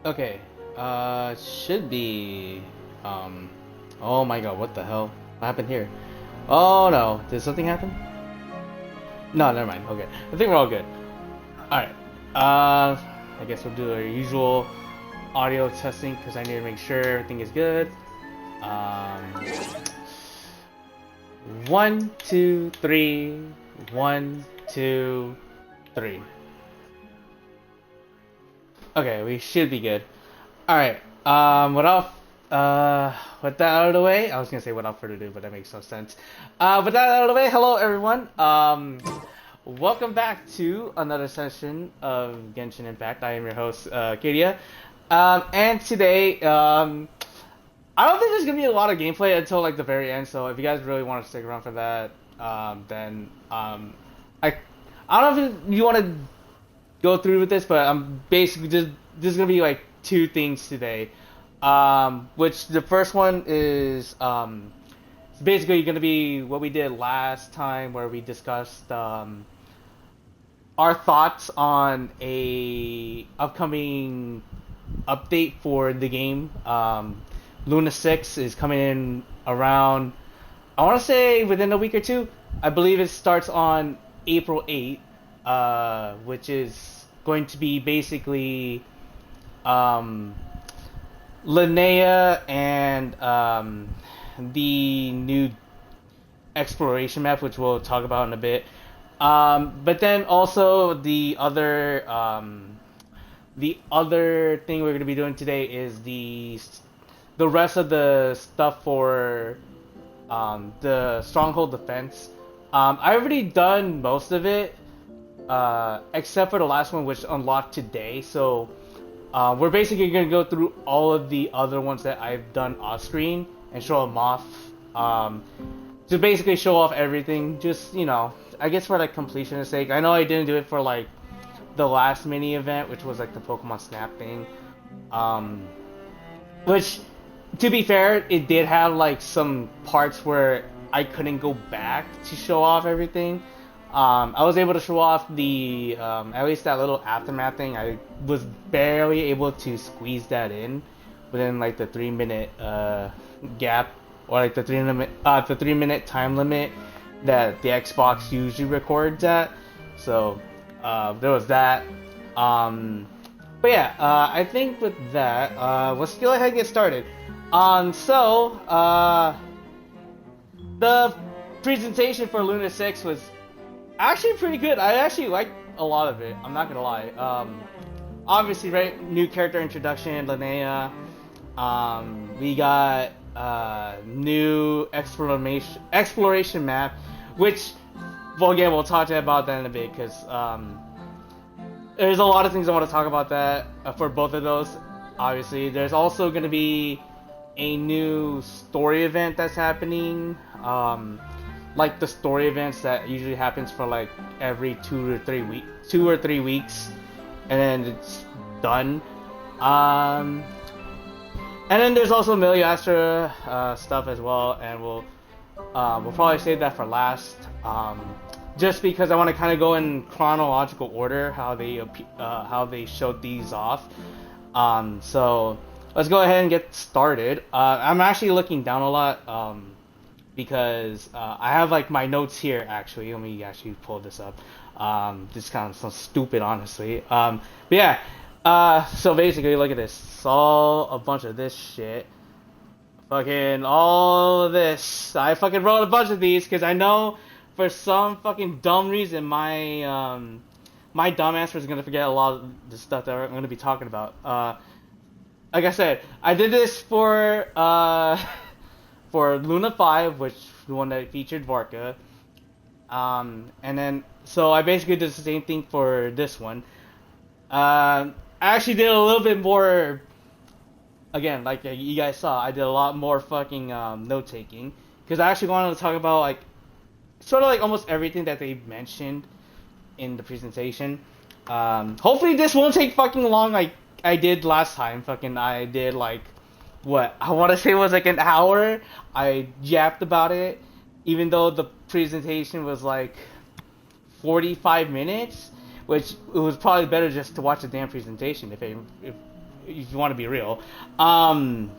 Okay, should be, oh my god, what the hell? What happened here? Oh no, did something happen? No, never mind, okay. I think we're all good. Alright, I guess we'll do our usual audio testing because I need to make sure everything is good. Um, one, two, three, one, two, three. Okay, we should be good. Alright, with that out of the way, I was gonna say without further ado, but that makes no sense. With that out of the way, hello everyone. Welcome back to another session of Genshin Impact. I am your host, Kadia. And today, I don't think there's gonna be a lot of gameplay until like the very end, so if you guys really want to stick around for that, then, I, I don't know if you want to go through with this, but I'm basically just this is gonna be like two things today. Which the first one is it's basically gonna be what we did last time, where we discussed our thoughts on a upcoming update for the game. Luna 6 is coming in around, I want to say within a week or two. I believe it starts on April 8th, which is going to be basically Linnea and the new exploration map, which we'll talk about in a bit. But then also the other thing we're going to be doing today is the rest of the stuff for the Stronghold Defense. I already done most of it, except for the last one, which unlocked today. So we're basically going to go through all of the other ones that I've done off screen and show them off. To basically show off everything, just, I guess for like completion's sake. I know I didn't do it for like the last mini event, which was like the Pokemon Snap thing. Which, to be fair, it did have like some parts where I couldn't go back to show off everything. I was able to show off the at least that little aftermath thing. I was barely able to squeeze that in within like the 3 minute gap, or like the 3 minute time limit that the Xbox usually records at. So there was that. But yeah, I think with that, let's go ahead and get started. The presentation for Luna 6 was actually pretty good. I actually liked a lot of it. I'm not gonna lie. Obviously, right, new character introduction, Linnea. We got new exploration map, which, well, again, we'll talk about that in a bit, because there's a lot of things I want to talk about that for both of those. Obviously, there's also going to be a new story event that's happening. Like the story events that usually happens for like every 2 or 3 weeks, and then it's done. And then there's also Miliastra stuff as well, and we'll probably save that for last. Just because I want to kind of go in chronological order how they showed these off. So let's go ahead and get started. I'm actually looking down a lot because I have like my notes here. Actually, let me actually pull this up. This kind of sounds stupid, honestly. But yeah. So basically, look at this. It's all a bunch of this shit. Fucking all of this. I fucking wrote a bunch of these because I know for some fucking dumb reason my dumbass was gonna forget a lot of the stuff that I'm gonna be talking about. Like I said, I did this for for Luna 5, which the one that featured Varka. And then so I basically did the same thing for this one. I actually did a little bit more. Again, like you guys saw, I did a lot more fucking note taking because I actually wanted to talk about like sort of like almost everything that they mentioned in the presentation. Hopefully this won't take fucking long like I did last time. Fucking I did like what I want to say was like an hour. I yapped about it, even though the presentation was like 45 minutes, which it was probably better just to watch the damn presentation if you want to be real. So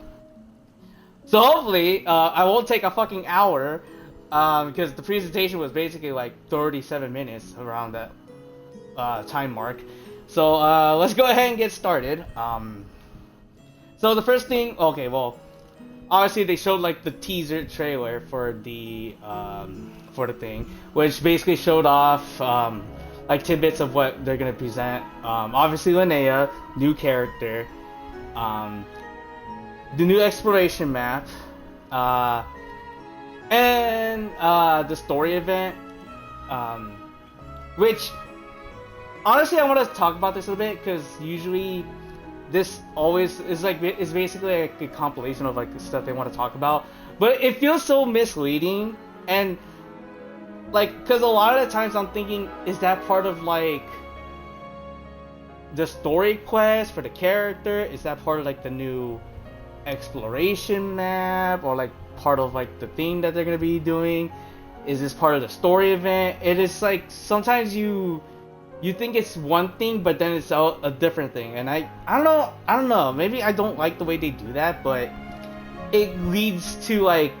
hopefully, I won't take a fucking hour, because the presentation was basically like 37 minutes around that time mark. So let's go ahead and get started. So the first thing, okay, well, obviously they showed like the teaser trailer for the thing, which basically showed off like tidbits of what they're gonna present. Obviously Linnea, new character, the new exploration map, and the story event, which honestly I want to talk about this a little bit because usually this always is like it's basically like a compilation of like the stuff they want to talk about, but it feels so misleading and like because a lot of the times I'm thinking, is that part of like the story quest for the character? Is that part of like the new exploration map, or like part of like the thing that they're gonna be doing? Is this part of the story event? It is like sometimes you think it's one thing, but then it's a different thing, and I don't know. Maybe I don't like the way they do that, but it leads to like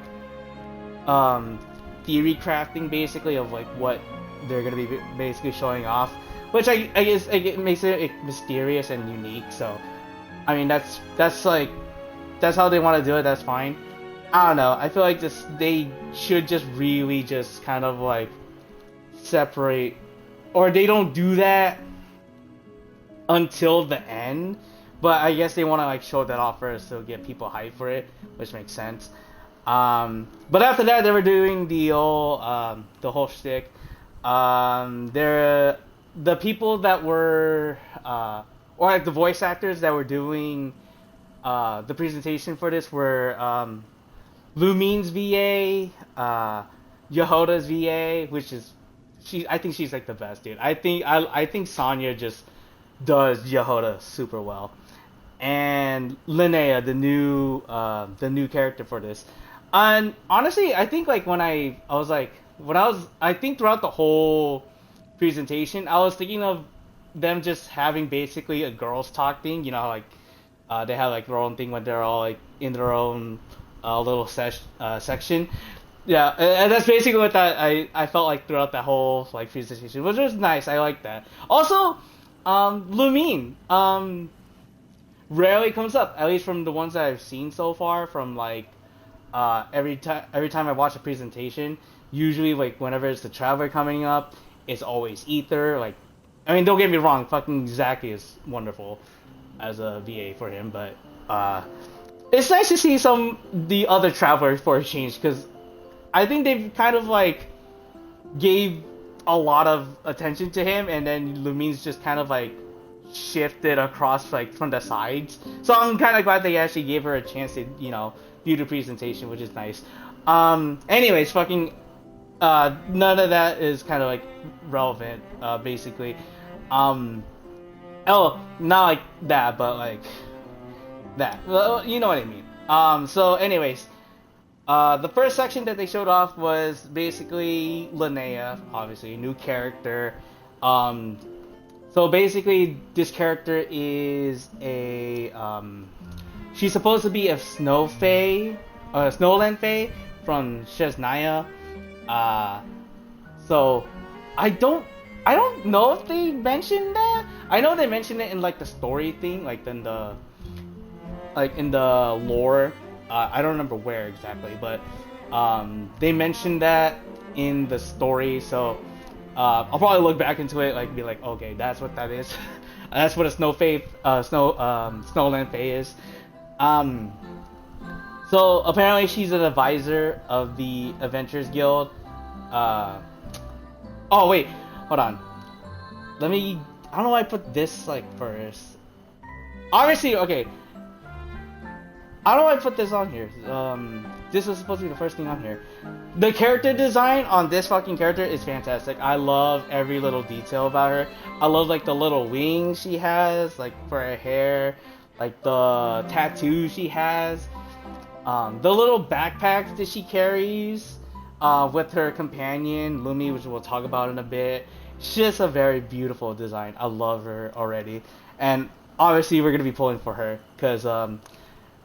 theory crafting basically of like what they're gonna be basically showing off, which I guess it makes it mysterious and unique. So I mean that's like that's how they want to do it. That's fine. I don't know. I feel like they should just really just kind of like separate. Or they don't do that until the end, but I guess they want to like show that off first to get people hyped for it, which makes sense. But after that, they were doing the whole shtick. The people that were or like the voice actors that were doing the presentation for this were Lumine's VA, Yehoda's VA, which is. I think she's like the best, dude. I think Sonya just does Yehoda super well, and Linnea, the new character for this. And honestly, I think like I think throughout the whole presentation, I was thinking of them just having basically a girls talk thing. You know how like they have like their own thing when they're all like in their own little section. Yeah, and that's basically what I felt like throughout that whole like presentation, which was nice. I like that. Also, Lumine rarely comes up, at least from the ones that I've seen so far. From like every time I watch a presentation, usually like whenever it's the Traveler coming up, it's always Ether. Like, I mean, don't get me wrong, fucking Zaki is wonderful as a VA for him, but it's nice to see the other Travelers for a change because. I think they've kind of like gave a lot of attention to him, and then Lumine's just kind of like shifted across like from the sides. So I'm kind of glad they actually gave her a chance to do the presentation, which is nice. Anyways, fucking none of that is kind of like relevant, basically. Oh, not like that, but like that. Well, you know what I mean. So anyways. The first section that they showed off was basically Linnea, obviously, a new character. So basically, this character is she's supposed to be a Snowland Fae from Shesnaya. So I don't know if they mentioned that. I know they mentioned it in like the story thing, like in the lore. I don't remember where exactly, but they mentioned that in the story, so I'll probably look back into it, like be like, okay, that's what that is. That's what a Snowland Fae is. So apparently she's an advisor of the Adventurers Guild. Oh wait, hold on. I don't know why I put this like first. Obviously, okay. I don't know why I put this on here. This was supposed to be the first thing on here. The character design on this fucking character is fantastic. I love every little detail about her. I love like the little wings she has, like for her hair, like the tattoo she has, the little backpacks that she carries with her companion Lumi, which we'll talk about in a bit. She's just a very beautiful design. I love her already, and obviously we're gonna be pulling for her because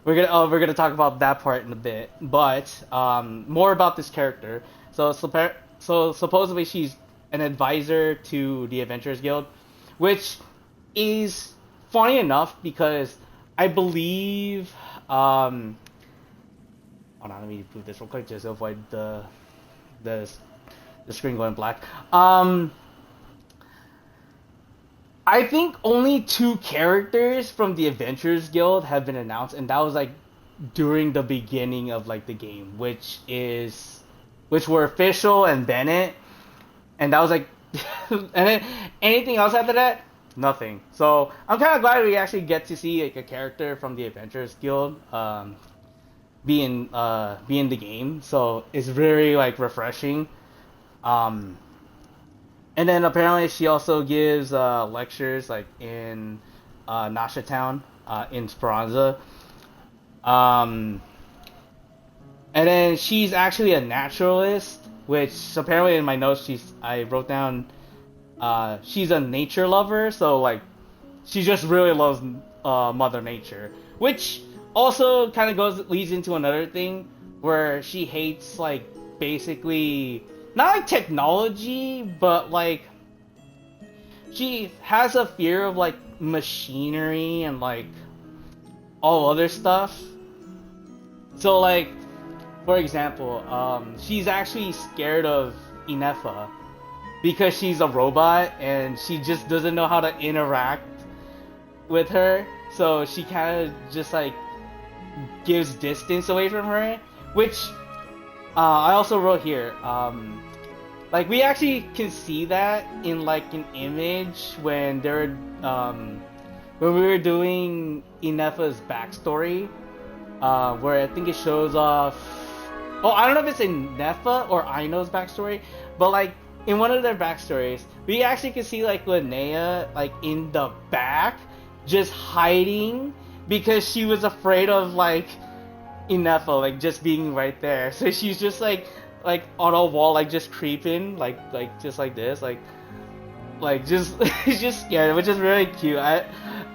we're gonna talk about that part in a bit. But more about this character. So supposedly she's an advisor to the Adventurers Guild, which is funny enough because I believe hold on, let me move this real quick just to avoid the the screen going black. I think only two characters from the Adventurers Guild have been announced, and that was like during the beginning of like the game, which were Official and Bennett, and that was like, and then anything else after that, nothing. So I'm kind of glad we actually get to see like a character from the Adventurers Guild, be in the game. So it's very like refreshing. Um, and then apparently she also gives lectures like in Nasha Town, in Speranza. Um, and then she's actually a naturalist, which apparently in my notes I wrote down she's a nature lover, so like she just really loves Mother Nature, which also kind of leads into another thing where she hates like basically not like technology, but like she has a fear of like machinery and like all other stuff. So like for example, she's actually scared of Inefa because she's a robot and she just doesn't know how to interact with her. So she kind of just like gives distance away from her, which I also wrote here. Like we actually can see that in like an image when when we were doing Inefa's backstory, where I think it shows off. Oh, I don't know if it's in Nefa or Aino's backstory, but like in one of their backstories, we actually can see like Linnea like in the back, just hiding because she was afraid of like Inefa like just being right there. So she's just like on a wall like just creeping like just like this like just just scared, which is really cute. I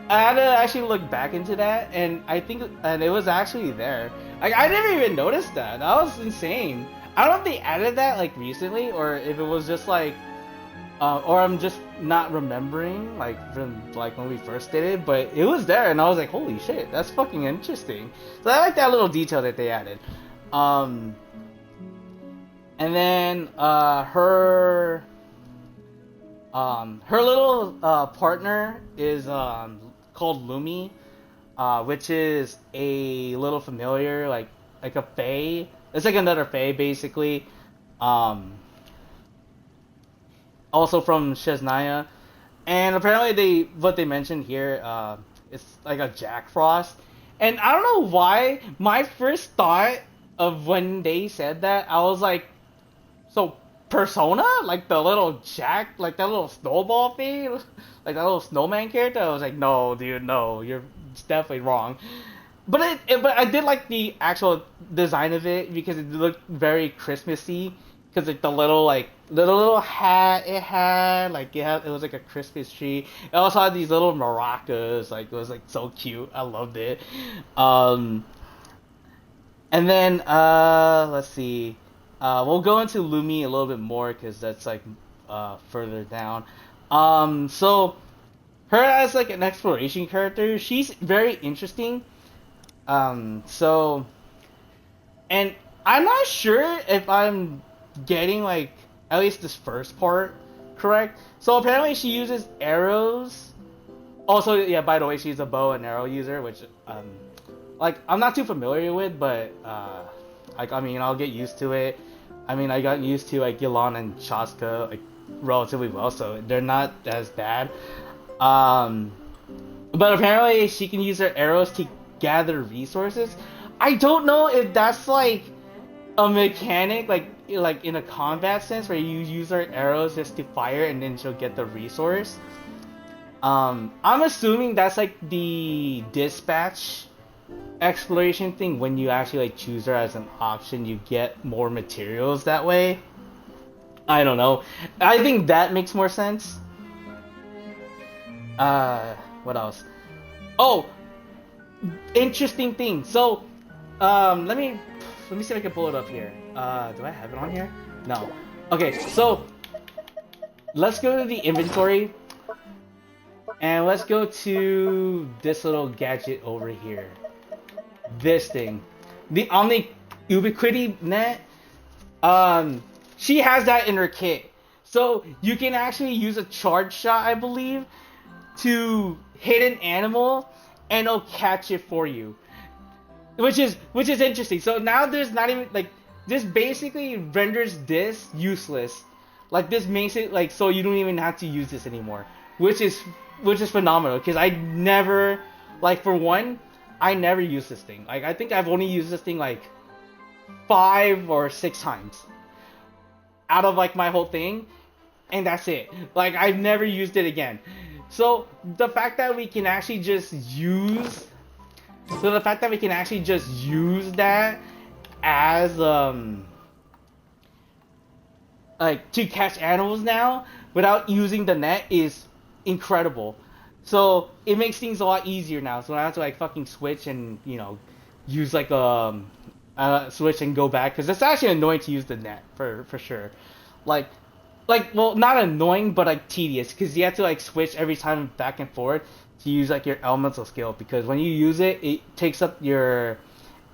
had to actually look back into that, and I think and it was actually there. Like I never even noticed that. That was insane. I don't know if they added that like recently or if it was just like or I'm just not remembering like from like when we first did it, but it was there and I was like, holy shit, that's fucking interesting. So I like that little detail that they added. And then her little partner is called Lumi, which is a little familiar, like a fae. It's like another fae basically. Also from Shesnaya, and apparently what they mentioned here, it's like a Jack Frost, and I don't know why my first thought of when they said that I was like, so Persona, like the little Jack, like that little snowball thing, like that little snowman character. I was like, no, dude, no, you're definitely wrong. But I did like the actual design of it because it looked very Christmassy. Because like the little hat it had, like it was like a Christmas tree. It also had these little maracas, like it was like so cute. I loved it. And then let's see. We'll go into Lumi a little bit more because that's like further down. So her as like an exploration character, she's very interesting. So, and I'm not sure if I'm getting like at least this first part correct. So apparently she uses arrows. Also, yeah, by the way, she's a bow and arrow user, which like I'm not too familiar with, but like I mean I'll get used to it. I mean I got used to like Gilan and Shaska like relatively well, so they're not as bad. But apparently she can use her arrows to gather resources. I don't know if that's like a mechanic like in a combat sense where you use her arrows just to fire and then she'll get the resource. I'm assuming that's like the dispatch exploration thing. When you actually like choose her as an option, you get more materials that way. I don't know. I think that makes more sense. What else? Oh, interesting thing. So, let me see if I can pull it up here. Do I have it on here? No. Okay, so let's go to the inventory and let's go to this little gadget over here. This thing, the Omni Ubiquity Net. She has that in her kit, so you can actually use a charge shot, I believe, to hit an animal, and it'll catch it for you, which is interesting. So now there's not even like this basically renders this useless. Like this makes it like so you don't even have to use this anymore, which is phenomenal because I never like for one I never use this thing. Like I think I've only used this thing like 5 or 6 times out of like my whole thing, and that's it. Like I've never used it again. So the fact that we can actually just use that as like to catch animals now without using the net is incredible. So it makes things a lot easier now. So I don't have to like fucking switch and use like switch and go back because it's actually annoying to use the net for sure. Like well, not annoying but like tedious because you have to like switch every time back and forth to use like your elemental skill because when you use it, it takes up your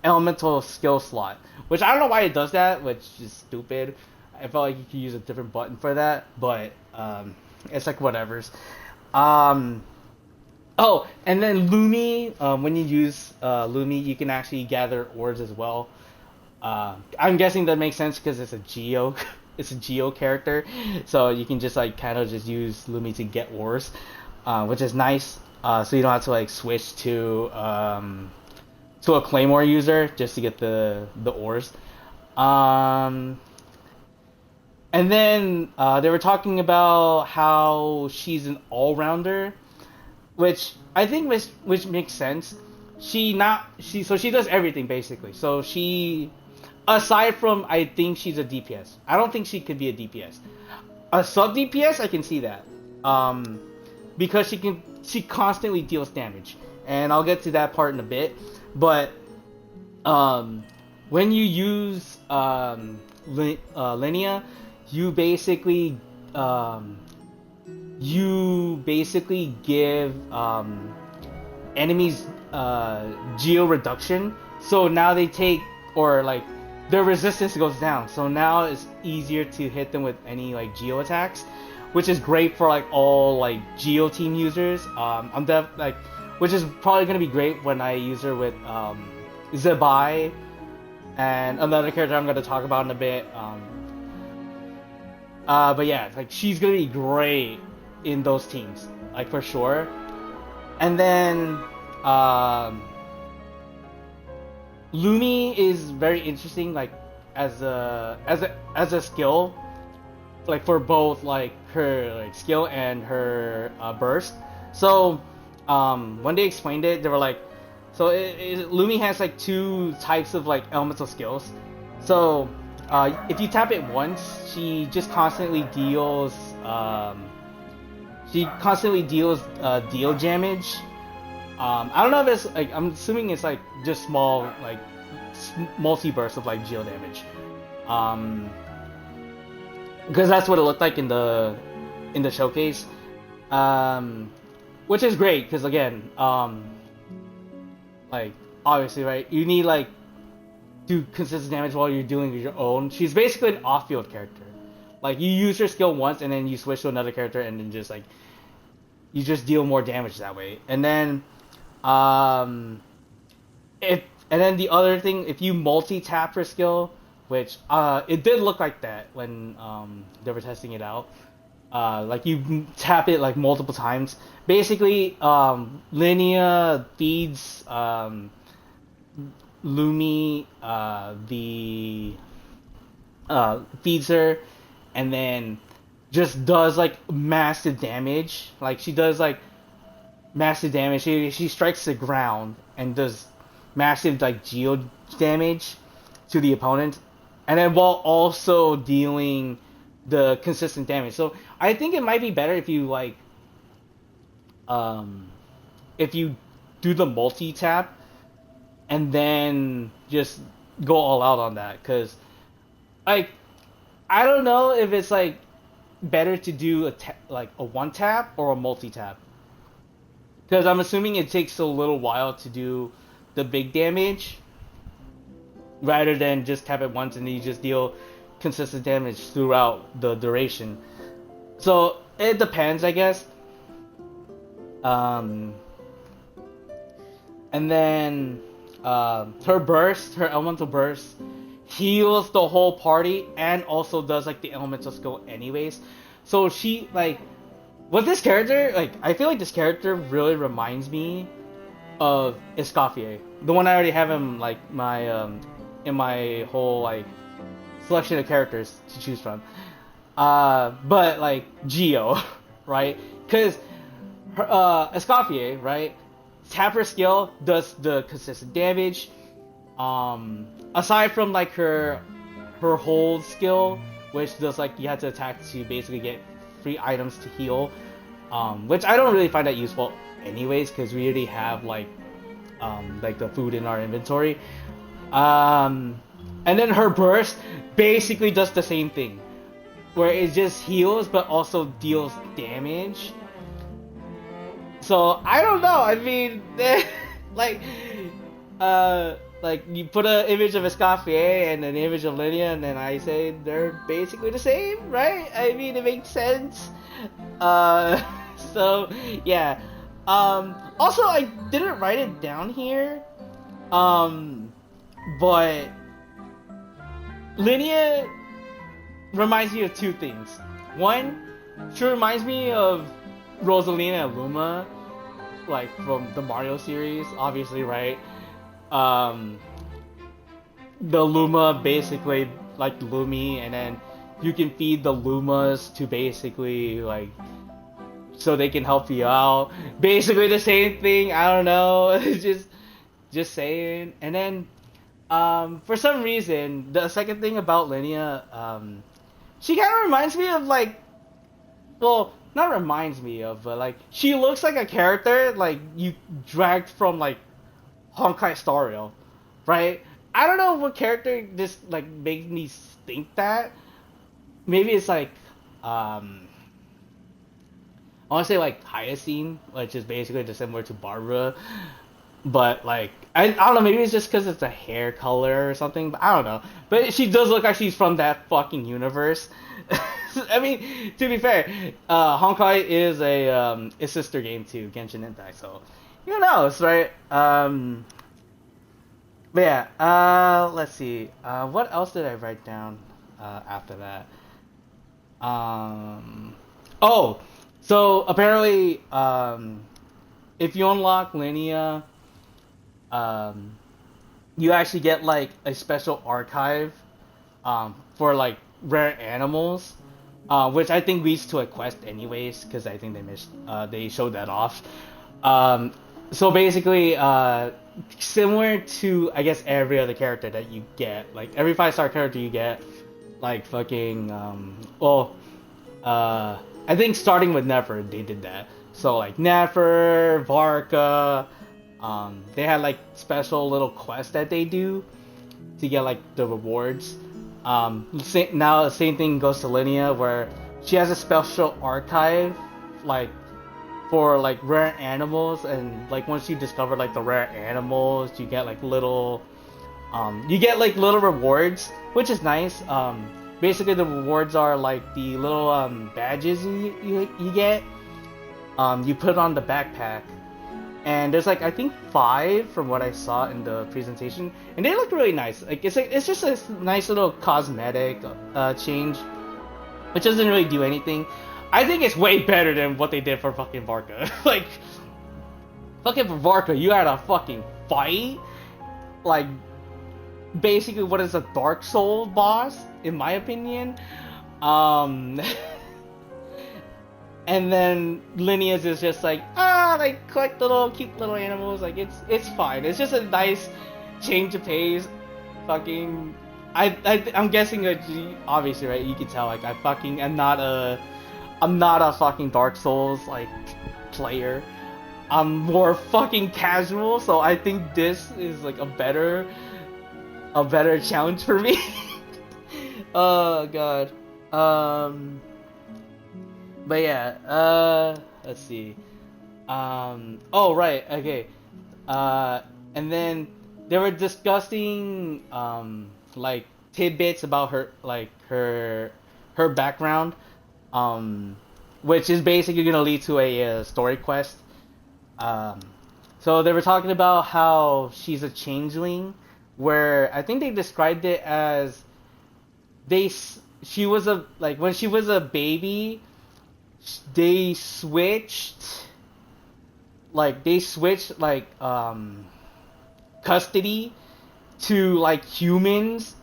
elemental skill slot, which I don't know why it does that, which is stupid. I felt like you could use a different button for that, but it's like whatever's. Oh, and then Lumi, when you use Lumi, you can actually gather ores as well. I'm guessing that makes sense because it's a Geo, it's a Geo character, so you can just like kind of just use Lumi to get ores, which is nice. So you don't have to like switch to a Claymore user just to get the ores. And then they were talking about how she's an all-rounder, which I think which makes sense. She does everything basically. So she, aside from I think she's a DPS. I don't think she could be a DPS. A sub DPS I can see that. Because she constantly deals damage, and I'll get to that part in a bit. But when you use Linnea, you basically give enemies geo reduction, so now they take or like their resistance goes down, so now it's easier to hit them with any like geo attacks, which is great for like all like geo team users. Which is probably gonna be great when I use her with Zebai and another character I'm gonna talk about in a bit. But yeah, like she's gonna be great in those teams, like for sure. And then Lumi is very interesting, like as a skill, like for both like her like skill and her burst. So when they explained it, they were like, so Lumi has like 2 types of like elemental skills. So if you tap it once, she just constantly deals deal damage. I don't know if it's like, I'm assuming it's like just small like multi-bursts of like geo damage. Because that's what it looked like in the showcase. Which is great because again, like obviously, right, you need like do consistent damage while you're doing your own. She's basically an off-field character. Like you use her skill once and then you switch to another character and then just like you just deal more damage that way. And then the other thing, if you multi-tap her skill, which it did look like that when they were testing it out. Like you tap it like multiple times. Basically, Linnea feeds Lumi feeds her, and then just does like massive damage. Like she does like massive damage. She strikes the ground and does massive like geo damage to the opponent, and then while also dealing the consistent damage. So I think it might be better if you like if you do the multi-tap and then just go all out on that. Because, like, I don't know if it's, like, better to do a one-tap or a multi-tap. Because I'm assuming it takes a little while to do the big damage rather than just tap it once and then you just deal consistent damage throughout the duration. So it depends, I guess. And then her elemental burst heals the whole party and also does like the elemental skill anyways. So she like with this character, like I feel like this character really reminds me of Escoffier, the one I already have in like my in my whole like selection of characters to choose from. But like Geo, right? Because Escoffier, right? Tap her skill does the consistent damage. Aside from like her hold skill, which does like you have to attack to basically get free items to heal, which I don't really find that useful anyways because we already have like the food in our inventory. And then her burst basically does the same thing, where it just heals but also deals damage. So I don't know. I mean, like you put an image of Escoffier and an image of Linnea, and then I say they're basically the same, right? I mean, it makes sense. So yeah. Also, I didn't write it down here. But Linnea reminds me of two things. One, she reminds me of Rosalina and Luma, like from the Mario series, obviously, right? The Luma basically like Lumi, and then you can feed the Lumas to basically like so they can help you out. Basically the same thing. I don't know. just saying. And then for some reason, the second thing about Linnea, she kind of reminds me of like, well, not reminds me of, but like she looks like a character like you dragged from like Honkai Star Rail, right? I don't know what character this like makes me think that. Maybe it's like I want to say like Hyacine, which is basically just similar to Barbara, but like I don't know, maybe it's just because it's a hair color or something, but I don't know. But she does look like she's from that fucking universe. I mean, to be fair, Honkai is a sister game to Genshin Impact, so who knows, right? But yeah, let's see. What else did I write down after that? Oh, so apparently, if you unlock Linnea, you actually get like a special archive for like rare animals, which I think leads to a quest anyways, because I think they showed that off. So basically, similar to I guess every other character that you get, like every 5-star character you get, like fucking I think starting with Nefer they did that. So like Nefer, Varka, they had like special little quests that they do to get like the rewards. Now the same thing goes to Linnea, where she has a special archive like for like rare animals, and like once you discover like the rare animals, you get like little rewards, which is nice. Basically the rewards are like the little badges you get. You put on the backpack, and there's like I think 5 from what I saw in the presentation, and they look really nice. Like it's just a nice little cosmetic change, which doesn't really do anything. I think it's way better than what they did for fucking Varka. Like fucking for Varka, you had a fucking fight, like basically what is a Dark Souls boss, in my opinion. And then Linnea's is just like like collect little cute little animals. Like it's fine. It's just a nice change of pace. Fucking I'm guessing that obviously, right, you can tell like I'm not a fucking Dark Souls like player. I'm more fucking casual, so I think this is like a better challenge for me. Oh god. But yeah, let's see. Oh right, okay. Uh, and then they were discussing like tidbits about her background, um, which is basically gonna lead to a story quest. Um, so they were talking about how she's a changeling, where I think they described it as she was a like when she was a baby, they switched custody to like humans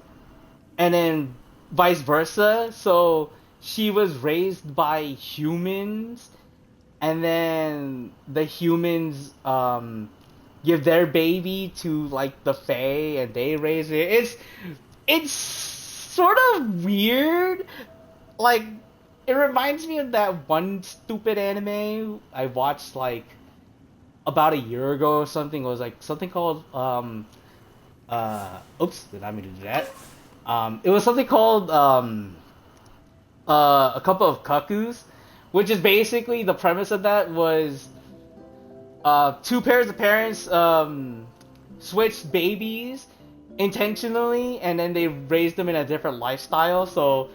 and then vice versa. So she was raised by humans, and then the humans give their baby to like the Fae, and they raise it. It's sort of weird. Like it reminds me of that one stupid anime I watched like about a year ago or something. It was like something called oops, did I mean to do that? It was something called a couple of cuckoos, which is basically the premise of that was two pairs of parents switched babies intentionally, and then they raised them in a different lifestyle. So,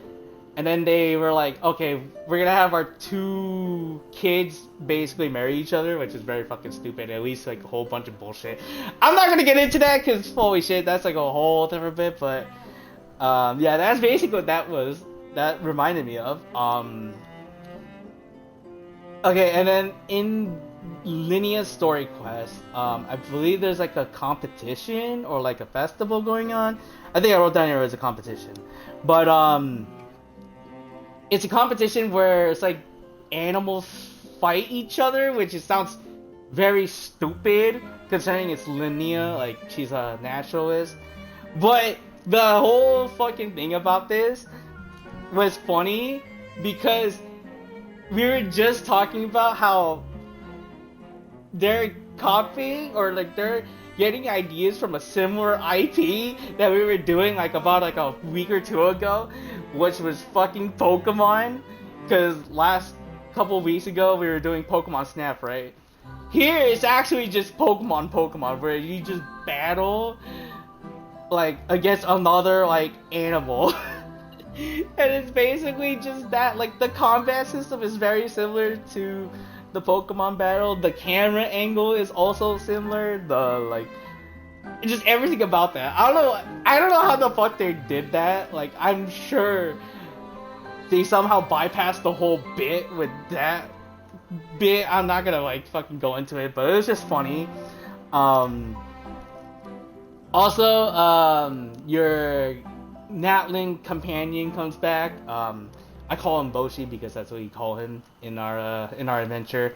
and then they were like, okay, we're gonna have our two kids basically marry each other, which is very fucking stupid. At least like a whole bunch of bullshit. I'm not gonna get into that because holy shit, that's like a whole different bit. But yeah, that's basically what that reminded me of. Okay, and then in Linea's story quest, I believe there's like a competition or like a festival going on. I think I wrote down here as a competition, but it's a competition where it's like animals fight each other, which it sounds very stupid considering it's Linnea, like she's a naturalist. But the whole fucking thing about this was funny because we were just talking about how they're copying or like they're getting ideas from a similar IP that we were doing like about like a week or two ago, which was fucking Pokemon. Because last couple weeks ago we were doing Pokemon Snap, right? Here it's actually just Pokemon, where you just battle like against another like animal. And it's basically just that. Like the combat system is very similar to the Pokemon battle. The camera angle is also similar. The like, just everything about that. I don't know how the fuck they did that. Like I'm sure they somehow bypassed the whole bit with that bit. I'm not gonna like fucking go into it, but it was just funny. Also, your Natling companion comes back. I call him Boshi because that's what we call him in our adventure.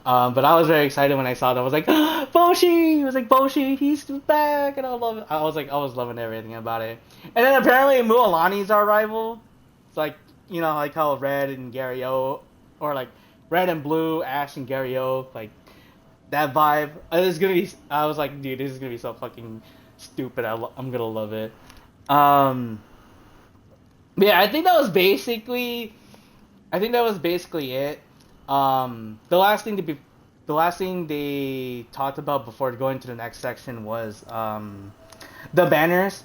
But I was very excited when I saw that. I was like, Boshi! I was like, Boshi, he's back! And I was loving everything about it. And then apparently Mualani's our rival. It's like, you know, like how Red and Gary-O, or like Red and Blue, Ash and Gary-O, like that vibe. I was like, dude, this is gonna be so fucking stupid. I'm gonna love it. Yeah, I think that was basically it. The last thing they talked about before going to the next section was the banners,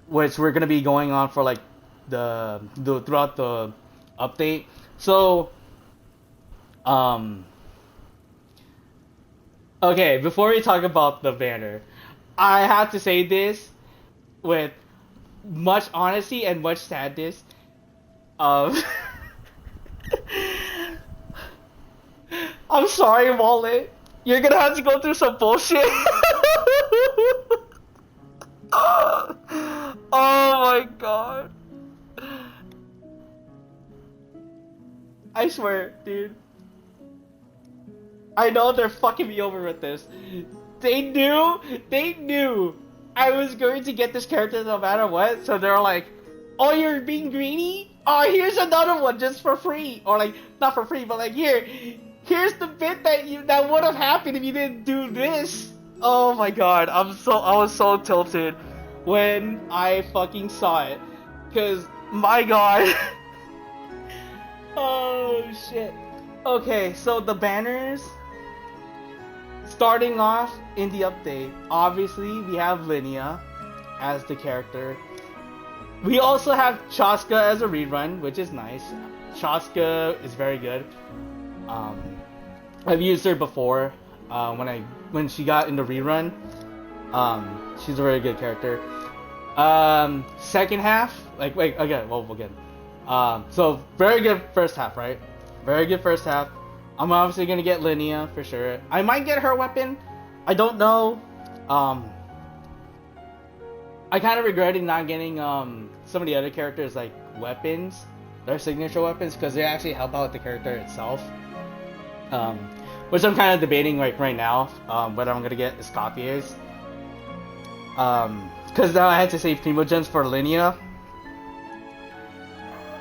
which were gonna be going on for like the throughout the update. So, okay, before we talk about the banner, I have to say this with much honesty and much sadness. I'm sorry, Wallet. You're gonna have to go through some bullshit. Oh my god. I swear, dude. I know they're fucking me over with this. They knew I was going to get this character no matter what, so they're like, oh, you're being greedy? Oh, here's another one just for free. Or like, not for free, but like, here's the bit that would have happened if you didn't do this. Oh my god, I was so tilted when I fucking saw it, cause my god. Oh shit. Okay, so the banners. Starting off in the update, obviously we have Linnea as the character. We also have Chaska as a rerun, which is nice. Chaska is very good. I've used her before when she got into rerun. She's a very good character. Second half, so very good first half, right? Very good first half. I'm obviously gonna get Linnea for sure. I might get her weapon. I don't know. I kind of regretted not getting some of the other characters like weapons, their signature weapons, because they actually help out the character itself. Which I'm kind of debating right now whether I'm gonna get Escofier's. Because now I had to save Primogens for Linnea.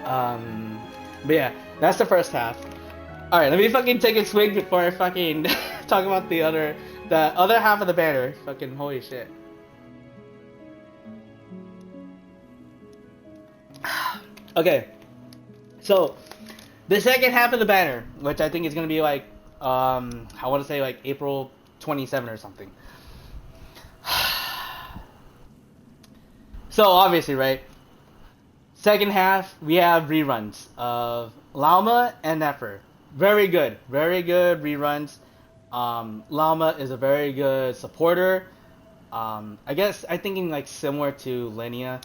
But yeah, that's the first half. Alright, let me fucking take a swig before I fucking talk about the other half of the banner. Fucking holy shit. Okay, so the second half of the banner, which I think is gonna be like, I want to say like April 27 or something. So obviously, right? Second half, we have reruns of Lauma and Nefer. Very good reruns. Lauma is a very good supporter. I'm thinking like similar to Linnea.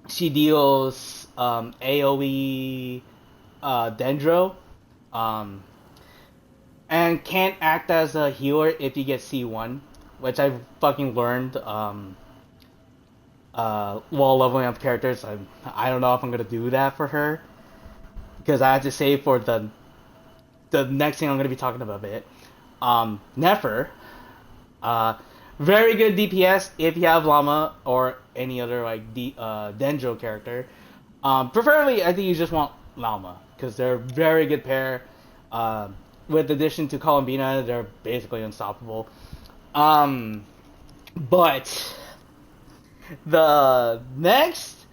She deals AoE Dendro, and can't act as a healer if you get C1, which I've fucking learned while leveling up characters. I don't know if I'm gonna do that for her, because I have to save for the next thing I'm gonna be talking about a bit. Nefer, very good DPS if you have Llama or any other like Dendro character. Preferably, I think you just want Llama, because they're a very good pair. With addition to Columbina, they're basically unstoppable. But the next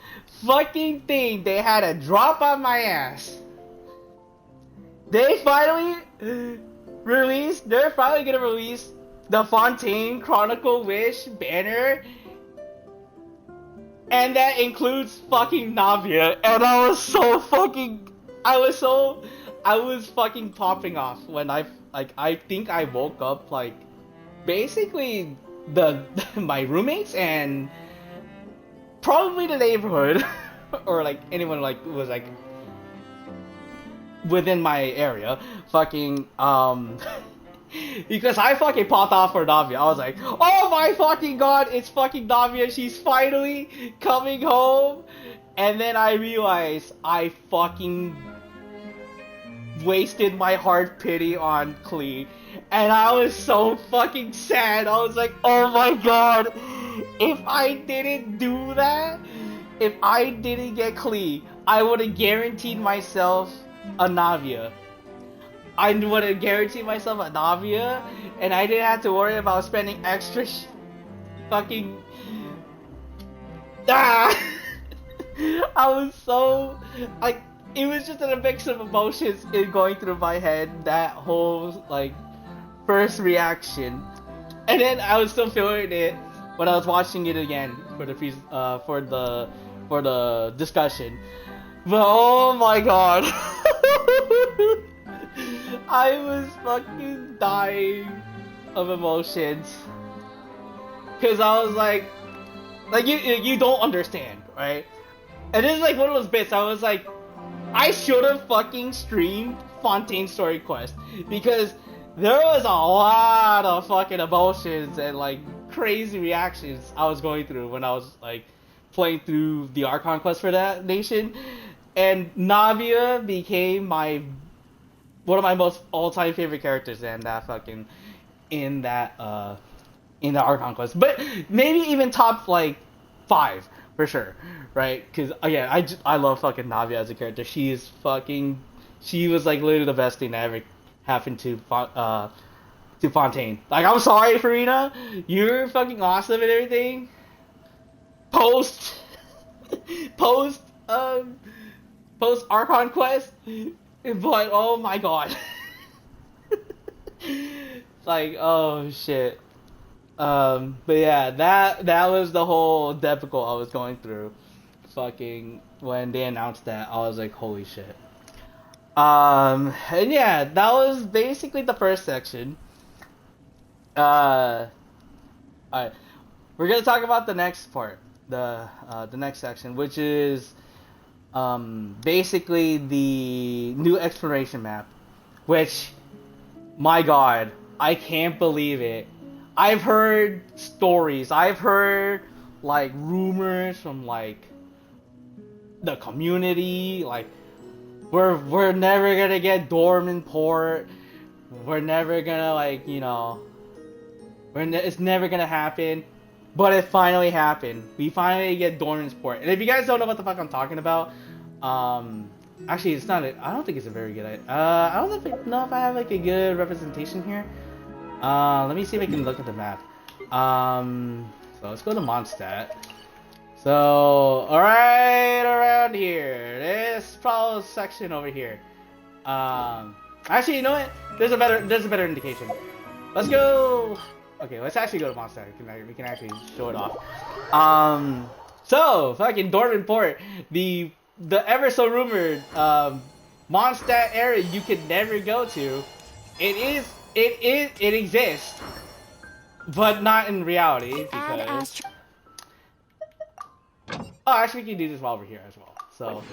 fucking thing they had a drop on my ass. They're finally gonna release the Fontaine Chronicle Wish banner, and that includes fucking Navia, and I was fucking popping off when I think I woke up like basically my roommates and probably the neighborhood or like anyone like was like within my area fucking because I fucking popped off for Navia. I was like, oh my fucking god, it's fucking Navia, she's finally coming home. And then I realized I fucking wasted my heart pity on Klee, and I was so fucking sad. I was like, oh my god, if I didn't do that, if I didn't get Klee, I would have guaranteed myself a Navia. I would have guaranteed myself a Navia, and I didn't have to worry about spending extra fucking I was so like, it was just a mix of emotions going through my head, that whole like first reaction, and then I was still feeling it when I was watching it again for the discussion. But oh my god, I was fucking dying of emotions, cause I was like you don't understand, right? And this is like one of those bits. I was like, I should have fucking streamed Fontaine Story Quest, because there was a lot of fucking emotions and like crazy reactions I was going through when I was like playing through the Archon quest for that nation, and Navia became one of my most all-time favorite characters in the Archon quest, but maybe even top like 5 for sure, right? Because again, I love fucking Navia as a character. She is fucking she was like literally the best thing that ever happened to Fontaine. Like, I'm sorry, Farina, you're fucking awesome and everything. Post, post, um, post Archon Quest, but oh my god, like, oh shit. But yeah, that was the whole debacle I was going through. Fucking when they announced that, I was like, holy shit. And yeah, that was basically the first section. Alright, we're gonna talk about the next part, the next section, which is basically the new exploration map, which, my god, I can't believe it. I've heard stories, I've heard like rumors from like the community, like we're never gonna get Dormant Port, we're never gonna like, you know, it's never gonna happen, but it finally happened. We finally get Dormant Port, and if you guys don't know what the fuck I'm talking about, actually it's not. I don't think it's a very good idea. I don't know if I have like a good representation here. Let me see if I can look at the map. So let's go to Mondstadt. So, alright, around here, this probably section over here. Actually, you know what? There's a better indication. Let's go. Okay, let's actually go to Mondstadt. We can actually show it off. So fucking Dormant Port, the ever so rumored Mondstadt area you could never go to. It exists, but not in reality because. Oh, actually, we can do this while we're here as well. So,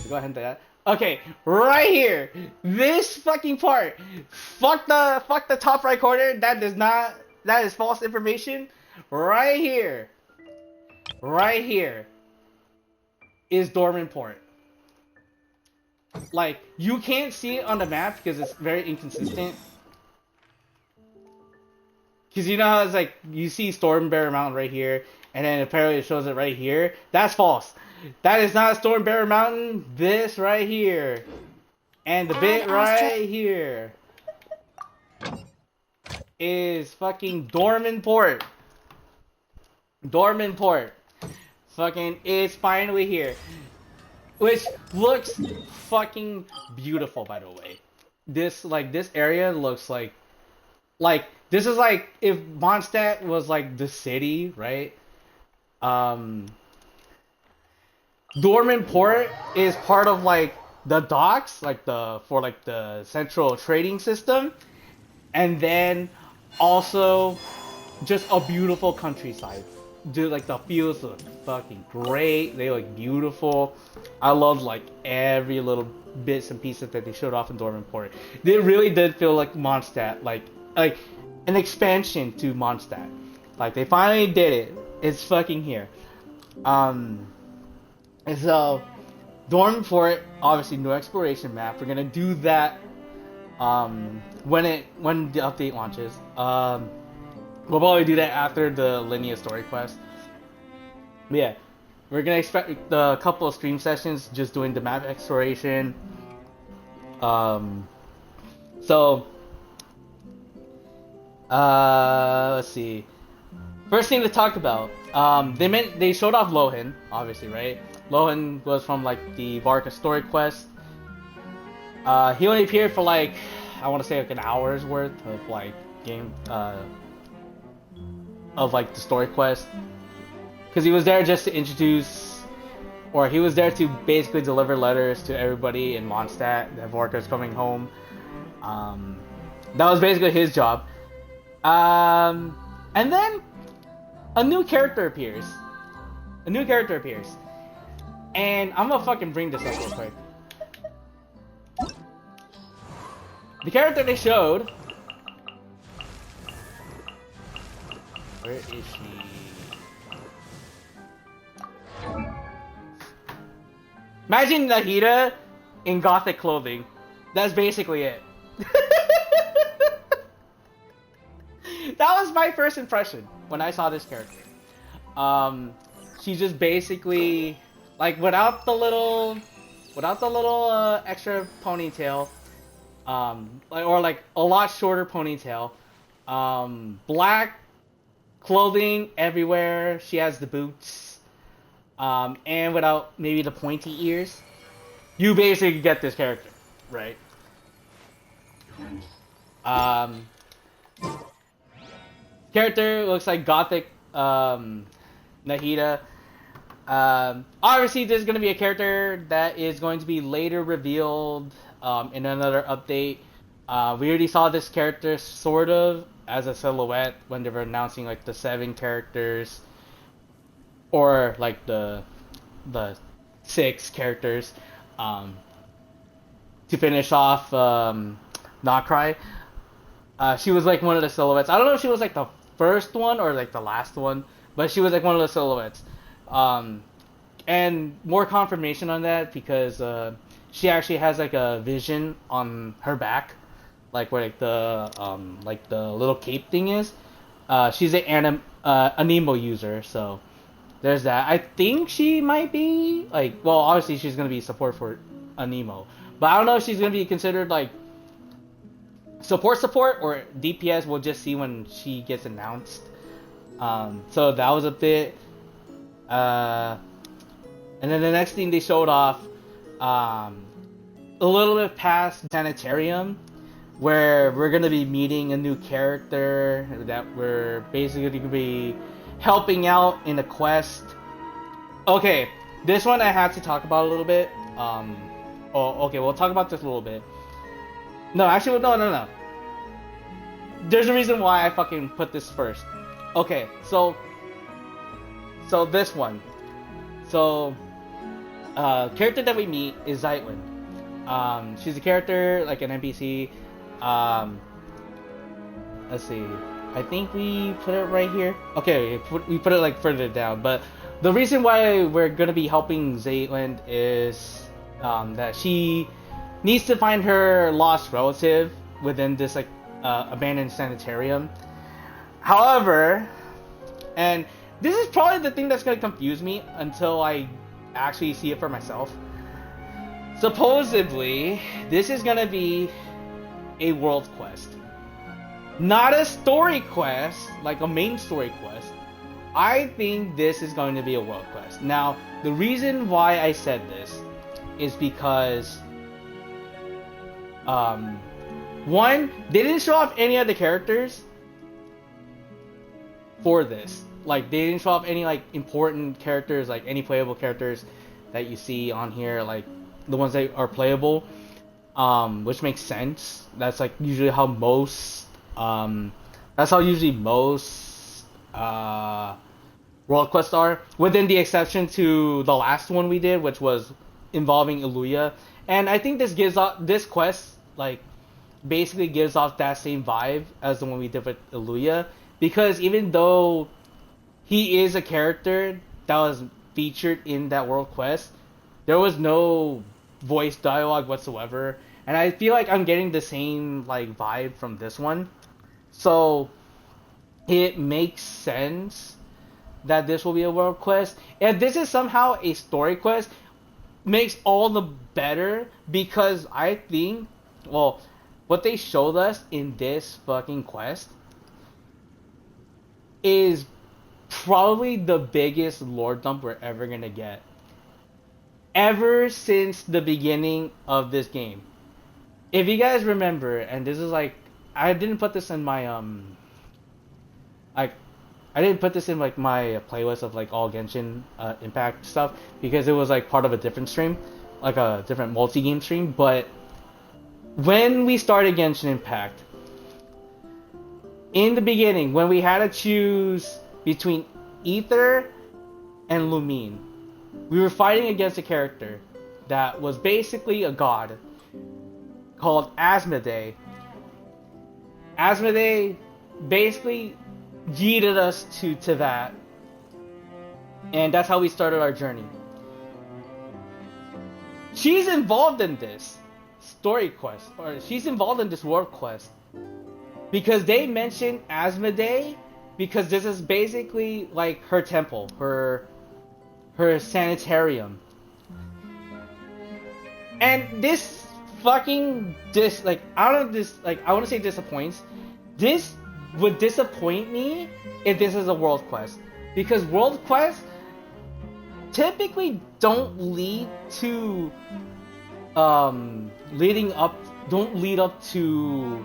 go ahead and do that. Okay, right here, this fucking part. Fuck the top right corner. That is false information. Right here is Dormant Port. Like, you can't see it on the map because it's very inconsistent. Because you know how it's like, you see Stormbearer Mountain right here, and then apparently it shows it right here. That's false. That is not Stormbearer Mountain. This right here. And the bit right here is fucking Dormant Port. Dormant Port. Fucking is finally here. Which looks fucking beautiful, by the way. This area looks like this is like if Mondstadt was like the city, right? Dormant Port is part of like the docks, like the central trading system, and then also just a beautiful countryside. Dude, like the fields look fucking great. They look beautiful. I love like every little bits and pieces that they showed off in Dormant Port. They really did feel like Mondstadt, like an expansion to Mondstadt. Like they finally did it. It's fucking here. And so Dormant Port, obviously new exploration map. We're gonna do that when the update launches. We'll probably do that after the Linnea story quest. But yeah, we're gonna expect a couple of stream sessions just doing the map exploration. So let's see. First thing to talk about, they showed off Lohan, obviously, right? Lohan was from like the Varka story quest. He only appeared for like, I want to say like an hour's worth of like game, of like the story quest, because he was there just to introduce, or he was there to basically deliver letters to everybody in Mondstadt that Vorka's coming home. That was basically his job. And then a new character appears. And I'm gonna fucking bring this up real quick. The character they showed. Where is she? Imagine Nahida in gothic clothing. That's basically it. That was my first impression when I saw this character. She's just basically like without the little without the little extra ponytail, or like a lot shorter ponytail, black clothing everywhere. She has the boots, and without maybe the pointy ears. You basically get this character, right? Um, Character looks like gothic Nahida. Obviously, there's going to be a character that is going to be later revealed in another update. We already saw this character sort of as a silhouette when they were announcing like the 7 characters, or like the 6 characters to finish off Not Cry. She was like one of the silhouettes. I don't know if she was like the first one or like the last one, but she was like one of the silhouettes. And more confirmation on that because she actually has like a vision on her back, like where like the little cape thing is. She's an Anemo user, so there's that. I think she might be like, well, obviously she's gonna be support for Anemo, but I don't know if she's gonna be considered like support or DPS. We'll just see when she gets announced. So that was a bit. And then the next thing they showed off, a little bit past Sanitarium, where we're gonna be meeting a new character that we're basically gonna be helping out in a quest. Okay, this one I had to talk about a little bit. Okay, we'll talk about this a little bit. No, actually, no. There's a reason why I fucking put this first. Okay, so this one. So, character that we meet is Zeitlin. She's a character, like an NPC. Let's see. I think we put it right here. Okay, we put it like further down. But the reason why we're gonna be helping Zeitlin is that she needs to find her lost relative within this like abandoned sanitarium. However, and this is probably the thing that's gonna confuse me until I actually see it for myself. Supposedly, this is gonna be a world quest. Not a story quest, like a main story quest. I think this is going to be a world quest. Now, the reason why I said this is because one, they didn't show off any of the characters for this. Like, they didn't show off any like important characters, like any playable characters that you see on here, like the ones that are playable, which makes sense. That's like usually how most world quests are, within the exception to the last one we did, which was involving Iluya. And I think this quest like basically gives off that same vibe as the one we did with Iluya, because even though he is a character that was featured in that world quest, there was no voice dialogue whatsoever, and I feel like I'm getting the same like vibe from this one. So it makes sense that this will be a world quest. If this is somehow a story quest, makes all the better, because I think, well, what they showed us in this fucking quest is probably the biggest lore dump we're ever gonna get. Ever since the beginning of this game. If you guys remember, and this is like, I didn't put this in my I didn't put this in like my playlist of like all Genshin Impact stuff, because it was like part of a different stream, like a different multi-game stream. But when we started Genshin Impact, in the beginning, when we had to choose between Ether and Lumine, we were fighting against a character that was basically a god called Asmodee. Asmodee basically yeeted us to that, and that's how we started our journey. She's involved in this story quest, or she's involved in this world quest, because they mentioned Asmodee, because this is basically like her temple, her sanitarium. And this fucking like I don't know this like I want to say disappoints. This would disappoint me if this is a world quest because world quests typically don't lead to leading up don't lead up to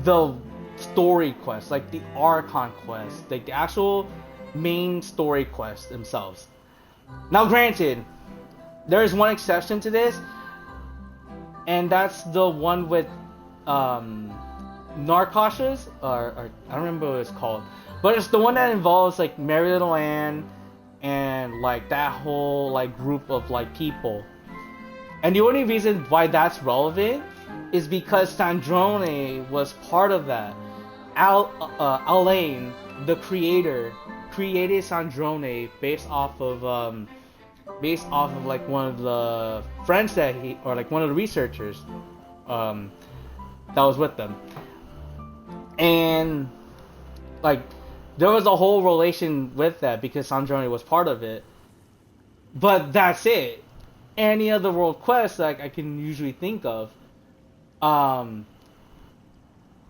the story quest, like the Archon quest, like the actual main story quests themselves. Now, granted, there is one exception to this, and that's the one with Narcoshas, or I don't remember what it's called, but it's the one that involves like Merry Little Anne and like that whole like group of like people. And the only reason why that's relevant is because Sandrone was part of that. Alain, the creator, created Sandrone based off of like one of the friends that he or like one of the researchers that was with them. And like there was a whole relation with that because Sandrone was part of it. But that's it. Any other world quest like I can usually think of,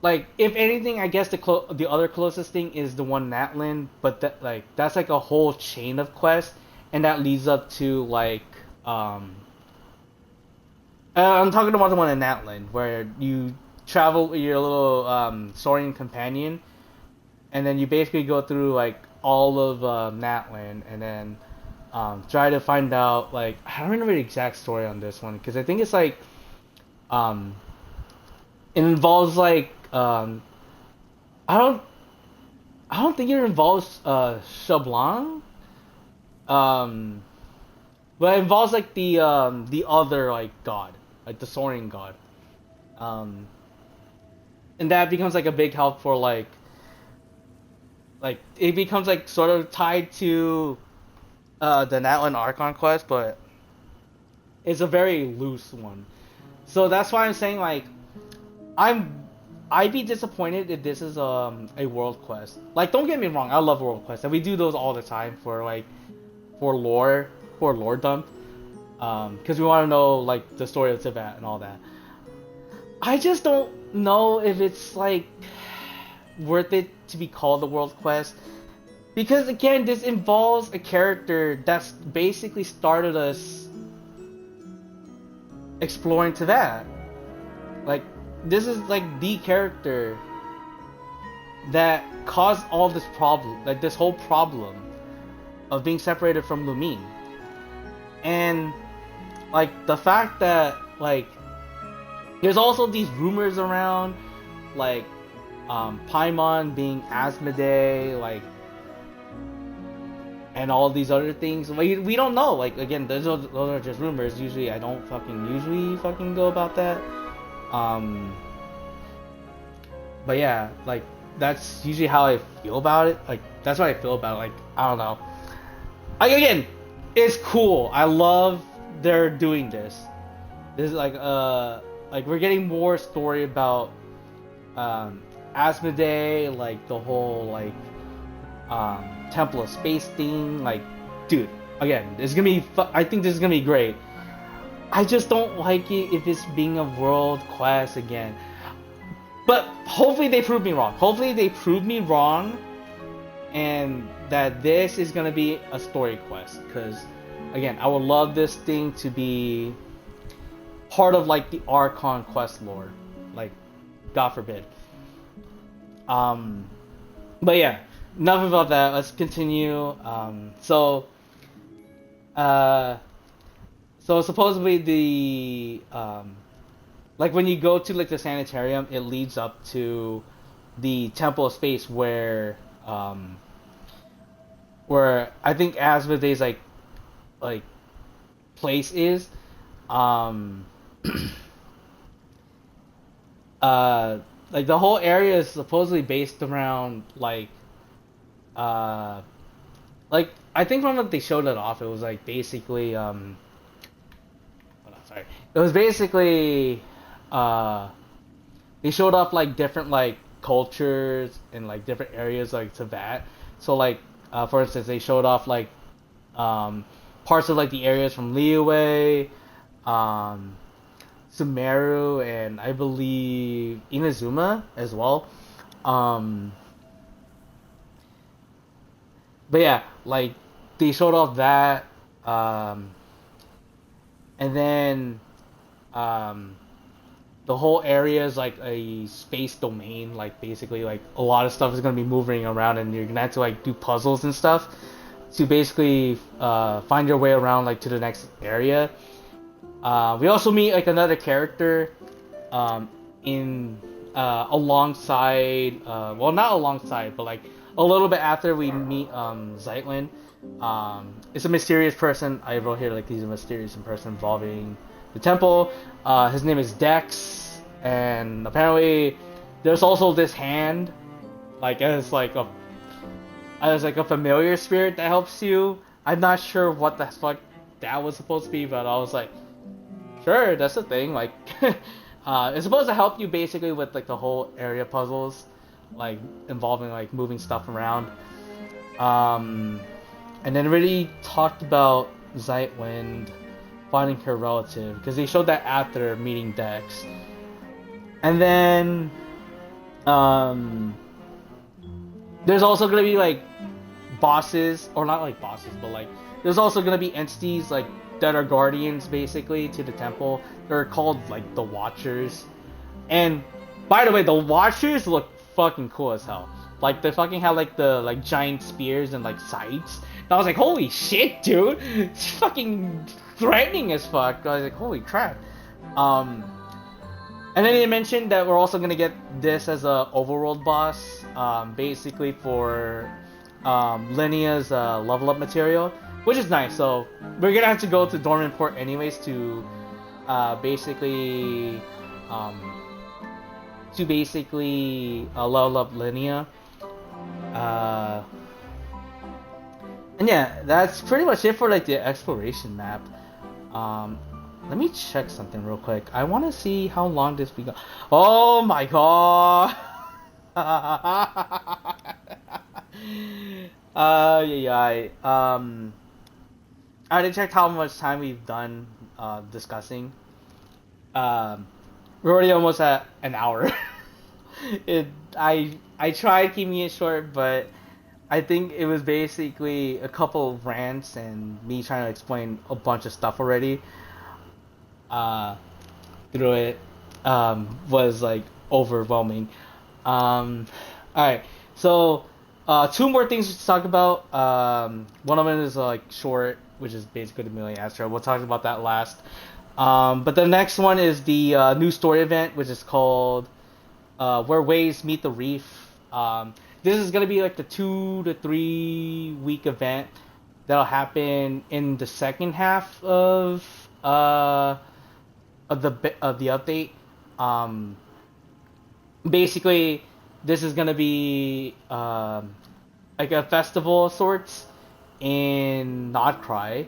like if anything, I guess the other closest thing is the one in Atlan, but that's like a whole chain of quests, and that leads up to like I'm talking about the one in Atlan where you travel with your little Saurian companion, and then you basically go through like all of Natland, and then try to find out like I don't remember the exact story on this one because I think it's like it involves like I don't think it involves Shablon, but it involves like the other like god, like the Saurian god, and that becomes like a big help for like it becomes like sort of tied to the Natlan Archon quest, but it's a very loose one. So that's why I'm saying like I'd be disappointed if this is a world quest. Like don't get me wrong, I love world quests, and we do those all the time for like for lore dump, because we want to know like the story of Tibet and all that. I just don't know if it's like worth it to be called a world quest. Because again, this involves a character that's basically started us exploring to that. Like, this is like the character that caused all this problem, like this whole problem of being separated from Lumine. And like the fact that like there's also these rumors around like Paimon being Asmodee, like and all these other things. We don't know. Like again, those are just rumors. Usually, I don't usually go about that. But yeah, like that's usually how I feel about it. Like that's what I feel about it. Like I don't know. Like again, it's cool. I love they're doing this. This is like we're getting more story about Asmodee, like the whole like Temple of Space thing. Like, dude, again, this is gonna be. I think this is gonna be great. I just don't like it if it's being a world quest again. But hopefully they prove me wrong. Hopefully they prove me wrong, and that this is gonna be a story quest. Because again, I would love this thing to be part of like the Archon quest lore. Like, God forbid. But yeah, enough about that. Let's continue. So supposedly the like when you go to like the sanitarium, it leads up to the Temple of Space where I think Asmodee's like place is. Like the whole area is supposedly based around like I think from what they showed it off, it was like basically hold on, sorry. It was basically they showed off like different like cultures in like different areas like Tibet. So like for instance, they showed off like parts of like the areas from Liyue, um, Sumeru, and I believe Inazuma as well. Um, but yeah, like they showed off that, um, and then um, the whole area is like a space domain. Like basically, like a lot of stuff is gonna be moving around, and you're gonna have to like do puzzles and stuff to basically find your way around like to the next area. We also meet like another character um, in alongside, well, not alongside, but like a little bit after we meet Zeitlin. It's a mysterious person. I wrote here like he's a mysterious person involving the temple. His name is Dex, and apparently there's also this hand, like as like a familiar spirit that helps you. I'm not sure what the fuck that was supposed to be, but I was like, sure, that's the thing. Like, it's supposed to help you basically with like the whole area puzzles, like involving like moving stuff around. Um, and then really talked about Zeitwind finding her relative because they showed that after meeting Dex. And then, there's also gonna be like bosses, or not like bosses, but like there's also gonna be entities like that are guardians basically to the temple. They're called like the Watchers. And by the way, the Watchers look fucking cool as hell. Like they fucking have like the like giant spears and like scythes. And I was like, holy shit, dude! It's fucking threatening as fuck. I was like, holy crap. And then they mentioned that we're also gonna get this as a overworld boss, basically for Linea's level up material, which is nice. So we're gonna have to go to Dormant Port anyways to basically level up Linea. And yeah, that's pretty much it for like the exploration map. Let me check something real quick. I want to see how long this we got. Oh my god! Yeah. I already checked how much time we've done discussing. We're already almost at an hour. I tried keeping it short, but I think it was basically a couple of rants and me trying to explain a bunch of stuff already. Through it was like overwhelming. Alright, so two more things to talk about. One of them is like short, which is basically the Million Astro. We'll talk about that last. But the next one is the new story event, which is called Where Waves Meet the Reef. This is gonna be like the 2 to 3 week event that'll happen in the second half of the update. Basically, this is gonna be like a festival of sorts in Nodcry.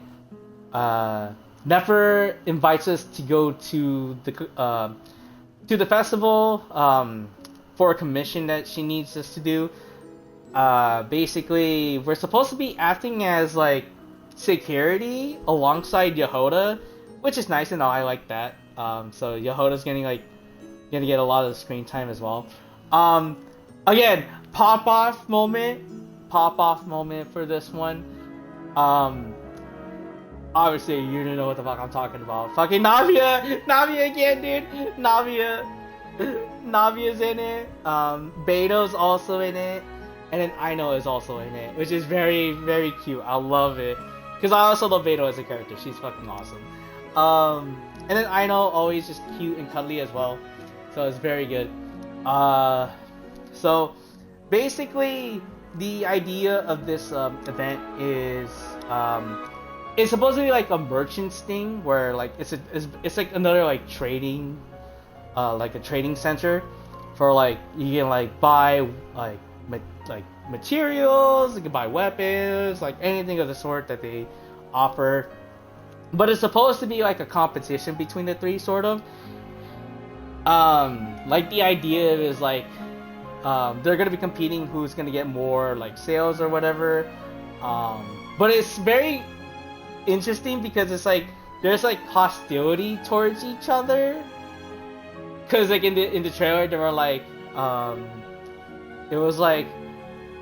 Nefer invites us to go to the festival for a commission that she needs us to do. Basically, we're supposed to be acting as like security alongside Yehoda, which is nice and all. I like that. So Yehoda's gonna get a lot of screen time as well. Again, pop off moment for this one. Obviously you don't know what the fuck I'm talking about. Fucking Navia again, dude. Navia's in it. Beto's also in it, and then Aino is also in it, which is very, very cute. I love it because I also love Beto as a character. She's fucking awesome. And then Aino always just cute and cuddly as well, so it's very good. So basically, the idea of this event is it's supposed to be like a merchant's thing, where like it's like another like trading, like a trading center for like you can like buy like materials, you can buy weapons, like anything of the sort that they offer. But it's supposed to be like a competition between the three, sort of. Like the idea is like they're gonna be competing who's gonna get more like sales or whatever. But it's very interesting because it's like there's like hostility towards each other. Cause like in the trailer they were like it was like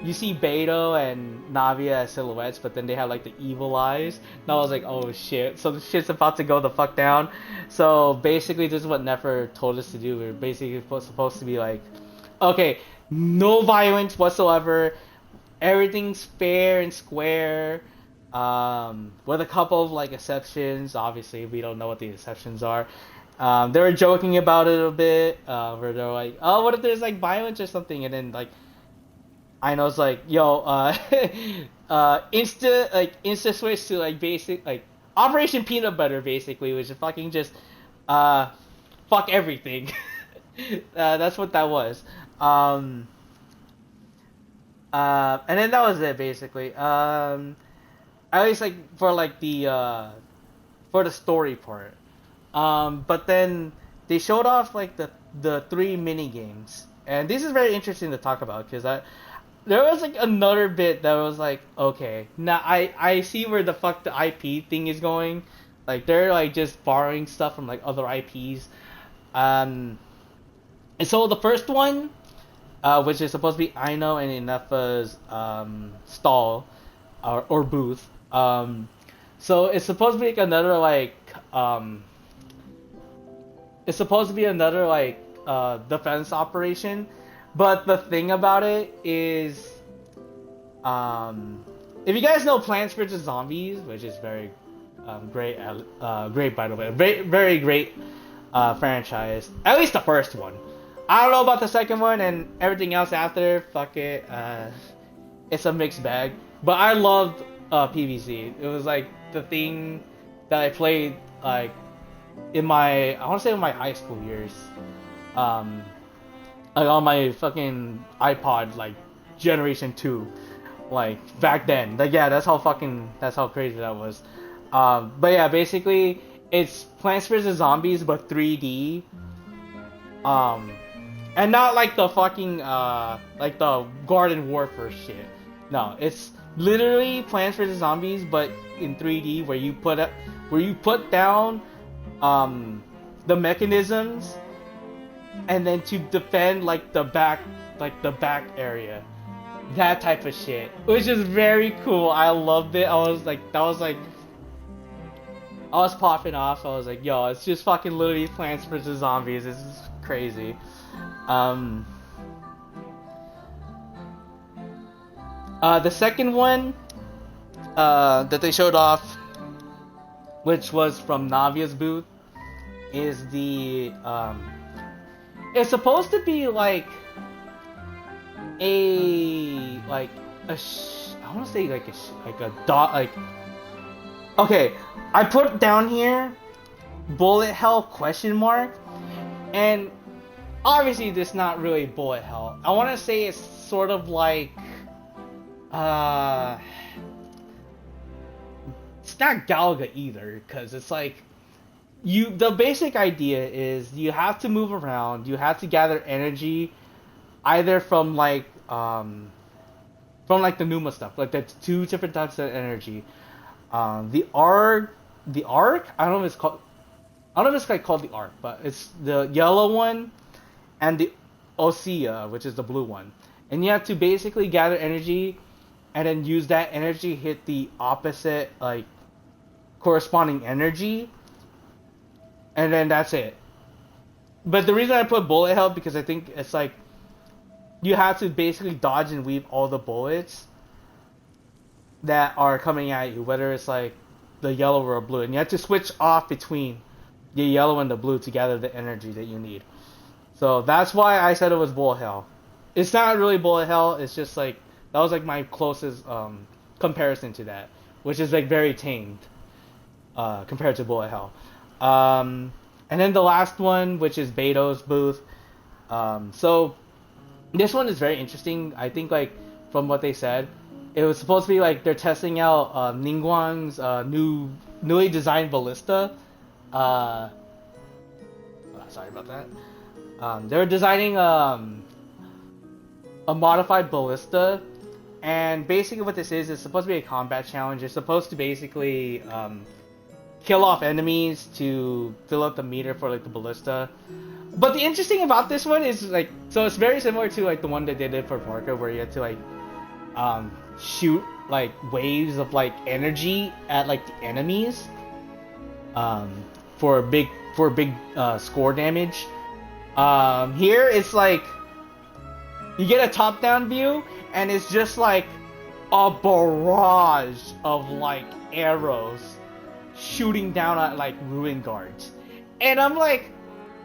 you see Beto and Navia as silhouettes, but then they have like the evil eyes. And I was like, oh shit, so the shit's about to go the fuck down. So basically, this is what Nefer told us to do. We're basically supposed to be like, okay, no violence whatsoever. Everything's fair and square. With a couple of like exceptions. Obviously, we don't know what the exceptions are. They were joking about it a bit, where they're like, oh, what if there's like violence or something? And then like I know it's like, yo, insta switch to like basic like Operation Peanut Butter basically, which is fucking just fuck everything. That's what that was. And then that was it basically. At least like for the story part. But then they showed off like the 3 mini games, and this is very interesting to talk about because there was like another bit that was like, okay, now I see where the fuck the IP thing is going. Like they're like just borrowing stuff from like other IPs. And so the first one, which is supposed to be Aino and Inefa's stall or booth. So it's supposed to be like another like it's supposed to be another like defense operation. But the thing about it is, if you guys know Plants vs Zombies, which is very great, great by the way, very, very great franchise. At least the first one. I don't know about the second one and everything else after. Fuck it, it's a mixed bag. But I loved PvZ. It was like the thing that I played like in my, I want to say in my high school years. Like on my fucking iPod, like Generation 2, like back then. Like yeah, that's how crazy that was. But yeah, basically it's Plants vs Zombies but 3D. And not like the fucking like the Garden Warfare shit. No, it's literally Plants vs Zombies but in 3D where you put down the mechanisms and then to defend like the back area, that type of shit, which is very cool. I loved it. I was popping off. I was like, yo, it's just fucking literally Plants vs Zombies. This is crazy. The second one that they showed off, which was from Navia's booth, is the it's supposed to be like I want to say like a dot, like, okay, I put down here bullet hell question mark, and obviously this is not really bullet hell. I want to say it's sort of like it's not Galaga either, because it's like the basic idea is you have to move around, you have to gather energy either from like the Numa stuff. Like there's 2 different types of energy. The arc, I don't know if it's like called the arc, but it's the yellow one and the Osea, which is the blue one. And you have to basically gather energy and then use that energy hit the opposite like corresponding energy. And then that's it. But the reason I put bullet hell because I think it's like you have to basically dodge and weave all the bullets that are coming at you, whether it's like the yellow or blue, and you have to switch off between the yellow and the blue to gather the energy that you need. So that's why I said it was bullet hell. It's not really bullet hell. It's just like that was like my closest comparison to that, which is like very tamed compared to bullet hell. And then the last one, which is Beto's booth. So this one is very interesting. I think like from what they said, it was supposed to be like they're testing out Ningguang's newly designed ballista. Sorry about that. They're designing a modified ballista, and basically what this is supposed to be a combat challenge. It's supposed to basically kill off enemies to fill up the meter for like the ballista. But the interesting about this one is like, so it's very similar to like the one that they did for Parker, where you had to like shoot like waves of like energy at like the enemies for big score damage. Here it's like you get a top-down view, and it's just like a barrage of like arrows shooting down at like ruin guards, and I'm like,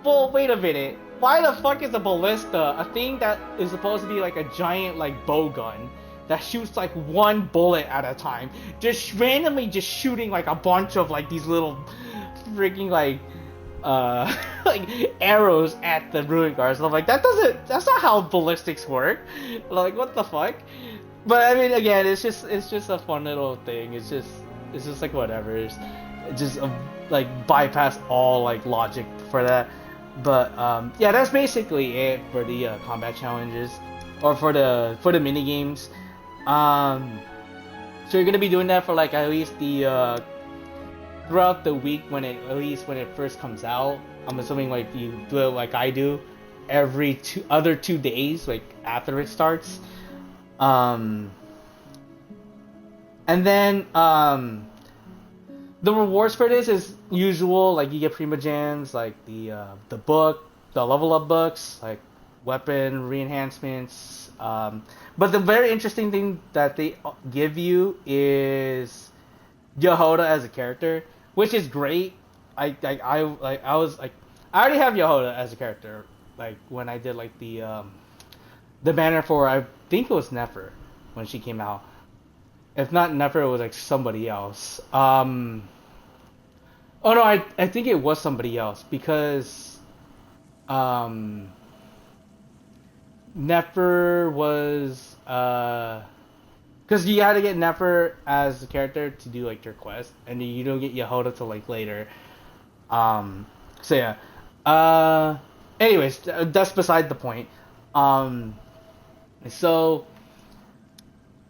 well, wait a minute, why the fuck is a ballista, a thing that is supposed to be like a giant like bow gun that shoots like one bullet at a time, just randomly just shooting like a bunch of like these little freaking like like arrows at the ruin guards? And I'm like, that's not how ballistics work. Like, what the fuck? But I mean, again, it's just a fun little thing. It's just like whatever. It's just like bypass all like logic for that. But yeah, that's basically it for the combat challenges, or for the mini games. So you're gonna be doing that for like at least the throughout the week, when it first comes out. I'm assuming like you do it like I do, every 2 days, like after it starts. And then the rewards for this is usual, like you get Primogems, like the level up books, like weapon re-enhancements. But the very interesting thing that they give you is Yehoda as a character, which is great. I already have Yehoda as a character, like when I did like the banner for, I think it was Nefer when she came out. If not Nefer, it was like somebody else. Oh no, I think it was somebody else, because Nefer was because you had to get Nefer as a character to do like your quest, and you don't get Yehoda till like later. So yeah. Anyways, that's beside the point. So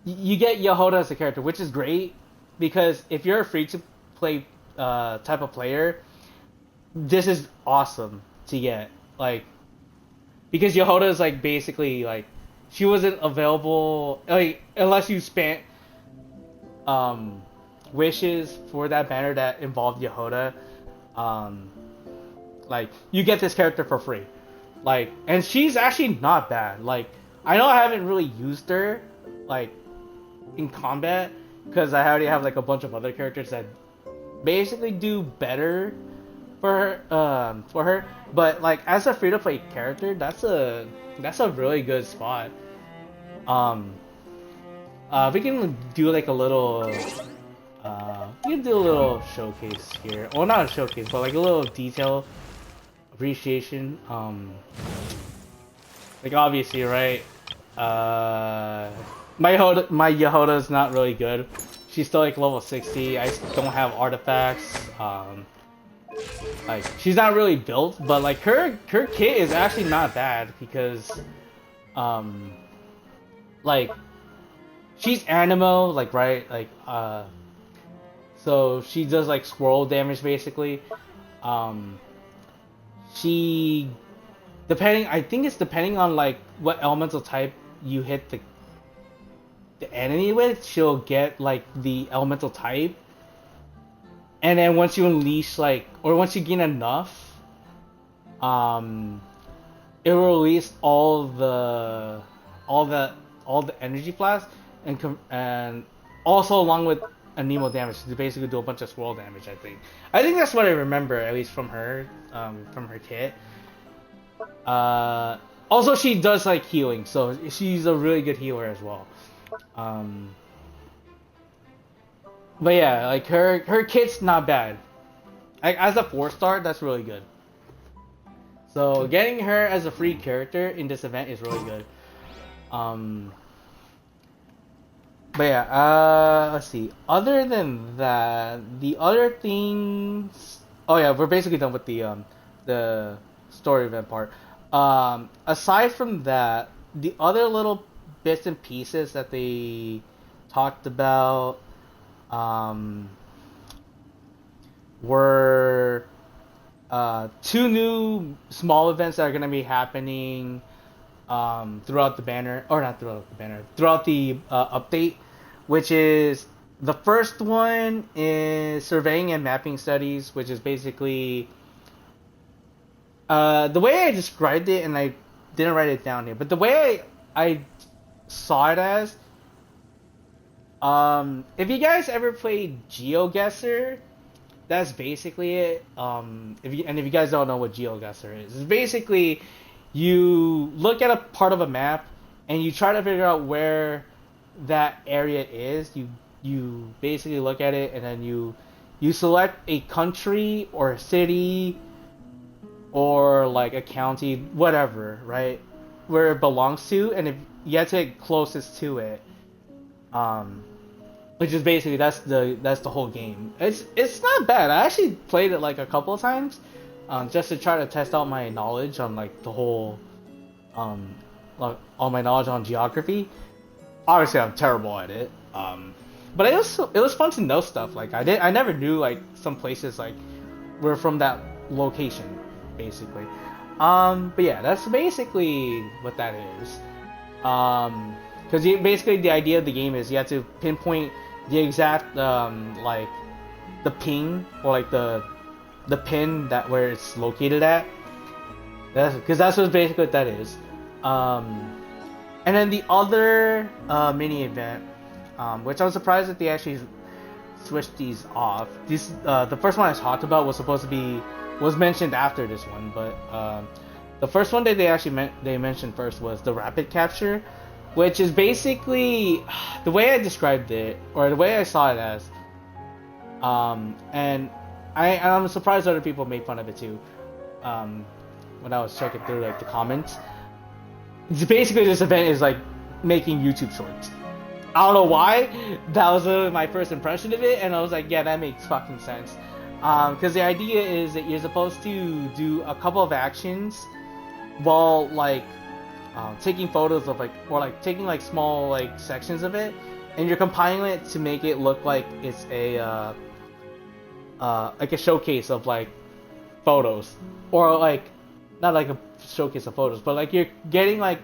you get Yehoda as a character, which is great, because if you're a free to play type of player, this is awesome to get. Like, because Yehoda is like basically like, she wasn't available like unless you spent wishes for that banner that involved Yehoda. Like, you get this character for free. Like, and she's actually not bad. Like, I know I haven't really used her like in combat, because I already have like a bunch of other characters that basically do better for her. But like, as a free to play character, that's a really good spot. We can do like a little we can do a little showcase here. Well, not a showcase, but like a little detail appreciation. Like, obviously, right? My Yehoda is not really good. She's still like level 60. I don't have artifacts. Like, she's not really built, but like her kit is actually not bad, because like, she's animo, like, right, like so she does like swirl damage basically. She, I think it's depending on like what elemental type you hit the enemy with, she'll get like the elemental type. And then once you unleash like, or once you gain enough, it will release all the energy flasks, and also along with anemo damage to basically do a bunch of swirl damage. I think that's what I remember, at least from her kit. Also, she does like healing, so she's a really good healer as well. But yeah, like her kit's not bad. Like, as a 4-star, that's really good. So getting her as a free character in this event is really good. But yeah, let's see. Other than that, the other things. Oh yeah, we're basically done with the story event part. Aside from that, the other little bits and pieces that they talked about were two new small events that are gonna be happening throughout the banner, or not throughout the banner, throughout the update, which is the first one is surveying and mapping studies, which is basically the way I described it, and I didn't write it down here, but the way I saw it as, if you guys ever played GeoGuessr, that's basically it. If you guys don't know what GeoGuessr is, it's basically you look at a part of a map and you try to figure out where that area is. You basically look at it and then you select a country or a city or like a county, whatever, right, where it belongs to, and if you have to get closest to it, which is basically that's the whole game. It's not bad. I actually played it like a couple of times, just to try to test out my knowledge on like the whole, like all my knowledge on geography. Obviously, I'm terrible at it. But it was fun to know stuff. Like I never knew like some places like were from that location, basically. But yeah, that's basically what that is. Because basically the idea of the game is you have to pinpoint the exact like the ping, or like the pin that where it's located at. Because that's what basically what that is. And then the other mini event, which I was surprised that they actually switched these off. These the first one I talked about was mentioned after this one, but the first one that they mentioned first was the rapid capture, which is basically the way I described it, or the way I saw it as, and I'm surprised other people made fun of it too, when I was checking through like the comments. It's basically, this event is like making YouTube shorts. I don't know why. That was literally my first impression of it, and I was like, yeah, that makes fucking sense. Because the idea is that you're supposed to do a couple of actions while like taking photos of like, or like taking like small like sections of it, and you're compiling it to make it look like it's a showcase of like photos, or like not like a showcase of photos, but like you're getting like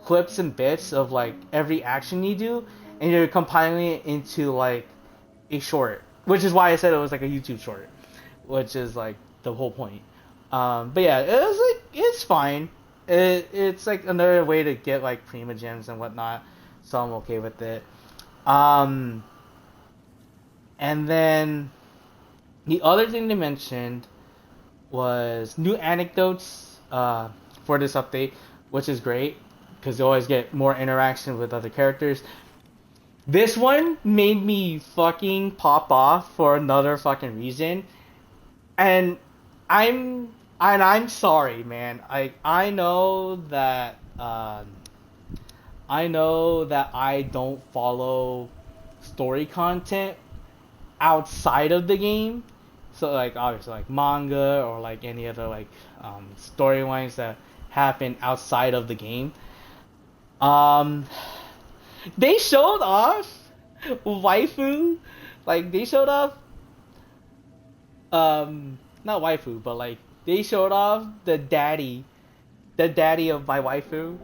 clips and bits of like every action you do, and you're compiling it into like a short, which is why I said it was like a YouTube short, which is like the whole point. But yeah, it was like, it's fine. It's like another way to get like Prima gems and whatnot, so I'm okay with it. And then the other thing they mentioned was new anecdotes for this update, which is great because you always get more interaction with other characters. This one made me fucking pop off for another fucking reason, and I'm sorry, man. I know that I don't follow story content outside of the game. So like obviously like manga or like any other like storylines that happen outside of the game. They showed off waifu, like they showed off not waifu, but like they showed off the daddy of my waifu.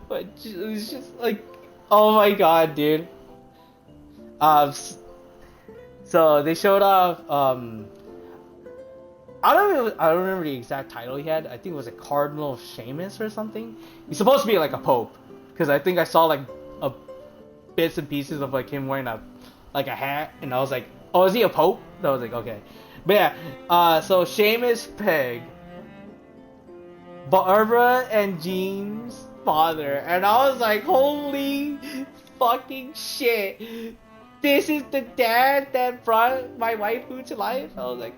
But it was just like, oh my god, dude. So they showed off I don't remember the exact title he had. I think it was a Cardinal Seamus or something. He's supposed to be like a pope, because I think I saw like bits and pieces of like him wearing a hat, and I was like, oh, is he a pope? And I was like, okay. But yeah, so Seamus Peg, Barbara and Jean's father, and I was like, holy fucking shit, this is the dad that brought my waifu to life. I was like,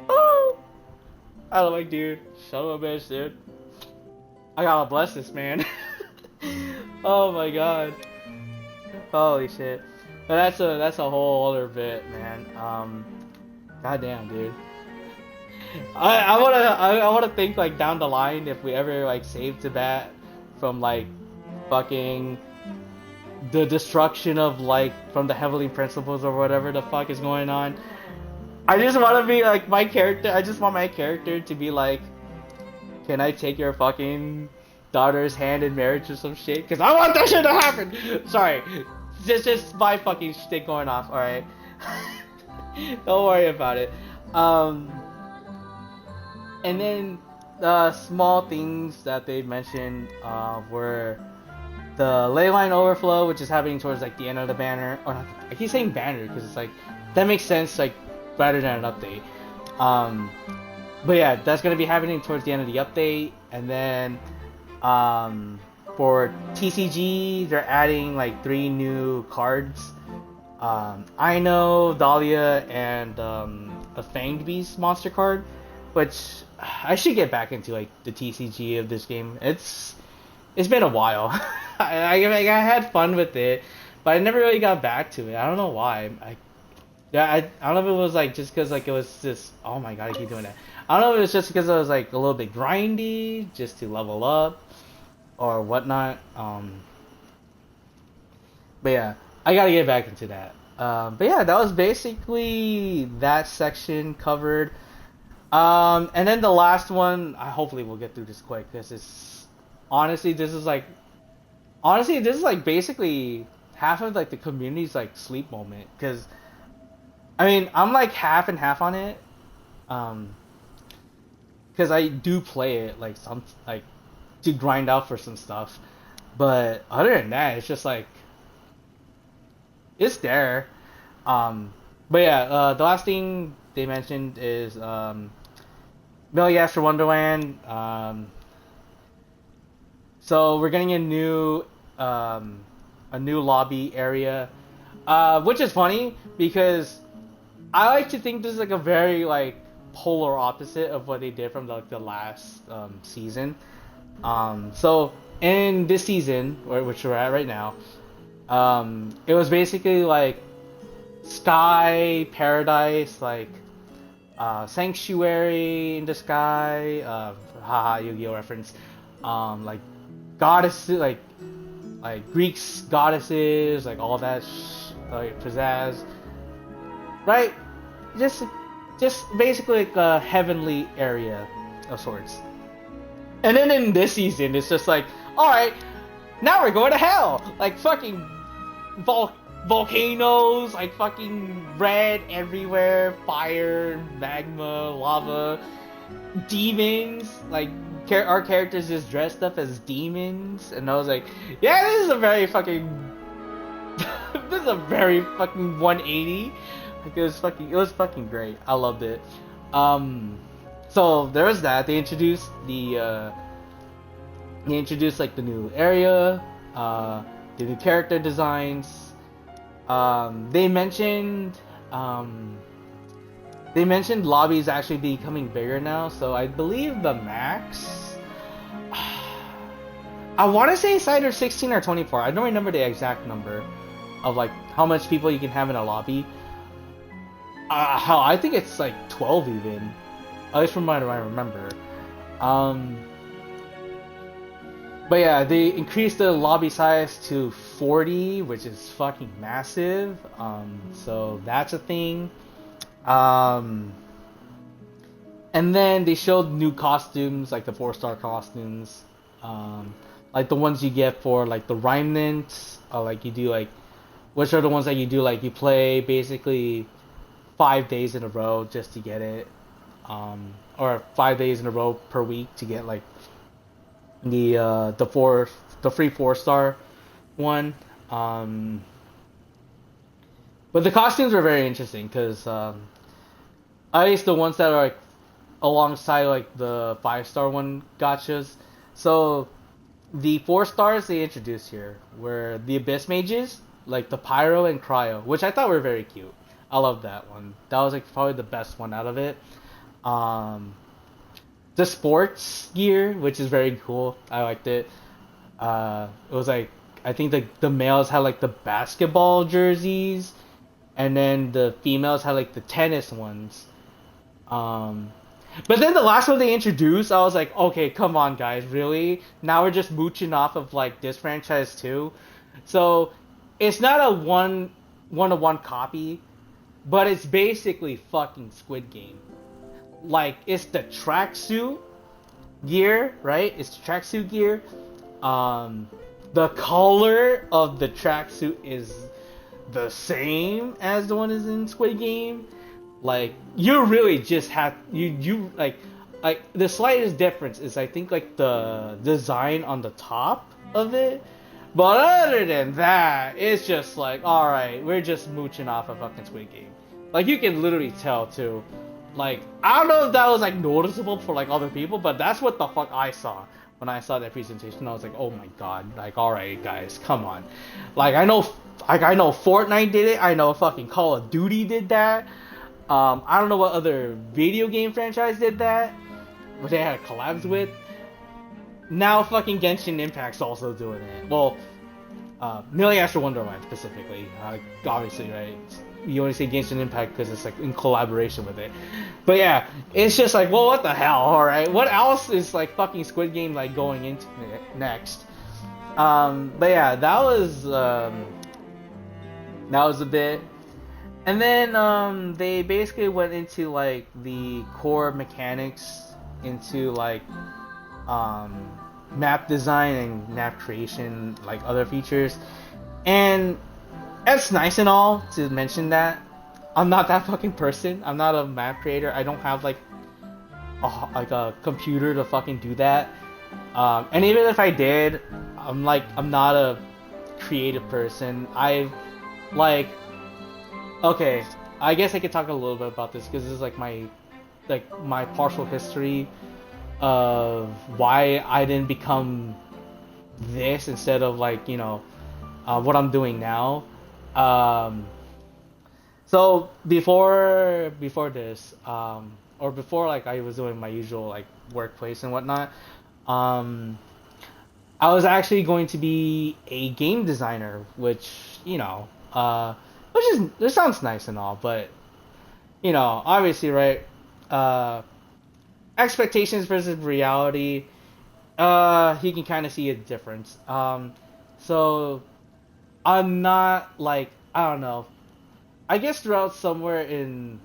oh, I was like, dude, son of a bitch, dude. I gotta bless this man. Oh my god. Holy shit. But that's a whole other bit, man. Goddamn, dude. I wanna think like down the line if we ever like save Tibet from like fucking the destruction of like from the Heavenly Principles or whatever the fuck is going on. I just want to be like my character. I just want my character to be like, can I take your fucking daughter's hand in marriage or some shit? Because I want that shit to happen. Sorry, just my fucking shit going off. All right, don't worry about it. Um, and then the small things that they mentioned were the leyline overflow, which is happening towards like the end of the banner. Or not, I keep saying banner because it's like that makes sense, like rather than an update. Um, but yeah, that's gonna be happening towards the end of the update, and then for TCG, they're adding like 3 new cards. I know Dahlia and a Fanged Beast monster card, which I should get back into like the TCG of this game. It's been a while. I had fun with it, but I never really got back to it. I don't know why. I don't know if it was like just because like it was just, oh my god, I keep doing that. I don't know if it was just because it was like a little bit grindy just to level up or whatnot. But yeah, I gotta get back into that. But yeah, that was basically that section covered. And then the last one, hopefully we'll get through this quick because it's honestly this is like basically half of like the community's like sleep moment, because I mean I'm like half and half on it, because I do play it like some like to grind out for some stuff, but other than that it's just like it's there. But yeah, the last thing they mentioned is Milligastra Wonderland. So we're getting a new lobby area, which is funny because I like to think this is like a very like polar opposite of what they did from the last season. So in this season, which we're at right now, it was basically like sky paradise, like sanctuary in the sky, haha Yu-Gi-Oh reference, like goddesses, like Greeks goddesses, like all that like pizzazz, right? Just basically like a heavenly area of sorts. And then in this season, it's just like, all right, now we're going to hell, like fucking volcanoes, like fucking red everywhere, fire, magma, lava, demons, like our characters just dressed up as demons, and I was like, yeah, this is a very fucking this is a very fucking 180. Like it was fucking great. I loved it. So there was that. They introduced like the new area, the new character designs. They mentioned lobbies actually becoming bigger now, so I believe the max, I want to say it's either 16 or 24. I don't remember the exact number of like how much people you can have in a lobby. Hell, I think it's like 12 even, at least from what I remember. But yeah, they increased the lobby size to 40, which is fucking massive. So that's a thing. And then they showed new costumes, like the 4-star costumes, like the ones you get for like the remnants, like you do like, which are the ones that you do like you play basically 5 days in a row just to get it, or 5 days in a row per week to get like the free 4-star one. But the costumes were very interesting because at least the ones that are like alongside like the 5-star one gotchas. So the 4 stars they introduced here were the Abyss Mages, like the Pyro and Cryo, which I thought were very cute. I love that one. That was like probably the best one out of it. The sports gear, which is very cool. I liked it. It was like, I think the males had like the basketball jerseys, and then the females had like the tennis ones. But then the last one they introduced, I was like, okay, come on guys, really? Now we're just mooching off of like this franchise too. So it's not a one-to-one copy but it's basically fucking Squid Game. Like, it's the tracksuit gear, right? It's the tracksuit gear. The color of the tracksuit is the same as the one is in Squid Game. Like, you really just have you like the slightest difference is I think like the design on the top of it. But other than that, it's just like, alright, we're just mooching off a fucking Squid Game. Like, you can literally tell too. Like, I don't know if that was like noticeable for like other people, but that's what the fuck I saw when I saw that presentation. I was like, oh my god, like, alright guys, come on. Like, I know Fortnite did it, I know fucking Call of Duty did that. I don't know what other video game franchise did that, but they had collabs with. Now fucking Genshin Impact's also doing it. Well, Million Astro Wonderland specifically. Obviously, right? You only say Genshin Impact because it's like in collaboration with it. But yeah, it's just like, well, what the hell, alright? What else is like fucking Squid Game like going into next? But yeah, that was a bit. And then they basically went into like the core mechanics into like map design and map creation, like other features. And it's nice and all to mention that. I'm not that fucking person. I'm not a map creator. I don't have like a computer to fucking do that. And even if I did, I'm not a creative person. Okay, I guess I could talk a little bit about this because this is like my partial history of why I didn't become this instead of like, you know, what I'm doing now. So before this, or before like I was doing my usual like workplace and whatnot, I was actually going to be a game designer, which, you know, this sounds nice and all, but, you know, obviously, right, expectations versus reality, you can kind of see a difference. So I'm not like, I don't know, I guess throughout somewhere in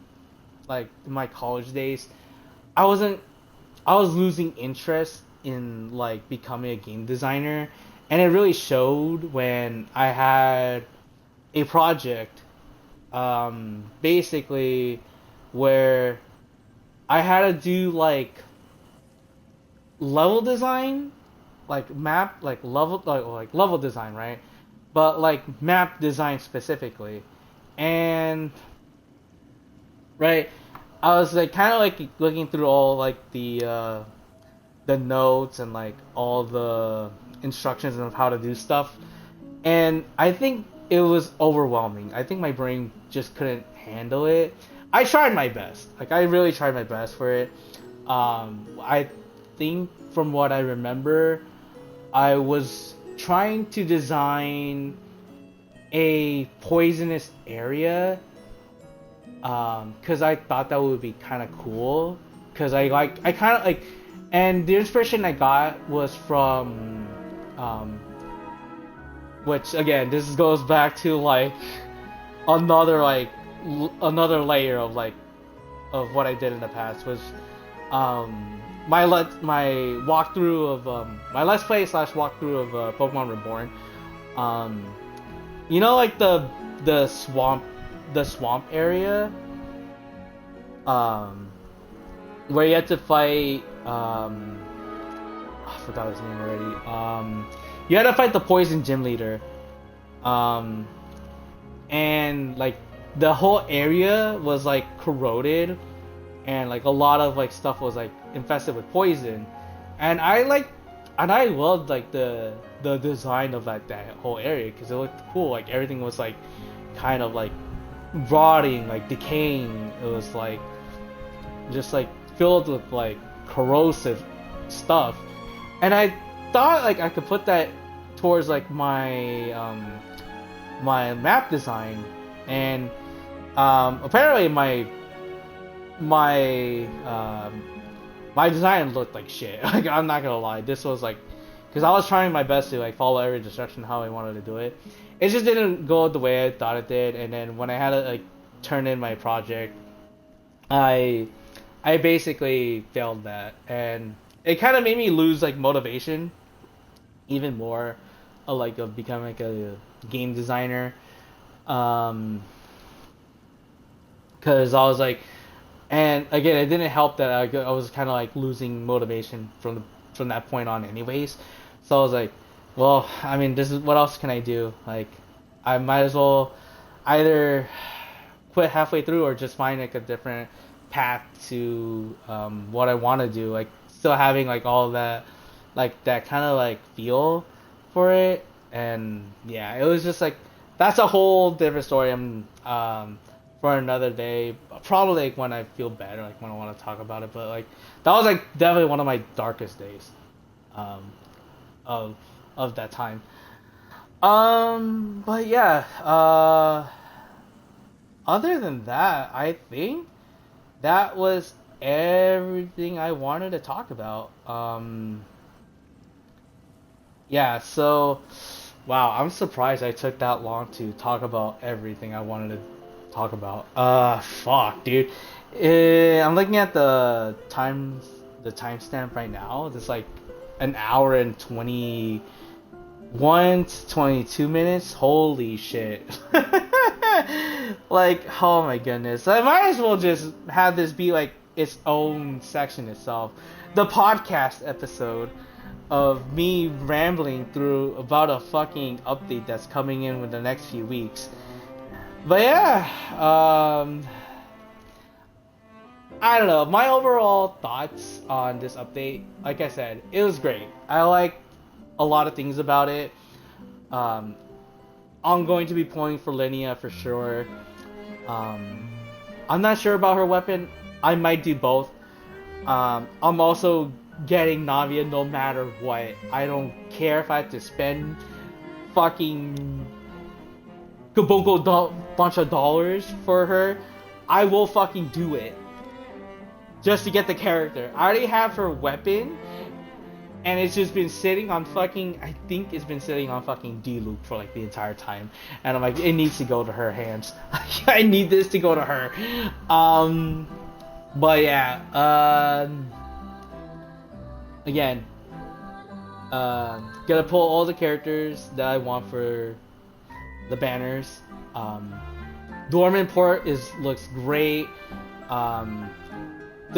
like my college days, I was losing interest in like becoming a game designer, and it really showed when I had a project, basically where I had to do like level design, like map, like level design, right? But like map design specifically, and right, I was like kind of like looking through all like the notes and like all the instructions of how to do stuff, and I think it was overwhelming. I think my brain just couldn't handle it. I tried my best. Like, I really tried my best for it. I think from what I remember, I was trying to design a poisonous area, because I thought that would be kind of cool. Because I kind of like, and the inspiration I got was from, which again, this goes back to like another layer of like of what I did in the past was my walkthrough of my let's play / walkthrough of Pokemon Reborn. You know, like the swamp area, where you had to fight I forgot his name already. You had to fight the poison gym leader, and like the whole area was like corroded, and like a lot of like stuff was like infested with poison, and I loved like the design of that whole area because it looked cool. Like everything was like kind of like rotting, like decaying. It was like just like filled with like corrosive stuff, and I thought like I could put that towards like my my map design, and apparently my design looked like shit. Like, I'm not gonna lie, this was like, because I was trying my best to like follow every instruction how I wanted to do it. It just didn't go the way I thought it did, and then when I had to like turn in my project, I I basically failed that, and it kind of made me lose like motivation even more, of becoming like a game designer. Um, because I was like, and again, it didn't help that I was kind of like losing motivation from that point on, anyways. So I was like, well, I mean, this is what else can I do? Like, I might as well either quit halfway through or just find like a different path to what I want to do. Like, still having like all that, like that kind of like feel for it. And yeah, it was just like that's a whole different story. For another day, probably like when I feel better, like when I want to talk about it. But like that was like definitely one of my darkest days, um, of that time. But yeah, other than that, I think that was everything I wanted to talk about. Yeah, so wow, I'm surprised I took that long to talk about everything I wanted to talk about. Fuck, dude. I'm looking at the timestamp right now. It's like an hour and 21 to 22 minutes. Holy shit. Like, oh my goodness. I might as well just have this be like its own section itself. The podcast episode of me rambling through about a fucking update that's coming in with the next few weeks. But yeah, I don't know. My overall thoughts on this update, like I said, it was great. I like a lot of things about it. Um, I'm going to be pulling for Linnea for sure. Um, I'm not sure about her weapon. I might do both. I'm also getting Navia no matter what. I don't care if I have to spend fucking bunch of dollars for her. I will fucking do it just to get the character. I already have her weapon, and it's just been sitting on fucking. I think it's been sitting on fucking D-Loop for like the entire time, and I'm like, it needs to go to her hands. I need this to go to her. But yeah. Again, gonna pull all the characters that I want for the banners. Dormant Port looks great. The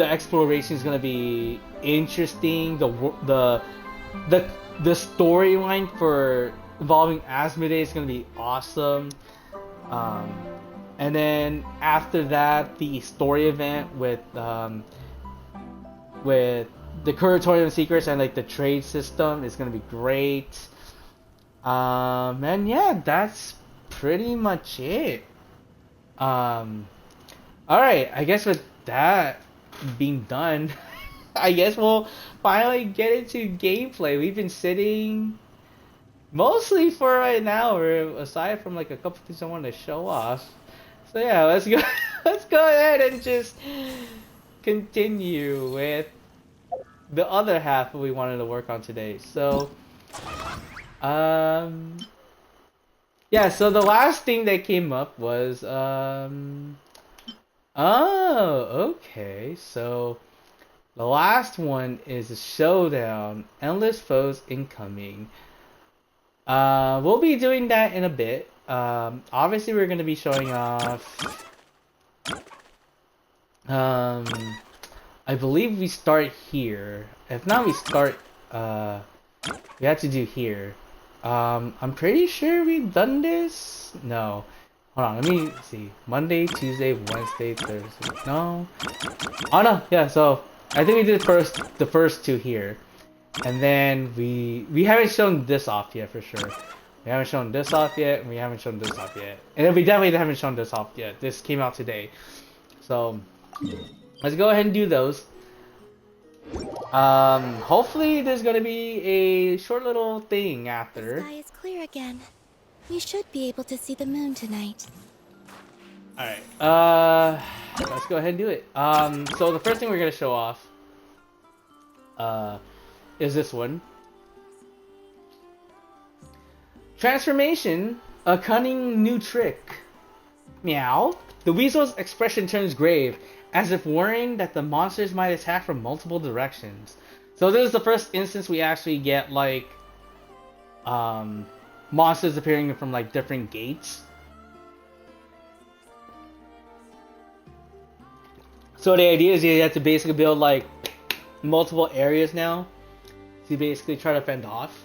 exploration is gonna be interesting. The storyline for involving Asmodee is gonna be awesome. And then after that, the story event with the Curatorium Secrets and like the trade system is gonna be great. And yeah, that's pretty much it. Alright, I guess with that being done, I guess we'll finally get into gameplay. We've been sitting mostly for right now, or aside from like a couple things I wanted to show off. So yeah, let's go let's go ahead and just continue with the other half we wanted to work on today. So, yeah. So the last thing that came up was, oh, okay. So the last one is a showdown. Endless foes incoming. We'll be doing that in a bit. Obviously we're gonna be showing off. I believe we start here. If not, we start, we have to do here. I'm pretty sure we've done this? No. Hold on, let me see. Monday, Tuesday, Wednesday, Thursday. No. Oh no, yeah, so I think we did the first two here. And then we haven't shown this off yet for sure. We haven't shown this off yet, and we haven't shown this off yet. And we definitely haven't shown this off yet. This came out today. So let's go ahead and do those. Hopefully there's gonna be a short little thing after. The sky is clear again. We should be able to see the moon tonight. Alright, let's go ahead and do it. So the first thing we're gonna show off, is this one. Transformation, a cunning new trick. Meow. The weasel's expression turns grave, as if worrying that the monsters might attack from multiple directions. So this is the first instance we actually get like monsters appearing from like different gates. So the idea is you have to basically build like multiple areas now to basically try to fend off.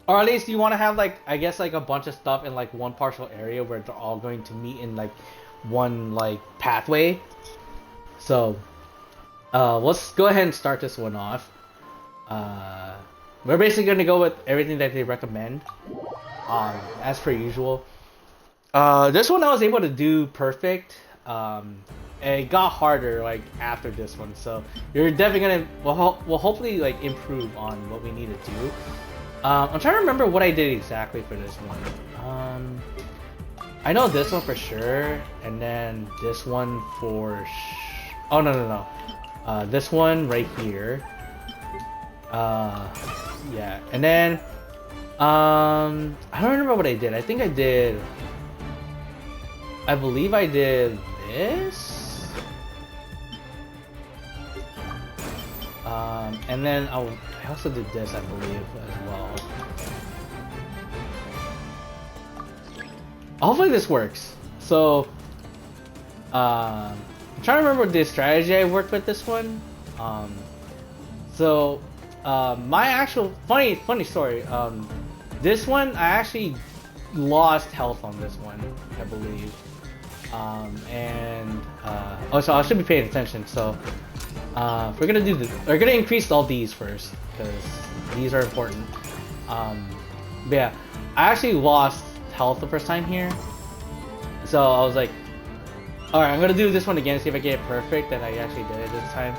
Or at least you want to have like, I guess like a bunch of stuff in like one partial area where they're all going to meet in like one like pathway. So let's go ahead and start this one off. We're basically going to go with everything that they recommend, as per usual. This one I was able to do perfect. It got harder like after this one, so you're definitely gonna we'll hopefully like improve on what we need to do. I'm trying to remember what I did exactly for this one. I know this one for sure, and then this one for oh no. This one right here. Yeah, and then I don't remember what I did. I think I believe I did this. And then I also did this, I believe, as well. Hopefully this works. So, I'm trying to remember the strategy I worked with this one. My actual funny story. This one I actually lost health on this one, I believe. So I should be paying attention. So, we're gonna do this. We're gonna increase all these first because these are important. But yeah, I actually lost health the first time here, so I was like, all right, I'm gonna do this one again, see if I get it perfect. And I actually did it this time.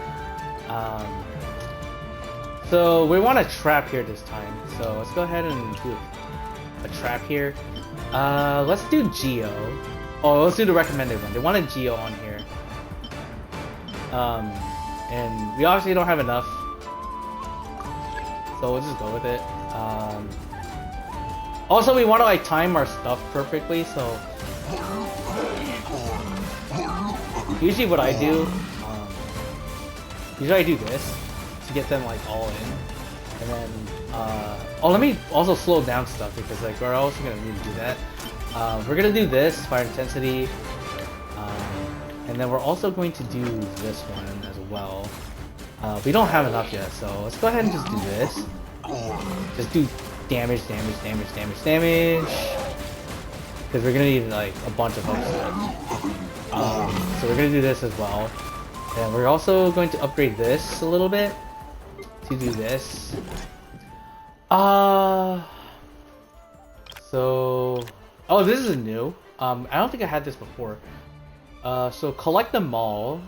So we want a trap here this time. So let's go ahead and do a trap here. Let's do Geo. Oh, let's do the recommended one. They want a Geo on here. And we obviously don't have enough, so we'll just go with it. Also, we want to like time our stuff perfectly, so usually what I do, usually I do this to get them like all in, and then oh, let me also slow down stuff because like we're also gonna need to do that. We're gonna do this fire intensity, and then we're also going to do this one as well. We don't have enough yet, so let's go ahead and just do this. Just do damage. Because we're gonna need like a bunch of hooks. So we're gonna do this as well. And we're also going to upgrade this a little bit to do this. So, oh, this is new. I don't think I had this before. So collect them all.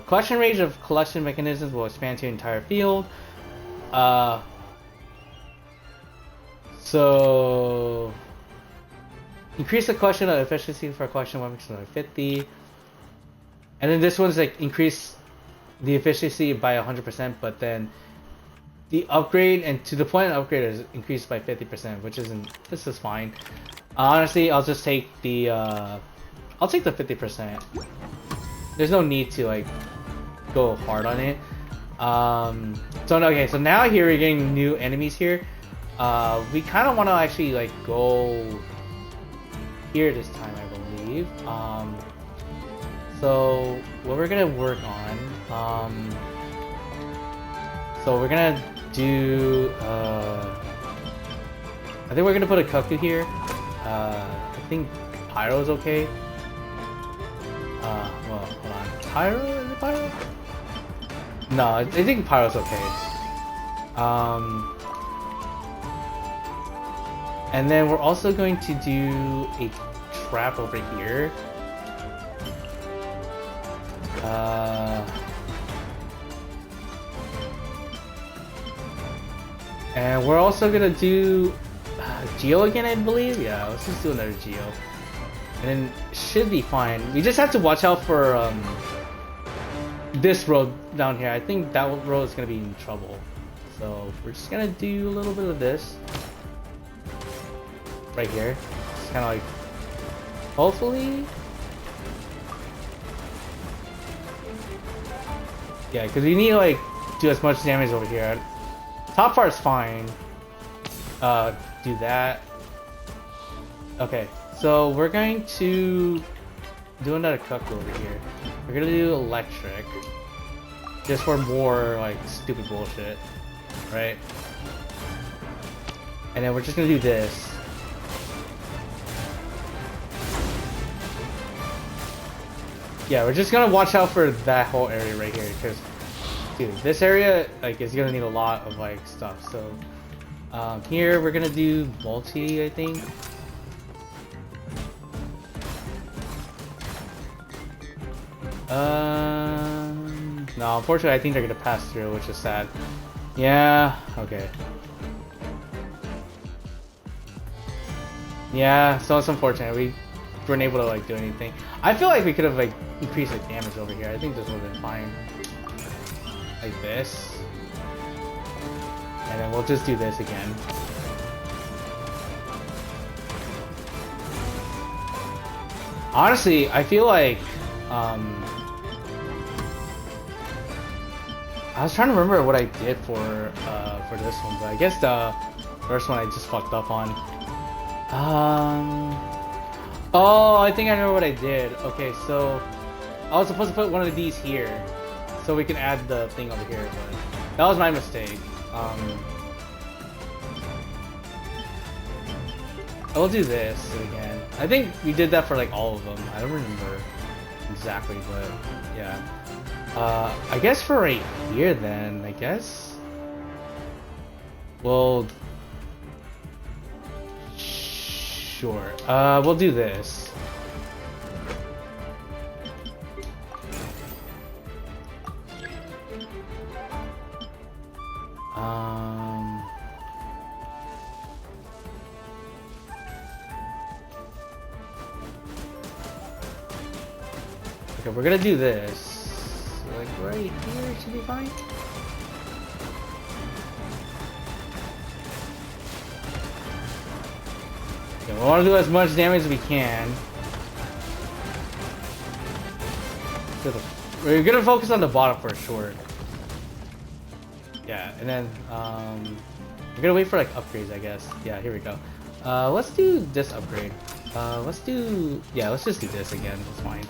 Collection range of collection mechanisms will expand to your entire field. So increase the collection of efficiency for collection weapons to 50. And then this one's like increase the efficiency by 100%, but then the upgrade and to the point of upgrade is increased by 50%, which isn't. This is fine. Honestly, I'll just take the. I'll take the 50%. There's no need to like go hard on it. So okay, so now here we're getting new enemies here. We kind of want to actually like go here this time, I believe. So what we're gonna work on. So we're gonna do. I think we're gonna put a Cuckoo here. I think Pyro's okay. Well, hold on. Pyro? Is it Pyro? No, I think Pyro's okay. And then we're also going to do a trap over here. And we're also gonna do Geo again, I believe. Yeah, let's just do another Geo. And then it should be fine. We just have to watch out for this road down here. I think that road is gonna be in trouble. So we're just gonna do a little bit of this right here. It's kind of like, hopefully, Yeah, because we need to like do as much damage over here. Top part's fine. Do that. Okay, so we're going to do another cook over here. We're gonna do electric. Just for more like stupid bullshit. Right? And then we're just gonna do this. Yeah, we're just gonna watch out for that whole area right here, because, dude, this area like is gonna need a lot of like stuff. So, here we're gonna do multi, I think. No, unfortunately, I think they're gonna pass through, which is sad. Yeah. Okay. Yeah, so it's unfortunate. We weren't able to like do anything. I feel like we could have like increased like damage over here. I think this would have been fine. Like this. And then we'll just do this again. Honestly, I feel like I was trying to remember what I did for this one, but I guess the first one I just fucked up on. Oh, I think I know what I did. Okay, so I was supposed to put one of these here, so we can add the thing over here, but that was my mistake. I'll do this again. I think we did that for like all of them. I don't remember exactly, but yeah. I guess for right here then, I guess. Well, sure. We'll do this. Okay, we're gonna do this. Like right here should be fine. Okay, we want to do as much damage as we can. We're gonna focus on the bottom for sure. Yeah, and then we're gonna wait for like upgrades, I guess. Yeah, here we go. Let's do this upgrade. Let's just do this again. It's fine.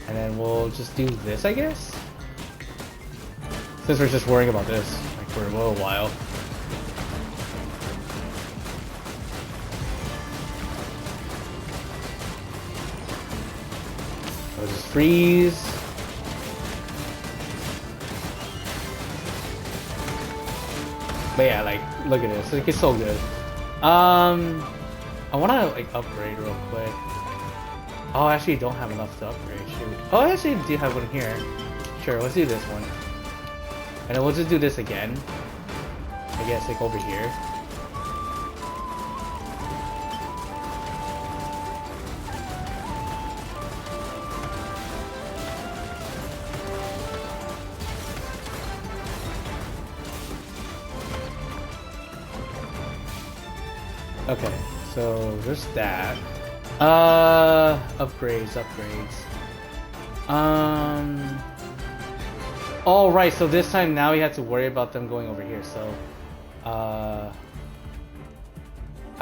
And then we'll just do this, I guess? Since we're just worrying about this, like, for a little while. I'll just freeze. But yeah, like, look at this. Like, it's so good. I wanna, like, upgrade real quick. Oh, I actually don't have enough to upgrade. Shoot. Oh, I actually do have one here. Sure, let's do this one. And then we'll just do this again. I guess, like, over here. Okay, so there's that. Upgrades. All right, so this time now we have to worry about them going over here. So, I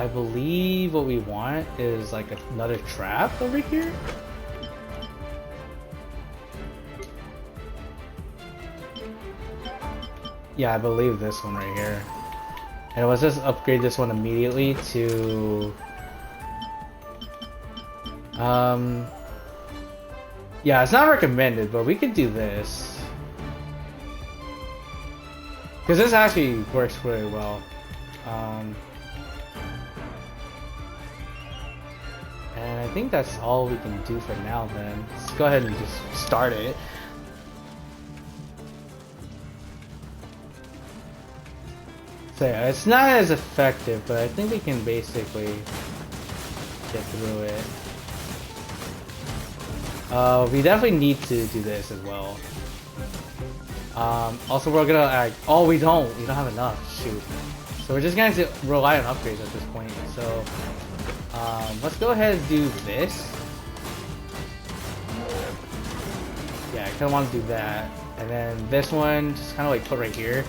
believe what we want is like another trap over here. Yeah, I believe this one right here. And let's just upgrade this one immediately to yeah, it's not recommended, but we could do this. Because this actually works really well. And I think that's all we can do for now then. Let's go ahead and just start it. So yeah, it's not as effective, but I think we can basically get through it. We definitely need to do this as well. Also, we're gonna oh, we don't have enough. Shoot. So we're just gonna have to rely on upgrades at this point. So let's go ahead and do this. Yeah, kind of want to do that. And then this one, just kind of like put right here.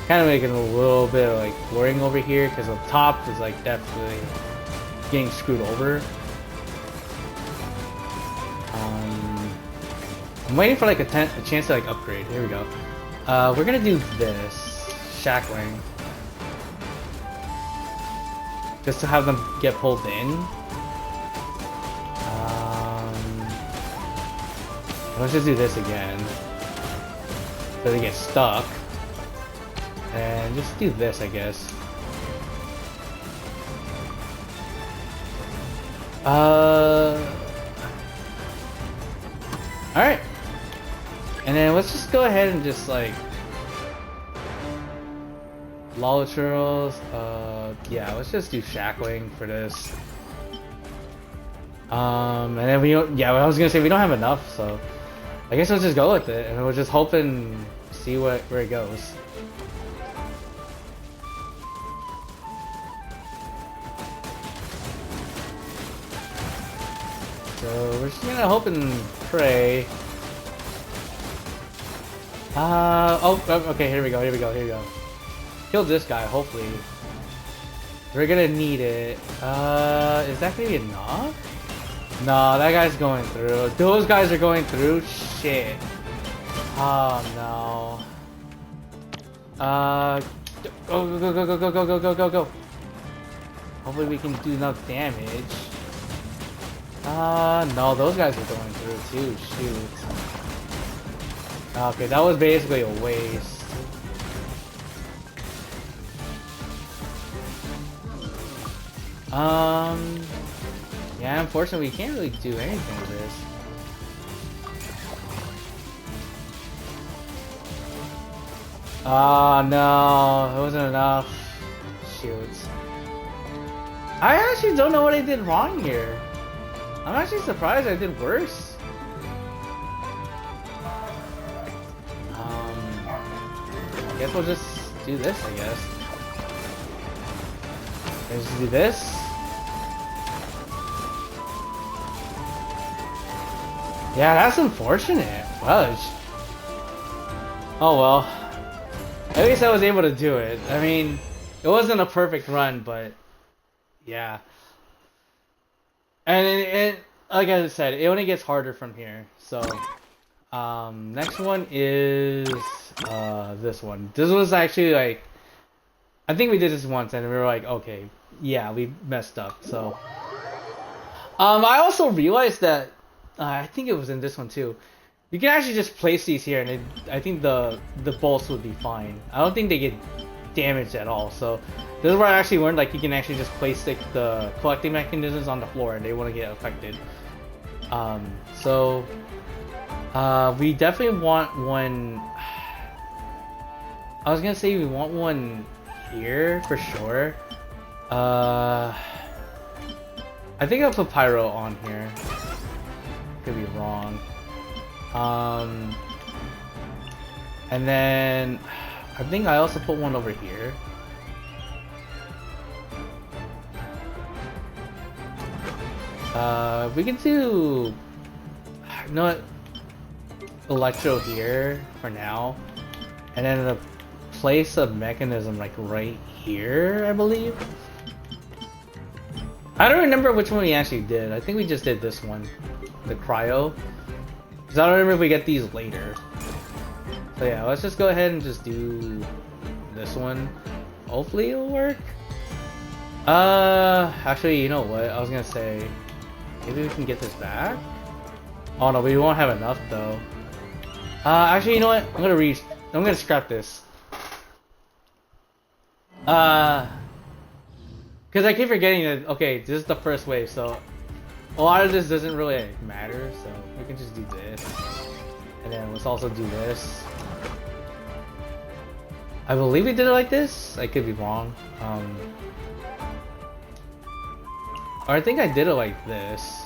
Kind of making a little bit of like blurring over here because the top is like definitely getting screwed over. I'm waiting for like a chance to like upgrade. Here we go. We're gonna do this shackling just to have them get pulled in. Let's just do this again so they get stuck, and just do this, I guess. Alright. And then let's just go ahead and just like Lolliturals, yeah, let's just do shackling for this. And then we don't, yeah, I was gonna say we don't have enough, so I guess we'll just go with it, and we'll just hope and see where it goes. So we're just gonna hope and pray. Okay, here we go. Kill this guy, hopefully. We're gonna need it. Is that gonna be enough? No, that guy's going through. Those guys are going through? Shit. Oh no. Go. Hopefully we can do enough damage. No, those guys are going through too. Shoot. Okay, that was basically a waste. Yeah, unfortunately we can't really do anything with this. No, it wasn't enough. Shoot. I actually don't know what I did wrong here. I'm actually surprised I did worse. I guess we'll just do this, I guess. Let's just do this. Yeah, that's unfortunate. Fudge. Oh well. At least I was able to do it. I mean, it wasn't a perfect run, but yeah. And it like I said, it only gets harder from here. So, next one is this one. This was actually like, I think we did this once, and we were like, okay, yeah, we messed up. So, I also realized that I think it was in this one too. You can actually just place these here, and I think the bolts would be fine. I don't think they get damaged at all. So this is where I actually learned like you can actually just place the collecting mechanisms on the floor, and they won't get affected. So we definitely want one. I was gonna say we want one here for sure. I think I'll put Pyro on here. Could be wrong. And then I think I also put one over here. We can do, you know what, Electro here for now, and then the place a mechanism like right here, I believe. I don't remember which one we actually did. I think we just did this one, the cryo. Because I don't remember if we get these later. So yeah, let's just go ahead and just do this one. Hopefully it'll work. Actually, you know what? I was gonna say, maybe we can get this back? Oh no, we won't have enough though. Actually, you know what? I'm gonna scrap this. Because I keep forgetting that, okay, this is the first wave, so a lot of this doesn't really matter, so we can just do this. And then let's also do this. I believe we did it like this. I could be wrong. Or I think I did it like this.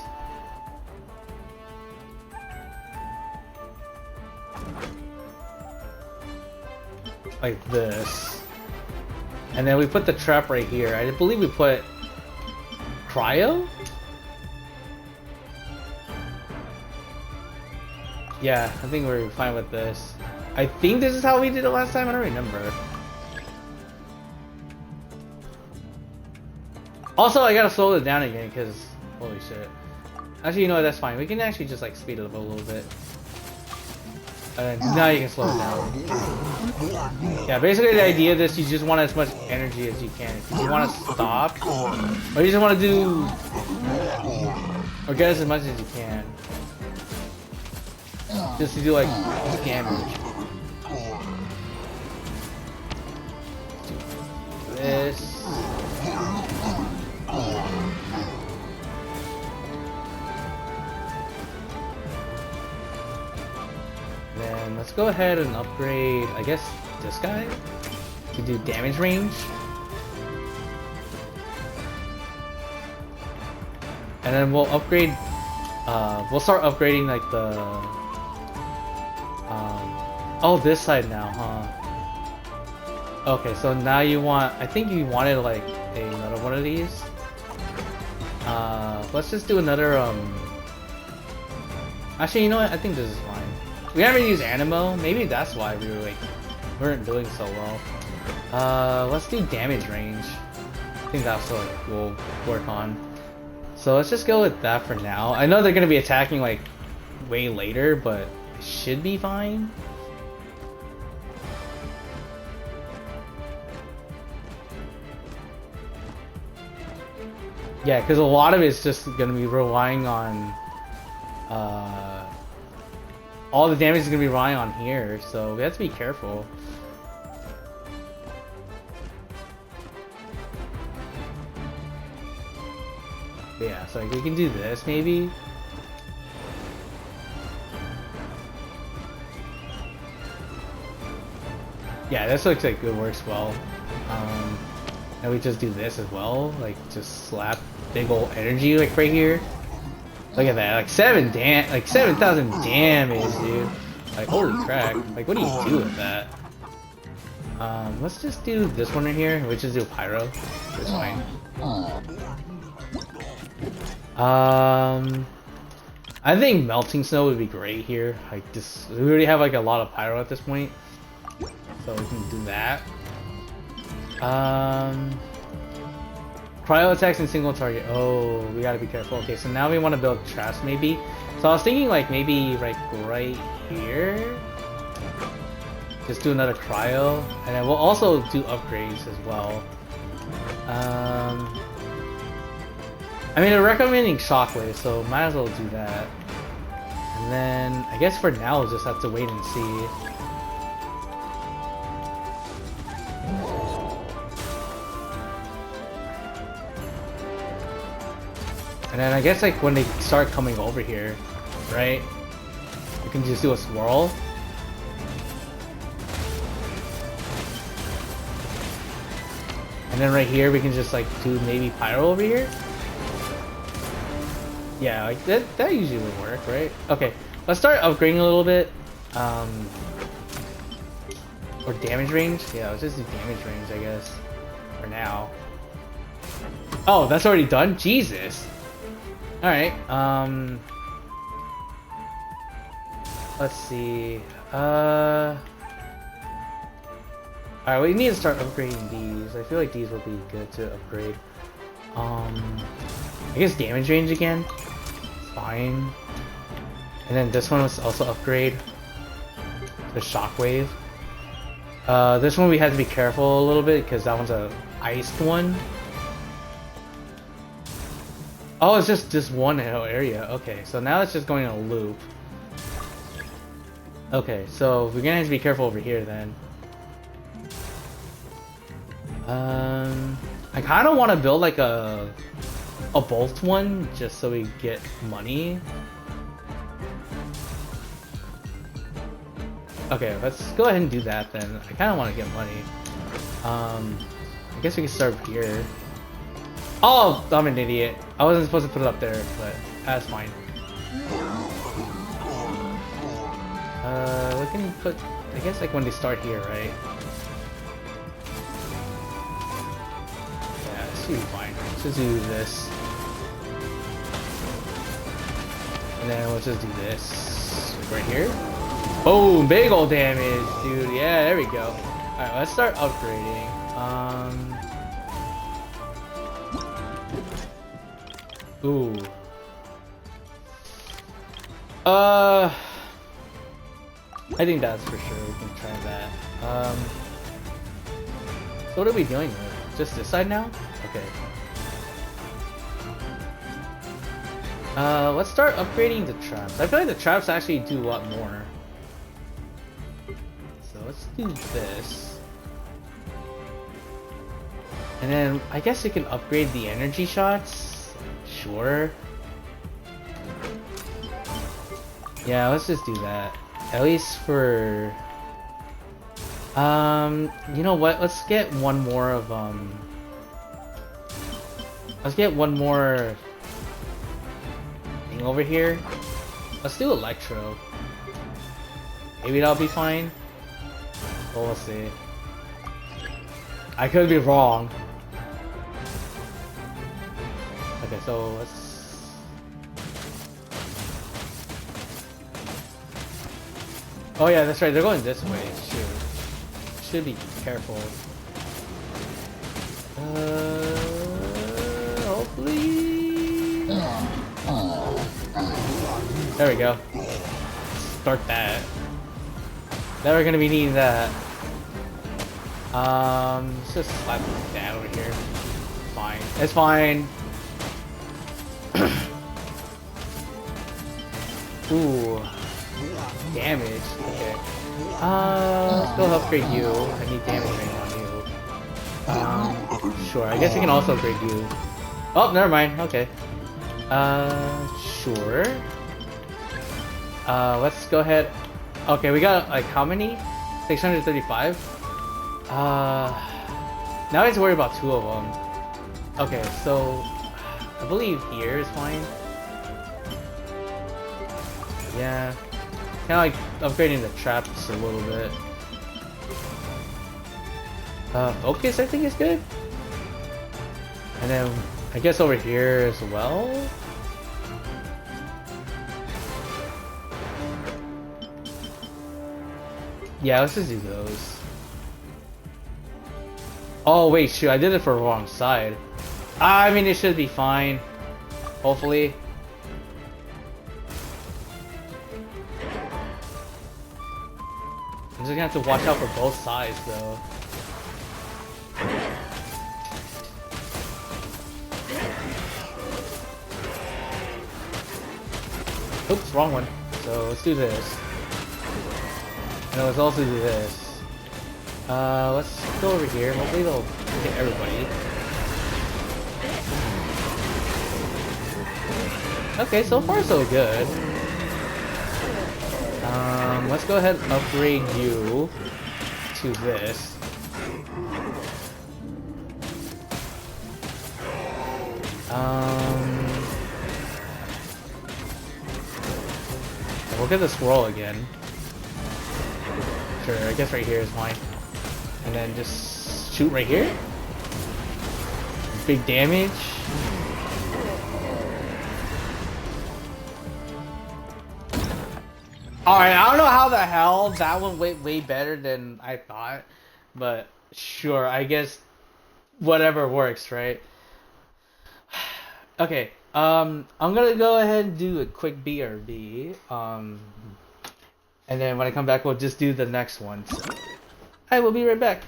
Like this. And then we put the trap right here. I believe we put cryo? Yeah, I think we're fine with this. I think this is how we did it last time. I don't remember. Also, I gotta slow it down again because holy shit. Actually, you know what? That's fine. We can actually just like speed it up a little bit. And now you can slow it down. Yeah, basically the idea of this, you just want as much energy as you can. If you want to stop, or you just want to do, or get as much as you can. Just to do like damage. Do this. Then let's go ahead and upgrade, I guess, this guy to do damage range. And then we'll upgrade, we'll start upgrading like the, oh, this side now, huh? Okay, so now you want, I think you wanted like another one of these. Let's just do another, actually, you know what? I think this is fine. We haven't used Animo. Maybe that's why we were like weren't doing so well. Let's do damage range. I think that's what we'll work on. So let's just go with that for now. I know they're gonna be attacking like way later, but it should be fine. Yeah, because a lot of it's just gonna be relying on all the damage is gonna be relying on here, so we have to be careful. Yeah, so like, we can do this maybe. Yeah, this looks like it works well. And we just do this as well, like just slap big old energy like right here. Look at that, like 7,000 damage, dude. Like holy crap! Like what do you do with that? Let's just do this one right here. We just do pyro. It's fine. I think melting snow would be great here. Like this, we already have like a lot of pyro at this point, so we can do that. Cryo attacks and single target. Oh, we gotta be careful. Okay, so now we want to build traps maybe. So I was thinking like maybe like right here. Just do another cryo, and then we'll also do upgrades as well. I mean, they're recommending shockwave, so might as well do that. And then I guess for now we'll just have to wait and see. And then I guess like when they start coming over here, right? We can just do a swirl. And then right here we can just like do maybe pyro over here. Yeah, like that usually would work, right? Okay, let's start upgrading a little bit. Or damage range. Yeah, let's just do damage range, I guess, for now. Oh, that's already done? Jesus. Alright, let's see, alright, we need to start upgrading these. I feel like these will be good to upgrade. I guess damage range again, it's fine. And then this one was also upgrade, the shockwave. This one we had to be careful a little bit because that one's a iced one. Oh, it's just this one area. Okay, so now it's just going in a loop. Okay, so we're gonna have to be careful over here then. I kind of want to build like a bolt one just so we get money. Okay, let's go ahead and do that then. I kind of want to get money. I guess we can start here. Oh, I'm an idiot. I wasn't supposed to put it up there, but that's fine. We can put, I guess like when they start here, right? Yeah, this should be fine. Let's just do this. And then we'll just do this. Right here. Boom! Big old damage, dude. Yeah, there we go. Alright, let's start upgrading. Ooh. I think that's for sure. We can try that. So what are we dealing with? Just this side now? Okay. Let's start upgrading the traps. I feel like the traps actually do a lot more. So let's do this. And then I guess we can upgrade the energy shots. Sure. Yeah, let's just do that. At least for... you know what? Let's get one more of, let's get one more thing over here. Let's do Electro. Maybe that'll be fine. Well, we'll see. I could be wrong. Okay, so let's... Oh yeah, that's right, they're going this way. Should be careful. Hopefully... There we go. Start that. Now we're gonna be needing that. Let's just slap that over here. Fine. It's fine. Ooh. Damage. Okay. Let's go upgrade you. I need damage rating on you. Sure. I guess we can also upgrade you. Oh, never mind. Okay. Sure. Let's go ahead. Okay, we got like how many? 635. Now I have to worry about 2 of them. Okay, so I believe here is fine. Yeah. Kind of like upgrading the traps a little bit. Focus I think is good. And then I guess over here as well. Yeah, let's just do those. Oh wait, shoot, I did it for the wrong side. I mean, it should be fine. Hopefully. I'm just gonna have to watch out for both sides though. Oops, wrong one. So let's do this. And let's also do this. Let's go over here. Hopefully they'll hit everybody. Okay, so far so good. Let's go ahead and upgrade you to this. We'll get the swirl again. Sure, I guess right here is fine. And then just shoot right here. Big damage. Alright, I don't know how the hell that one went way better than I thought. But sure, I guess whatever works, right? Okay, I'm gonna go ahead and do a quick BRB. And then when I come back, we'll just do the next one. So, I will be right back.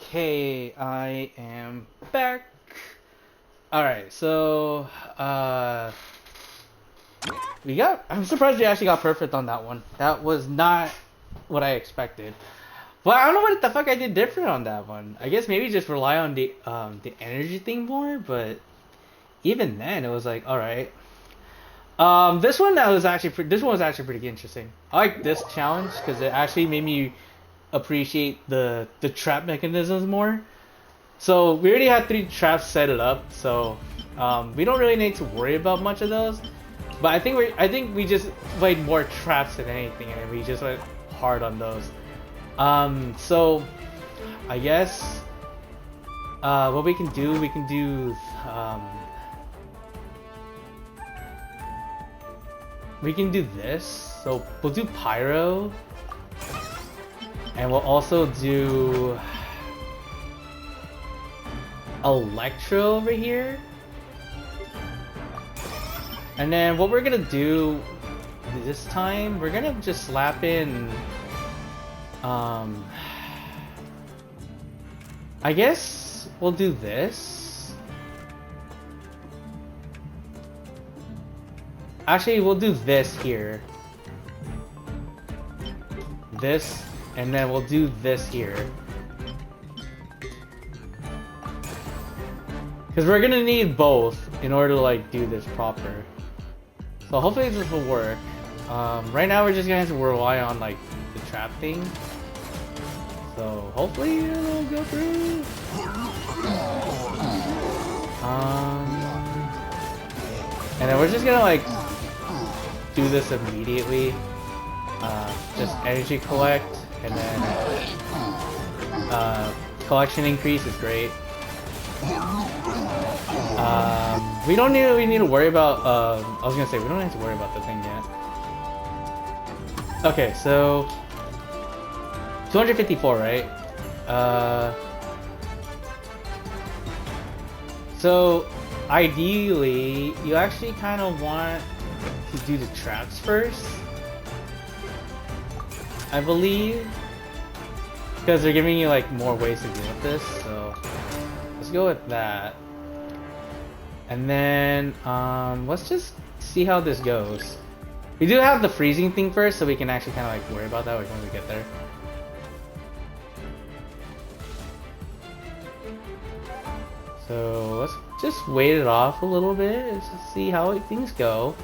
Okay, I am back. Alright, so, I'm surprised we actually got perfect on that one. That was not what I expected. Well, I don't know what the fuck I did different on that one. I guess maybe just rely on the energy thing more, but even then, it was like, alright. This one was actually pretty interesting. I like this challenge because it actually made me appreciate the trap mechanisms more. So we already had 3 traps set it up, so we don't really need to worry about much of those. But I think we just played more traps than anything, and we just went hard on those. So I guess what we can do we can do this. So we'll do Pyro, and we'll also do Electro over here. And then what we're gonna do this time, we're gonna just slap in I guess we'll do this. Actually, we'll do this here. This, and then we'll do this here. Because we're gonna need both in order to like do this proper. So hopefully this will work. Right now we're just gonna have to rely on like the trap thing. So hopefully it'll go through. And then we're just gonna like do this immediately. Just energy collect, and then collection increase is great. We don't really need to worry about. I was gonna say we don't need to worry about the thing yet. Okay, so 254, right? So ideally, you actually kind of want to do the traps first, I believe, because they're giving you like more ways to deal with this. So let's go with that, and then let's just see how this goes. We do have the freezing thing first, so we can actually kind of like worry about that when we get there. So let's just wait it off a little bit and see how things go.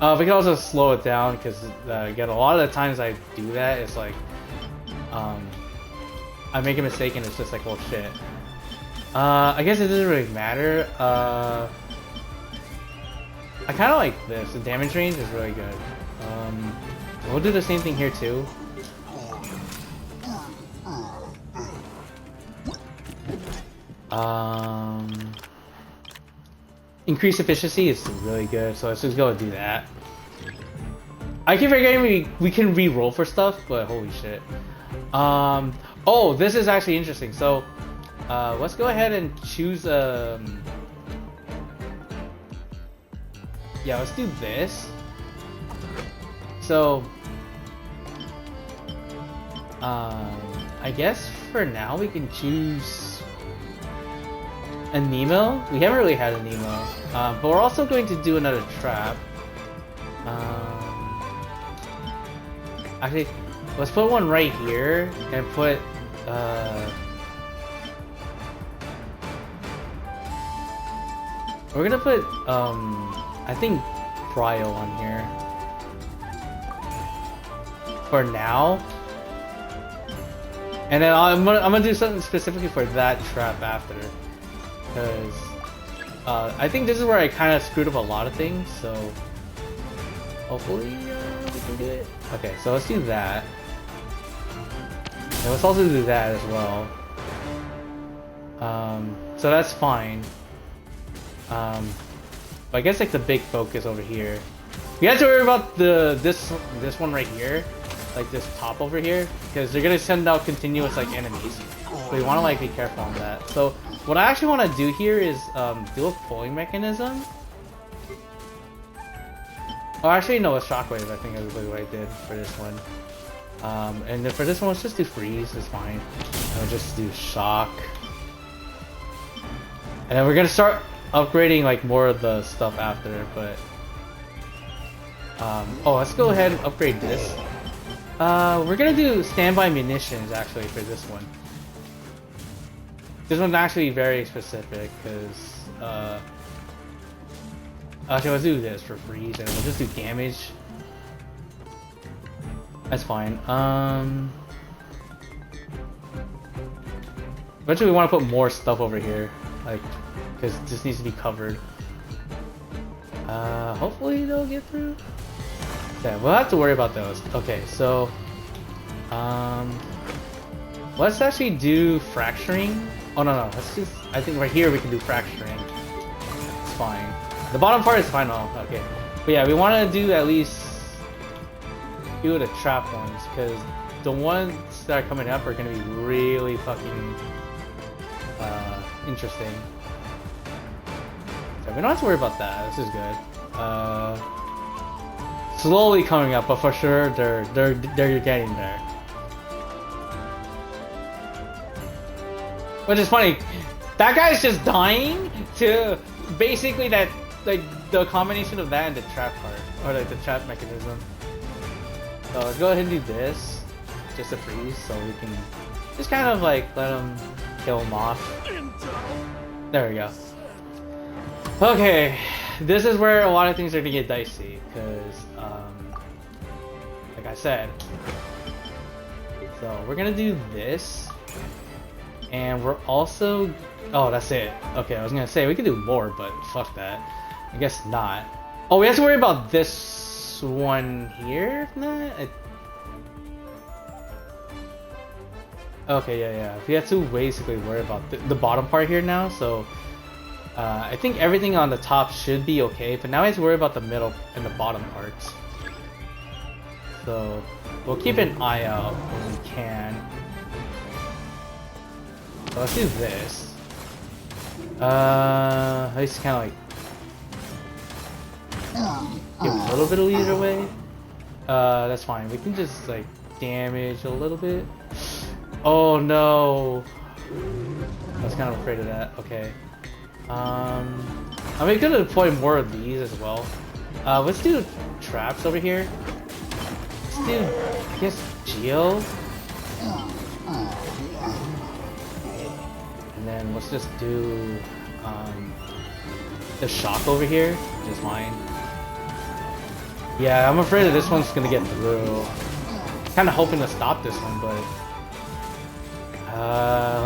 We can also slow it down because again, a lot of the times I do that, it's like I make a mistake and it's just like, well, shit. I guess it doesn't really matter. I kind of like this. The damage range is really good. We'll do the same thing here too. Increase efficiency is really good, so let's just go and do that. I keep forgetting we can re-roll for stuff, but holy shit. Oh, this is actually interesting. So let's go ahead and choose yeah, let's do this. So I guess for now we can choose a Nemo. We haven't really had a Nemo, but we're also going to do another trap. Actually, let's put one right here and put we're gonna put I think Cryo on here for now, and then I'm gonna do something specifically for that trap after, because I think this is where I kind of screwed up a lot of things. So hopefully we can do it. Okay, so let's do that, and let's also do that as well. So that's fine. But I guess like the big focus over here, we have to worry about this one right here, like this top over here, because they're gonna send out continuous like enemies. So we want to like be careful on that. So what I actually want to do here is do a pulling mechanism. Oh, actually no, a shockwave. I think is really what I did for this one. And then for this one, let's just do freeze. It's fine. And we'll just do shock. And then we're gonna start upgrading like more of the stuff after, but oh, let's go ahead and upgrade this. We're gonna do standby munitions actually for this one. This one's actually very specific because Actually, let's do this for freeze, and we'll just do damage. That's fine. Eventually we want to put more stuff over here, like, because this needs to be covered. Hopefully they'll get through. Yeah, we'll have to worry about those. Okay, so, let's actually do fracturing. Oh no, let's just, I think right here we can do fracturing. It's fine. The bottom part is fine, okay. But yeah, we want to do at least few of the trap ones, because the ones that are coming up are going to be really fucking interesting. So we don't have to worry about that. This is good. Slowly coming up, but for sure they're getting there. Which is funny. That guy's just dying to basically that, like, the combination of that and the trap part, or like the trap mechanism. So let's go ahead and do this, just to freeze, so we can just kind of like let him kill him off. There we go. Okay, this is where a lot of things are gonna get dicey, because, like I said, so we're gonna do this, and we're also, oh, that's it. Okay, I was gonna say we could do more, but fuck that. I guess not. Oh, we have to worry about this one here? Nah, okay, yeah. We have to basically worry about the bottom part here now, so I think everything on the top should be okay, but now we have to worry about the middle and the bottom parts. So we'll keep an eye out when we can. So let's do this. At least kind of like give a little bit of lead away. That's fine. We can just like damage a little bit. Oh no! I was kind of afraid of that. Okay. I'm gonna deploy more of these as well. Let's do traps over here. Let's do, I guess, Geo. And then let's just do the shock over here, which is fine. Yeah, I'm afraid that this one's gonna get through. Kind of hoping to stop this one, but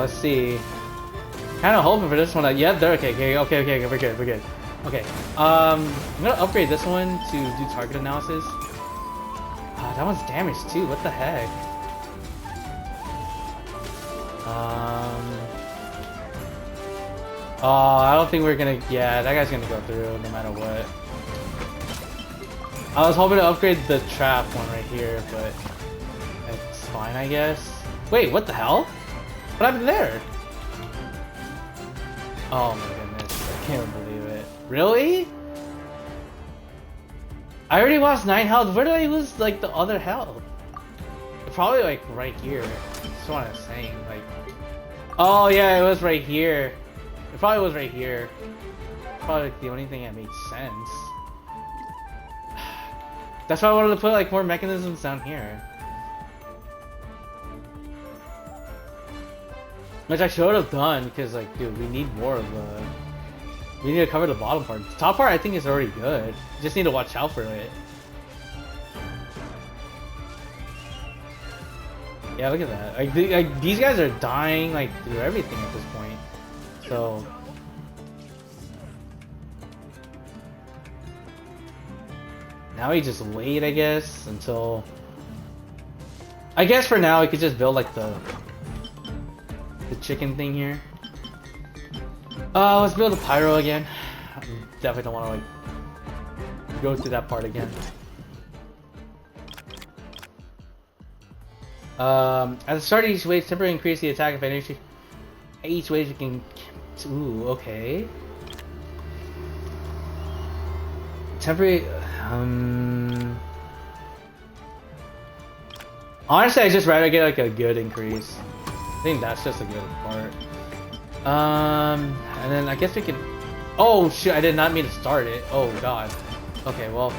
let's see. Kind of hoping for this one. Yeah, they're okay. We're good. Okay. I'm gonna upgrade this one to do target analysis. That one's damaged too. What the heck? Oh, I don't think we're gonna. Yeah, that guy's gonna go through no matter what. I was hoping to upgrade the trap one right here, but it's fine, I guess. Wait, what the hell? What happened there? Oh my goodness, I can't believe it. Really? I already lost 9 health. Where did I lose like the other health? Probably like right here. That's what I was saying. Like, oh yeah, it was right here. It probably was right here. Probably like the only thing that made sense. That's why I wanted to put like more mechanisms down here. Which I should have done, because like, dude, we need more of the... We need to cover the bottom part. The top part I think is already good. Just need to watch out for it. Yeah, look at that. Like these guys are dying like through everything at this point. So... Now we just wait, I guess, until... I guess for now we could just build like the chicken thing here. Let's build a pyro again. I definitely don't want to like go through that part again. At the start of each wave, temporarily increase the attack of energy. Each wave you can... Ooh, okay. Temporary... Honestly, I just rather get like a good increase. I think that's just a good part. And then I guess we can... Oh shit, I did not mean to start it. Oh god. Okay, well,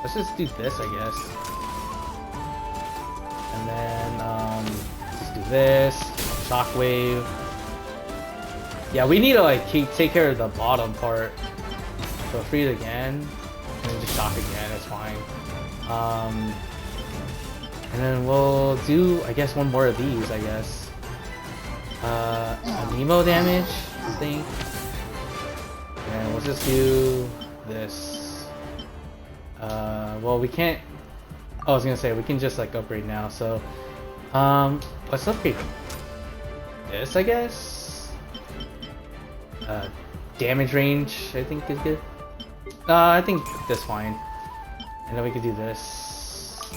let's just do this, I guess. And then, just do this. Shockwave. Yeah, we need to like take care of the bottom part. So freeze again, and then just shock again, it's fine. And then we'll do, I guess, one more of these, I guess. A Nemo damage, I think. And we'll just do this. Well, we can't... Oh, I was gonna say, we can just, like, upgrade now, so... let's upgrade this, I guess? Damage range, I think, is good. I think that's fine. And then we could do this.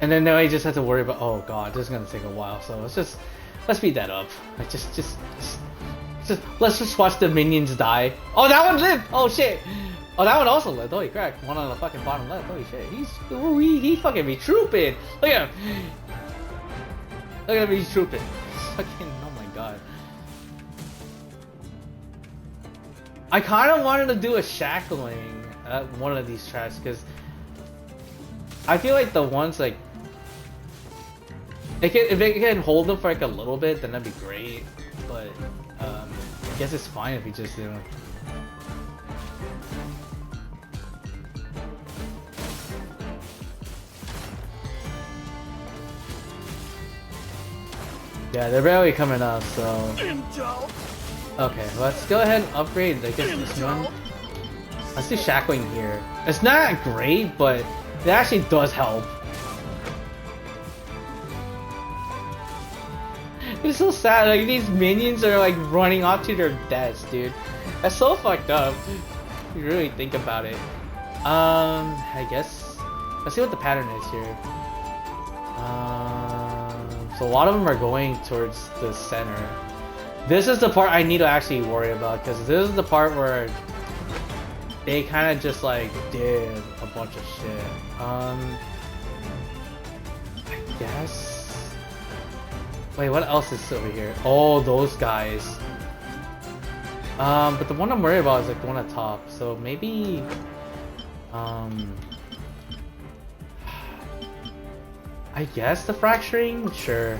And then now I just have to worry about... Oh god, this is gonna take a while, so let's speed that up. Like, let's just watch the minions die. Oh, that one lived! Oh shit! Oh, that one also lived. Holy crap! One on the fucking bottom left. Holy shit! He fucking be trooping. Look at him. Look at him. He's trooping. Fucking. Oh my god. I kind of wanted to do a shackling at one of these tracks because I feel like the ones like if it can hold them for like a little bit, then that'd be great. But I guess it's fine if we just do. Yeah, they're barely coming up, so. Okay, let's go ahead and upgrade, I guess, this one. Let's do shackling here. It's not great, but it actually does help. It's so sad, like these minions are like running off to their deaths, dude. That's so fucked up. If you really think about it. I guess. Let's see what the pattern is here. So a lot of them are going towards the center. This is the part I need to actually worry about, because this is the part where they kind of just like did a bunch of shit. I guess. Wait, what else is over here? Oh, those guys. But the one I'm worried about is like the one at top. So maybe, I guess the fracturing, sure.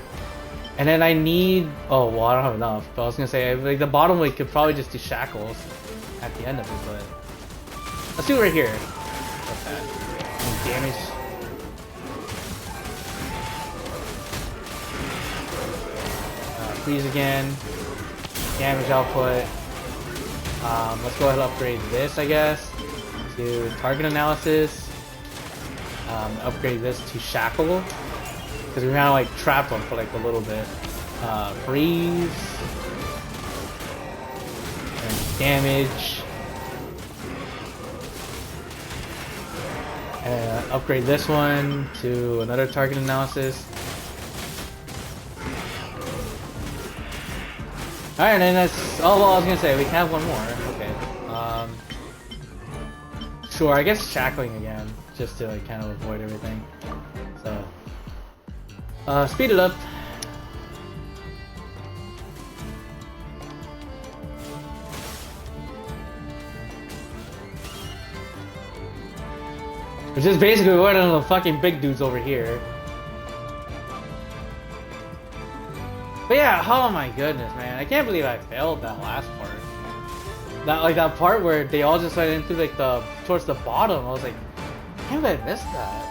And then I need, oh well, I don't have enough. But I was gonna say, like the bottom we could probably just do shackles at the end of it, but let's do it right here. What's that? Damage. Freeze again. Damage output. Let's go ahead and upgrade this, I guess, to target analysis. Upgrade this to shackle, because we kind of like trapped them for like a little bit. Freeze. And damage. And upgrade this one to another target analysis. Alright, and then that's... Oh, well, I was gonna say, we can have one more. Okay. Sure, I guess shackling again, just to like kind of avoid everything. So... speed it up. Which is basically one of the fucking big dudes over here. But yeah, oh my goodness, man. I can't believe I failed that last part. That part where they all just went into like towards the bottom. I was like, I can't believe I missed that.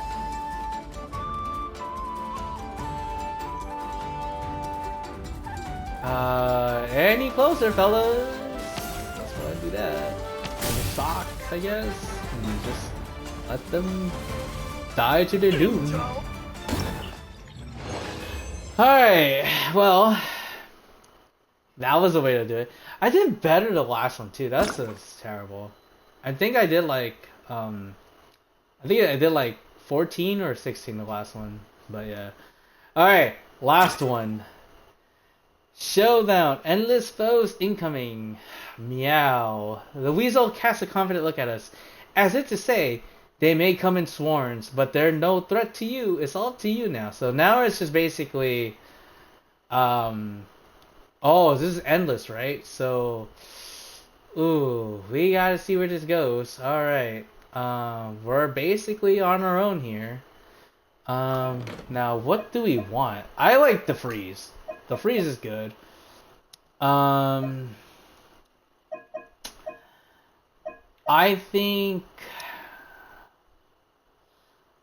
Any closer, fellas? Let's go ahead and do that. And the shock, I guess. And just let them die to their doom. Alright, well, that was the way to do it. I did better the last one too. That's terrible. I think I did like, I think I did like 14 or 16 the last one. But yeah. Alright, last one. Showdown. Endless foes incoming. Meow. The weasel casts a confident look at us, as if to say, they may come in swarms, but they're no threat to you. It's all up to you now. So now it's just basically, oh, this is endless, right? So, ooh, we gotta see where this goes. All right, we're basically on our own here. Now what do we want? I like the freeze. The freeze is good. I think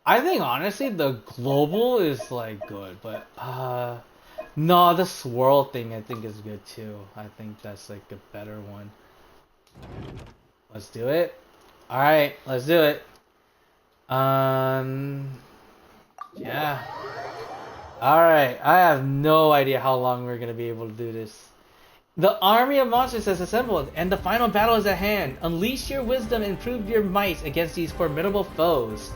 honestly the global is like good, but no, the swirl thing I think is good too. I think that's like a better one. Let's do it. All right, let's do it. Yeah. All right, I have no idea how long we're gonna be able to do this. The army of monsters has assembled, and the final battle is at hand. Unleash your wisdom and prove your might against these formidable foes.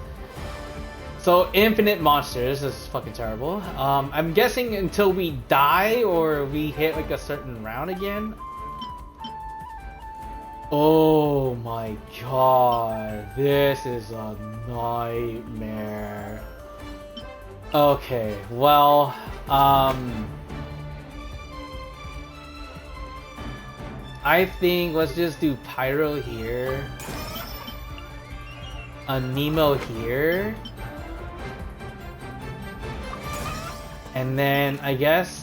So, infinite monsters. This is fucking terrible. I'm guessing until we die or we hit like a certain round again. Oh my god. This is a nightmare. Okay, well, I think let's just do Pyro here. A Nemo here. And then I guess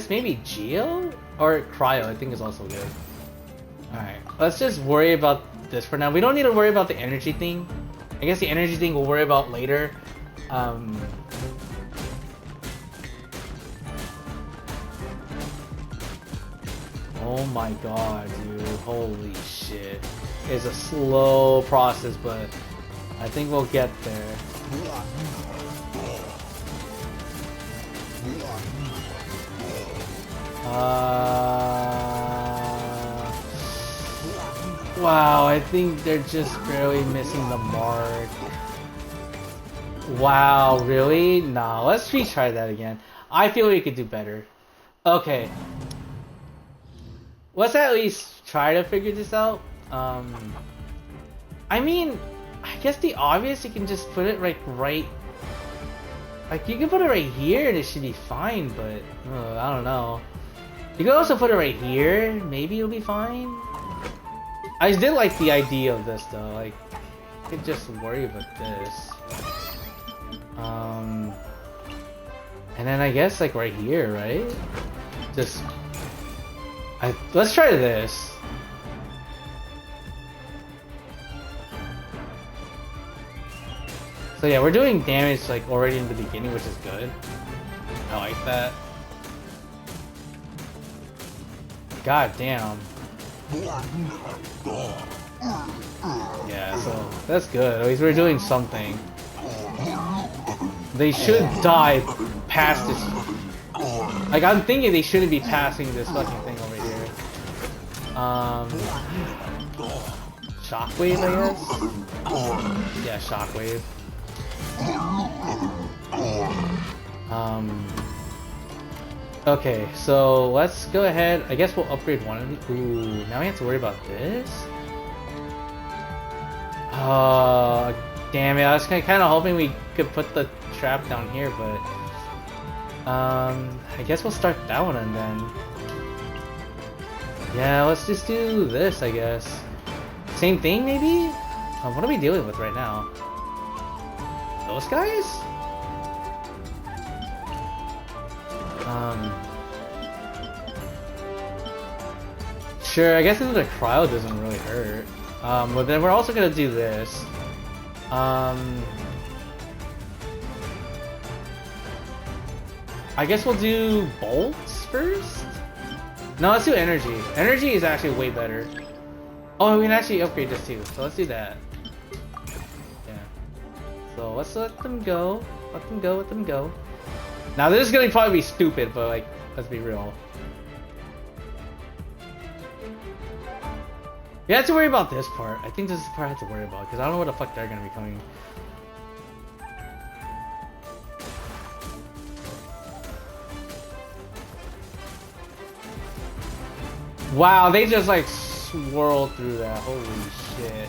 maybe Geo or Cryo I think is also good. Alright, let's just worry about this for now. We don't need to worry about the energy thing. I guess the energy thing we'll worry about later. Oh my god, dude. Holy shit. It's a slow process, but I think we'll get there. Wow, I think they're just barely missing the mark. Wow, really? Nah, let's retry that again. I feel we could do better. Okay. Let's at least try to figure this out. I mean, I guess the obvious, you can just put it like right... Like, you can put it right here and it should be fine, but... I don't know. You can also put it right here. Maybe it'll be fine. I did like the idea of this, though. Like, you could just worry about this. And then I guess, like, right here, right? Just... let's try this. So yeah, we're doing damage like already in the beginning, which is good. I like that. God damn. Yeah, so that's good. At least we're doing something. They should die past this. Like, I'm thinking they shouldn't be passing this fucking thing over here. Shockwave, I guess? Yeah, Shockwave. Okay, so let's go ahead. I guess we'll upgrade one of these. Ooh, now we have to worry about this? Damn it. I was kind of hoping we could put the trap down here, but... I guess we'll start that one and then... Yeah, let's just do this, I guess. Same thing, maybe? What are we dealing with right now? Those guys? Sure, I guess the cryo doesn't really hurt. But then we're also gonna do this. I guess we'll do bolts first? No, let's do energy. Energy is actually way better. Oh, we can actually upgrade this too, so let's do that. Yeah. So let's let them go. Let them go, let them go. Now this is gonna probably be stupid, but like, let's be real. You have to worry about this part. I think this is the part I have to worry about, because I don't know what the fuck they're gonna be coming. Wow, they just like swirled through that. Holy shit.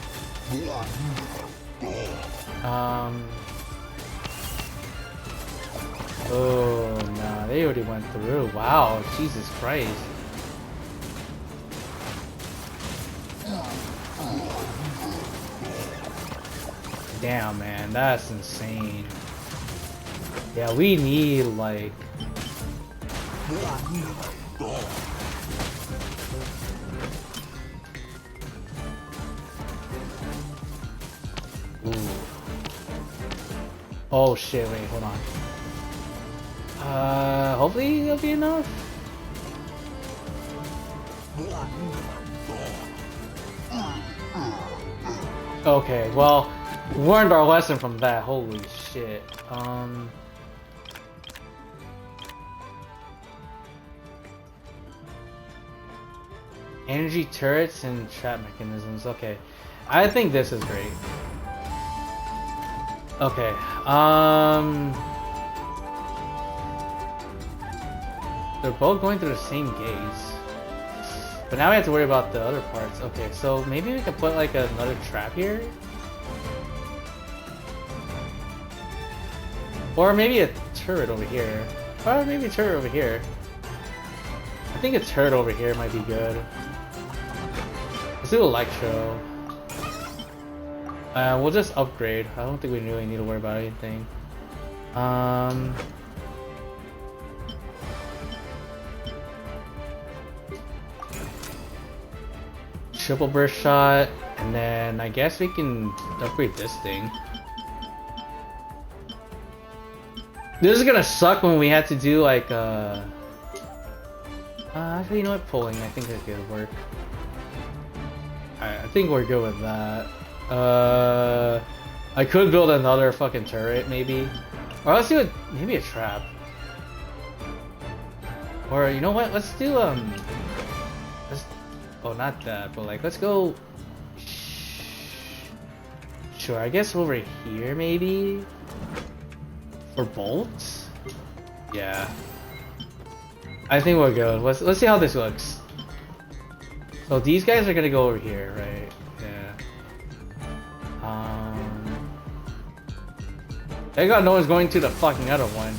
Oh, nah, they already went through. Wow, Jesus Christ. Damn, man, that's insane. Yeah, we need like... Oh shit, wait, hold on. Hopefully it'll be enough. Okay, well, we learned our lesson from that. Holy shit. Energy turrets and trap mechanisms. Okay, I think this is great. Okay, they're both going through the same gates. But now we have to worry about the other parts. Okay, so maybe we can put like another trap here? Or maybe a turret over here. Or maybe a turret over here. I think a turret over here might be good. Let's do Electro. We'll just upgrade. I don't think we really need to worry about anything. Triple burst shot, and then I guess we can upgrade this thing. This is gonna suck when we have to do like actually, you know what? Pulling, I think that could work. I think we're good with that. I could build another fucking turret, maybe. Or let's do it, maybe a trap. Or you know what? Let's do let's, oh, not that, but like let's go. Sure, I guess over here maybe. For bolts? Yeah. I think we're good. Let's see how this looks. So these guys are gonna go over here, right? Yeah. Thank God no one's going to the fucking other one.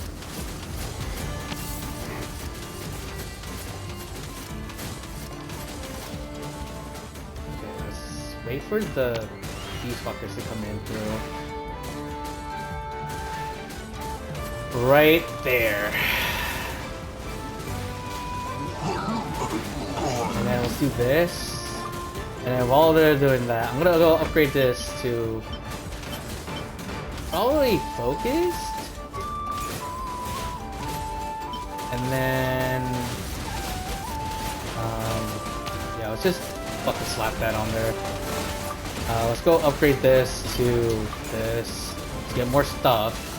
Okay, let's wait for these fuckers to come in through. Right there. And then let's do this. And then while they're doing that, I'm gonna go upgrade this to probably focused. And then yeah, let's just fucking slap that on there. Let's go upgrade this to this to get more stuff.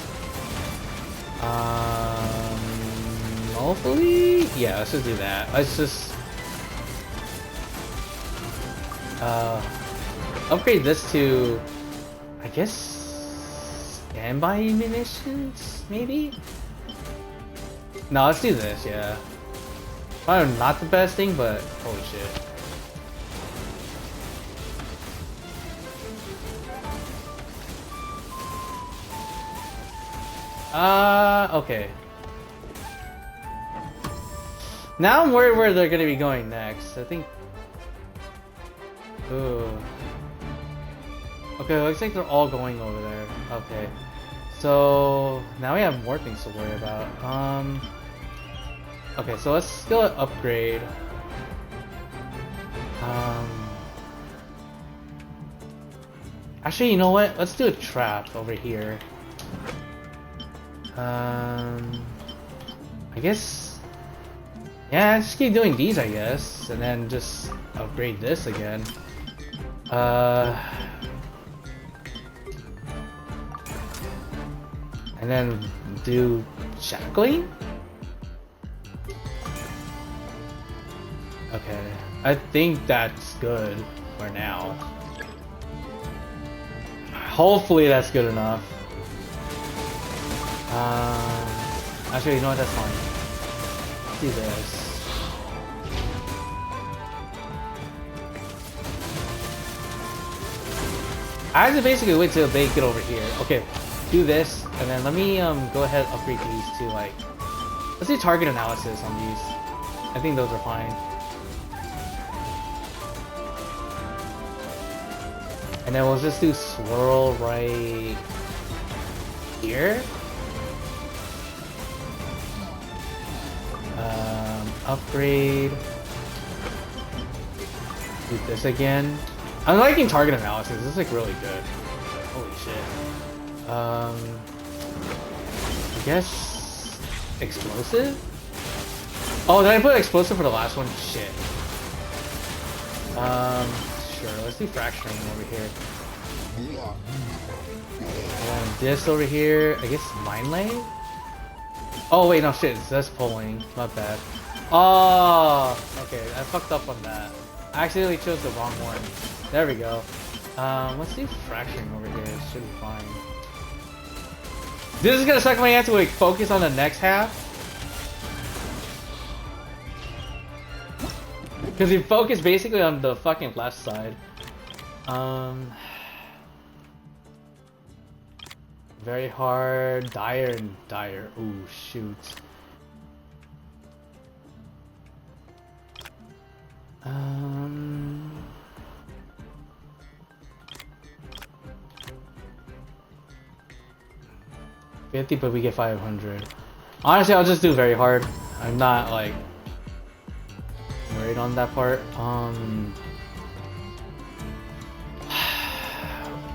Hopefully, yeah, let's just do that. Let's just upgrade this to, I guess, standby munitions, maybe? No, let's do this, yeah. Probably not the best thing, but holy shit. Okay. Now I'm worried where they're gonna be going next. I think. Ooh. Okay, looks like they're all going over there. Okay. So now we have more things to worry about. Okay, so let's still upgrade. Actually, you know what? Let's do a trap over here. I guess, yeah, just keep doing these, I guess, and then just upgrade this again. And then do shackling? Okay, I think that's good for now. Hopefully that's good enough. Actually, you know what? That's fine. Let's do this. I have to basically wait till they get over here. Okay, do this, and then let me go ahead and upgrade these to like. Let's do target analysis on these. I think those are fine. And then we'll just do swirl right here. Upgrade. Do this again. I'm liking target analysis. This is like really good. Holy shit. I guess explosive? Oh, did I put explosive for the last one? Shit. Sure, let's do fracturing over here. And this over here, I guess mine lane? Oh wait, no shit, that's pulling, not bad. Oh, okay, I fucked up on that. I accidentally chose the wrong one. There we go. Let's do fracturing over here, it should be fine. This is gonna suck my ass to like focus on the next half. Because we focus basically on the fucking left side. Very hard. Dire and dire. Ooh, shoot. Um... 50, but we get 500. Honestly, I'll just do very hard. I'm not like worried on that part.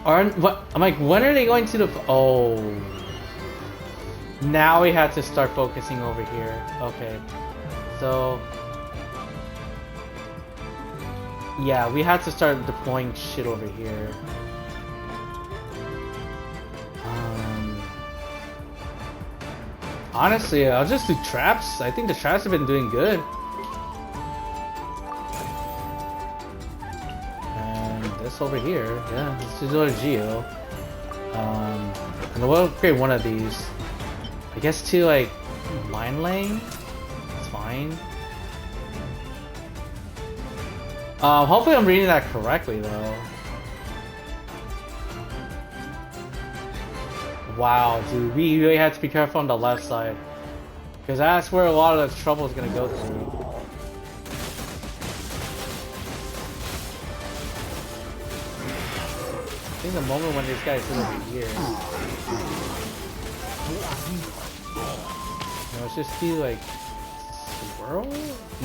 What? I'm like, when are they going to the? Oh, now we have to start focusing over here. Okay, so yeah, we have to start deploying shit over here. Honestly, I'll just do traps. I think the traps have been doing good. Over here, yeah, let's just go to Geo. And we'll upgrade one of these. I guess to like mine lane. It's fine. Hopefully I'm reading that correctly though. Wow, dude, we really have to be careful on the left side, because that's where a lot of the trouble is gonna go through. I think the moment when this guy is over here. No, let's just do like swirl?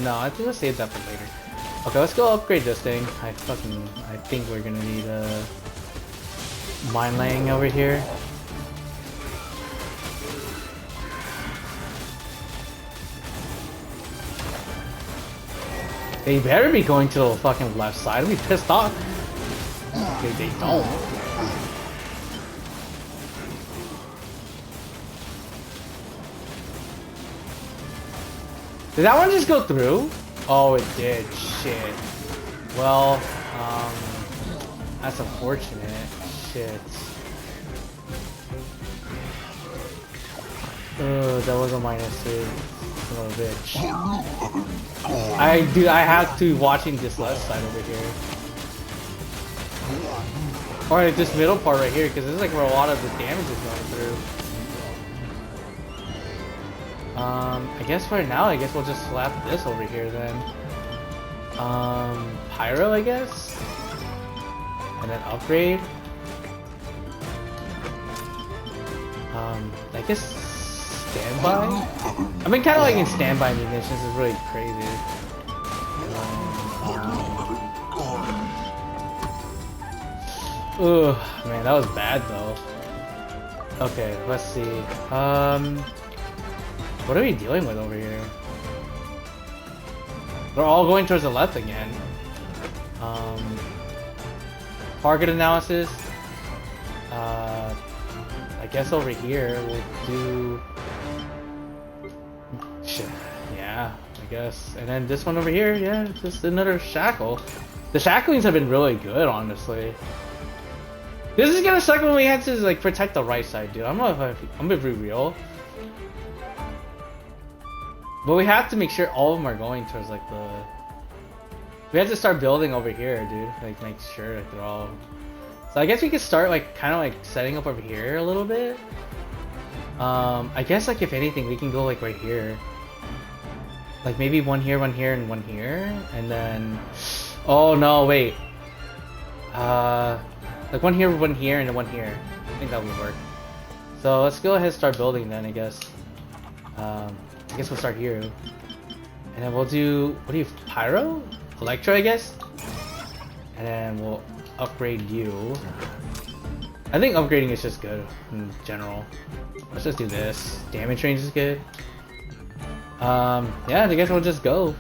No, I think let's save that for later. Okay, let's go upgrade this thing. I think we're gonna need mine laying over here. They better be going to the fucking left side. I'll be pissed off. Okay, they don't. Did that one just go through? Oh, it did. Shit. Well, that's unfortunate. Shit. Ugh, that was a -2. Son of a bitch. I have to be watching this left side over here. Or like this middle part right here, because this is like where a lot of the damage is going through. I guess for now, I guess we'll just slap this over here then. Pyro, I guess? And then upgrade. I guess standby? I've been kind of like in standby munitions, is really crazy. Ugh, man, that was bad though. Okay, let's see. What are we dealing with over here? They're all going towards the left again. Target analysis. I guess over here we'll do. Shit. Yeah, I guess. And then this one over here, yeah, just another shackle. The shacklings have been really good, honestly. This is gonna suck when we have to like protect the right side, dude. I don't know if I'm gonna be real. But we have to make sure all of them are going towards like the... We have to start building over here, dude. Like make sure that they're all... So I guess we could start like kind of like setting up over here a little bit. I guess like if anything we can go like right here. Like maybe one here, and one here. And then... Oh no, wait. Like one here, and then one here. I think that would work. So let's go ahead and start building then, I guess. I guess we'll start here. And then we'll do, what do you, Pyro? Electro, I guess? And then we'll upgrade you. I think upgrading is just good in general. Let's just do this. Damage range is good. Yeah, I guess we'll just go.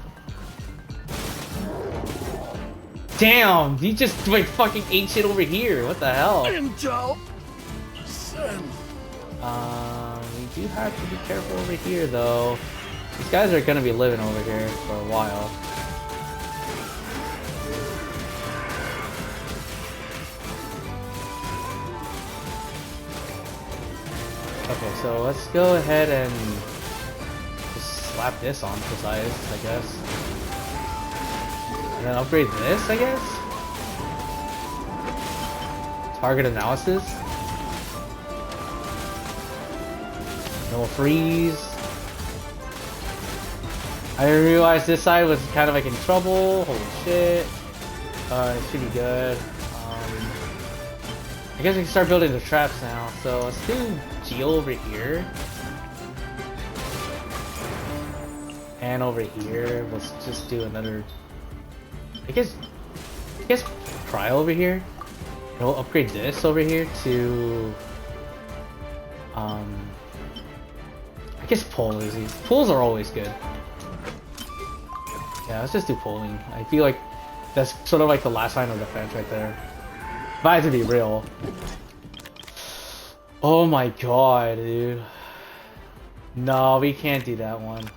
Damn, he just like fucking ate shit over here. What the hell? Intel. Send. We do have to be careful over here though. These guys are gonna be living over here for a while. Okay, so let's go ahead and just slap this on for size, I guess. And then upgrade this, I guess? Target analysis. No freeze. I realized this side was kind of like in trouble. Holy shit. It should be good. I guess we can start building the traps now. So let's do Geo over here. And over here, let's just do another. I guess Cry over here. And we'll upgrade this over here to. I guess Pole is easy. Poles are always good. Yeah, let's just do polling. I feel like that's sort of like the last line of defense right there. If I have to be real. Oh my god, dude. No, we can't do that one.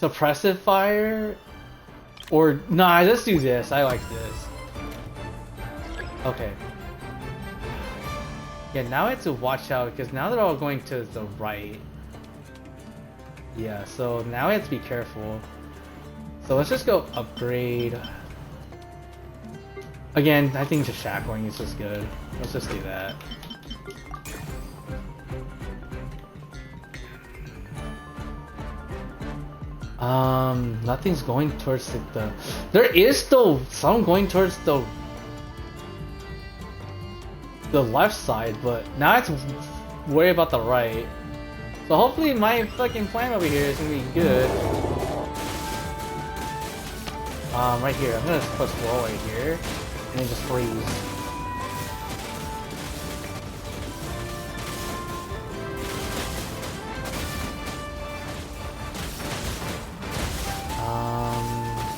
Suppressive fire? Or, nah, let's do this. I like this. Okay. Yeah, now I have to watch out because now they're all going to the right. Yeah, so now we have to be careful. So let's just go upgrade. Again, I think just shackling is just good. Let's just do that. Nothing's going towards the... There is still some going towards the left side, but now I have to worry about the right. So hopefully my fucking plan over here is gonna be good. Right here, I'm gonna just put slow right here, and then just freeze.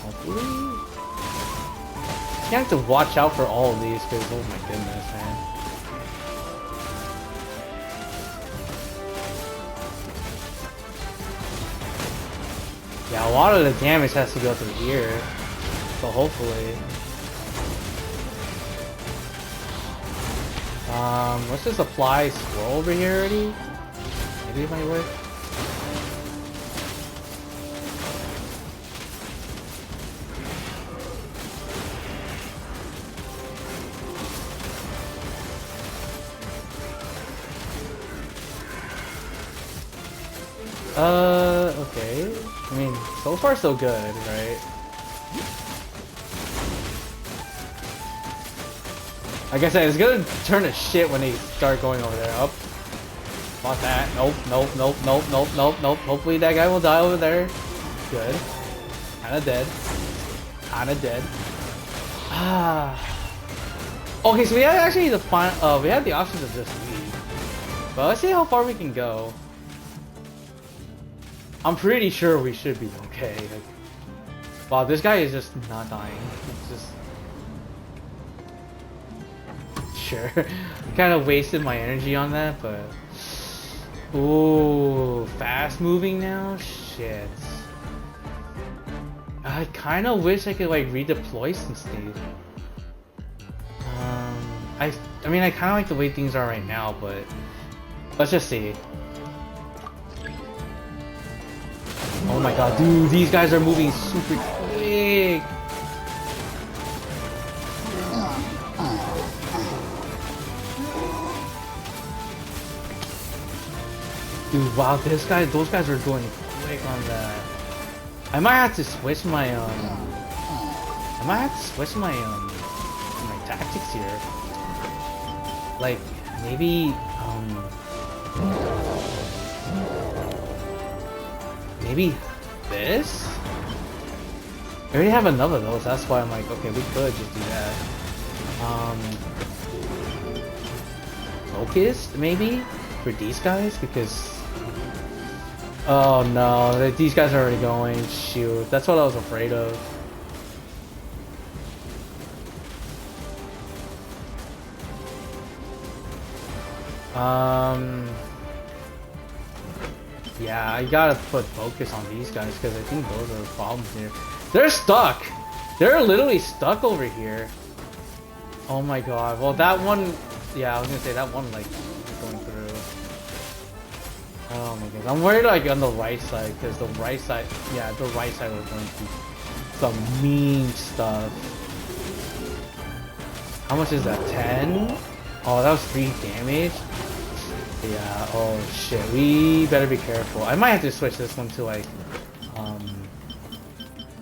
Hopefully... You have to watch out for all of these, because oh my goodness, man. Yeah, a lot of the damage has to go through here, so hopefully. Let's just apply swirl over here already. Maybe it might work. Okay. I mean, so far so good, right? Like I said, it's gonna turn to shit when they start going over there. Up. Not that. Nope, nope, nope, nope, nope, nope, nope. Hopefully that guy will die over there. Good. Kinda dead. Kinda dead. Ah. Okay, so we have actually the we have the option to just leave. But let's see how far we can go. I'm pretty sure we should be okay. Like, wow, this guy is just not dying. It's just... Sure. Kind of wasted my energy on that, but... Ooh, fast moving now? Shit. I kind of wish I could, like, redeploy some stuff. I mean, I kind of like the way things are right now, but... Let's just see. Oh my god, dude, these guys are moving super quick. Dude, wow, those guys are going quick on that. I might have to switch my my tactics here. Like, maybe maybe this? I already have enough of those, that's why I'm like, okay, we could just do that. Um, focused maybe for these guys because. Oh no, these guys are already going. Shoot, that's what I was afraid of. Yeah, I gotta put focus on these guys because I think those are the problems here. They're stuck! They're literally stuck over here. Oh my god. Well, that one... Yeah, I was gonna say that one, like, going through. Oh my god. I'm worried, like, on the right side because the right side... Yeah, the right side was going through some mean stuff. How much is that? 10? Oh, that was 3 damage? Yeah, oh shit, we better be careful. I might have to switch this one to like,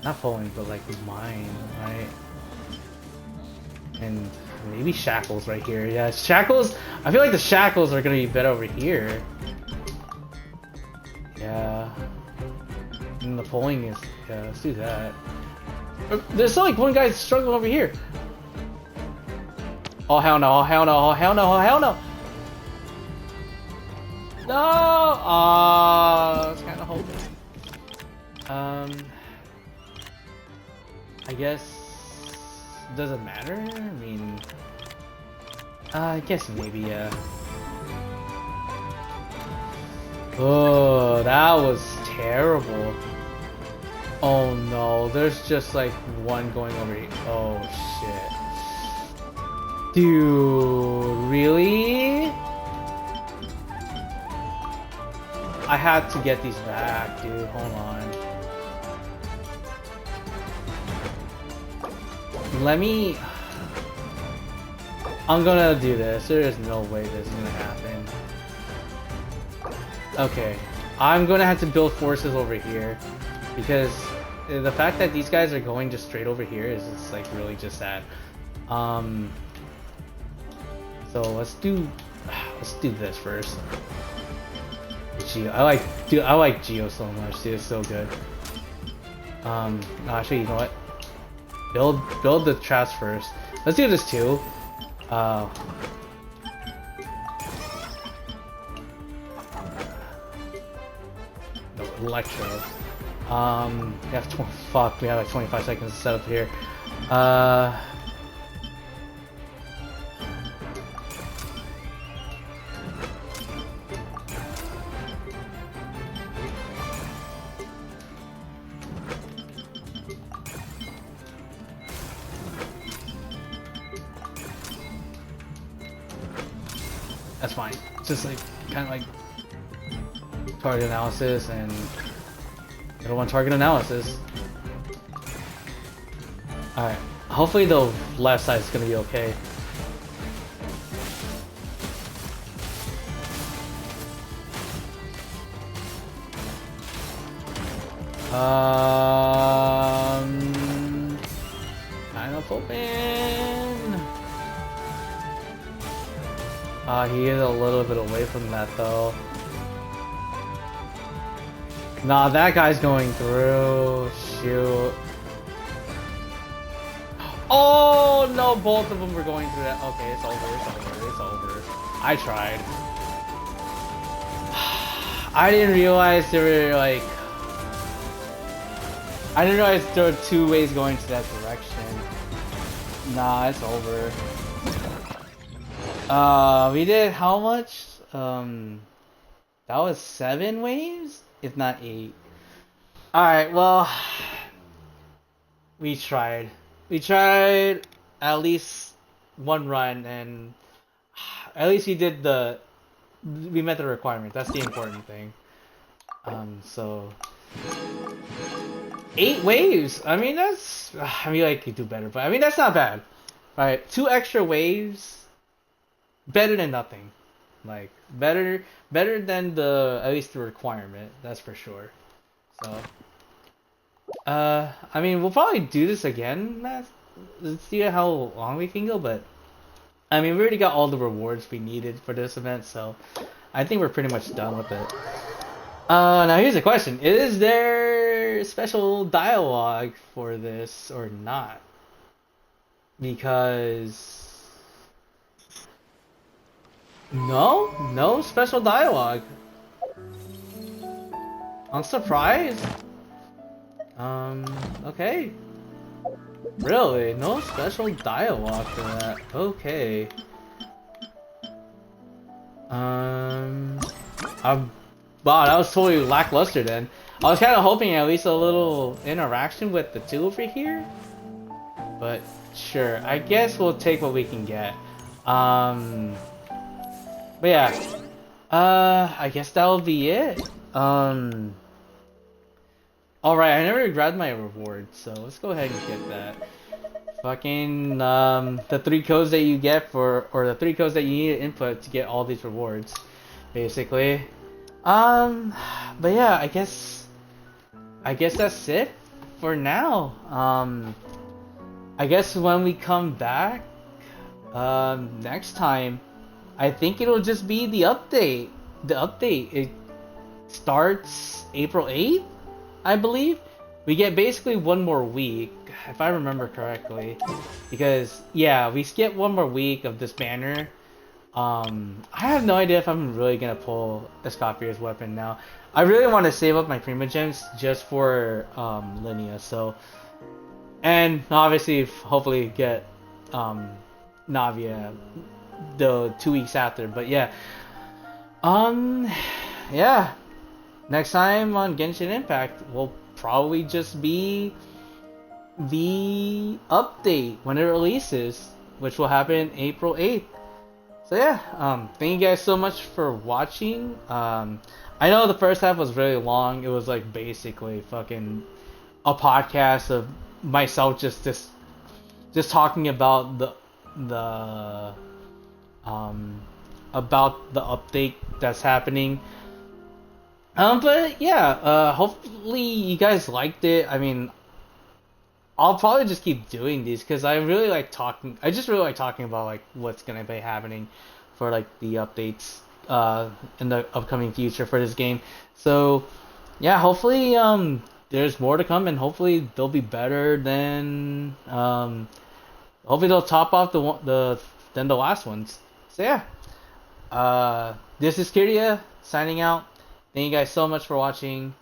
not Poland, but like mine, right? And maybe Shackles right here. Yeah, Shackles, I feel like the Shackles are gonna be better over here. Yeah. And the polling is, yeah, let's do that. There's still like one guy struggling over here. Oh hell no, oh hell no, oh hell no, oh hell no! No! I was kind of hoping. I guess... Does it matter? I mean... I guess maybe, yeah. Oh, that was terrible. Oh no, there's just like one going over here. Oh shit. Dude, really? I had to get these back, dude. Hold on. Let me... I'm gonna do this. There is no way this is gonna happen. Okay. I'm gonna have to build forces over here. Because the fact that these guys are going just straight over here is just like really just sad. So let's do this first. Geo. I like Geo so much, dude. It's so good. No, actually, you know what? Build the traps first. Let's do this too. No, Electro. We have we have like 25 seconds to set up here. That's fine. It's just like kind of like target analysis, and I don't want target analysis. All right. Hopefully the left side is gonna be okay. Kind of open. He is a little bit away from that though. Nah, that guy's going through. Shoot. Oh no, both of them were going through that. Okay, it's over. I tried. I didn't realize there were like... I didn't realize there were 2 ways going to that direction. Nah, it's over. We did how much? That was 7 waves? If not 8. Alright, well... We tried. We tried at least 1 run, and... At least we did the... We met the requirement. That's the important thing. So... 8 waves! I mean, that's... I mean, I could do better, but I mean, that's not bad. Alright, 2 extra waves... Better than nothing. Like, better than the... At least the requirement, that's for sure. So... I mean, we'll probably do this again, Matt. Let's see how long we can go, but... I mean, we already got all the rewards we needed for this event, so... I think we're pretty much done with it. Now here's the question. Is there special dialogue for this or not? Because... No special dialogue. I'm surprised. Okay. Really? No special dialogue for that. Okay. Um, I'm, wow, that was totally lackluster then. I was kind of hoping at least a little interaction with the two over here. But sure, I guess we'll take what we can get. Um, but yeah, I guess that'll be it. Alright, I never grabbed my reward, so let's go ahead and get that. Fucking, the 3 codes that you get for, or the 3 codes that you need to input to get all these rewards, basically. But yeah, I guess that's it for now. I guess when we come back, next time, I think it'll just be the update. The update, it starts April 8th, I believe. We get basically one more week, if I remember correctly. Because, yeah, we skip one more week of this banner. I have no idea if I'm really gonna pull Escoffier's weapon now. I really want to save up my Primogems just for, Linnea, so... And obviously, hopefully get, Navia the 2 weeks after, but yeah. Yeah. Next time on Genshin Impact will probably just be the update when it releases, which will happen April 8th. So yeah, thank you guys so much for watching. I know the first half was really long. It was like basically fucking a podcast of myself just talking about the about the update that's happening. But yeah, hopefully you guys liked it. I mean, I'll probably just keep doing these because I really like talking. I just really like talking about like what's gonna be happening for like the updates in the upcoming future for this game. So yeah, hopefully there's more to come and hopefully they'll be better than hopefully they'll top off the than the last ones. So yeah, this is Kiria signing out. Thank you guys so much for watching.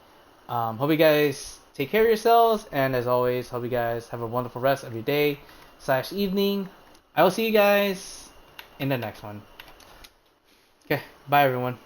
Hope you guys take care of yourselves, and as always, hope you guys have a wonderful rest of your day / evening. I will see you guys in the next one. Okay, bye everyone.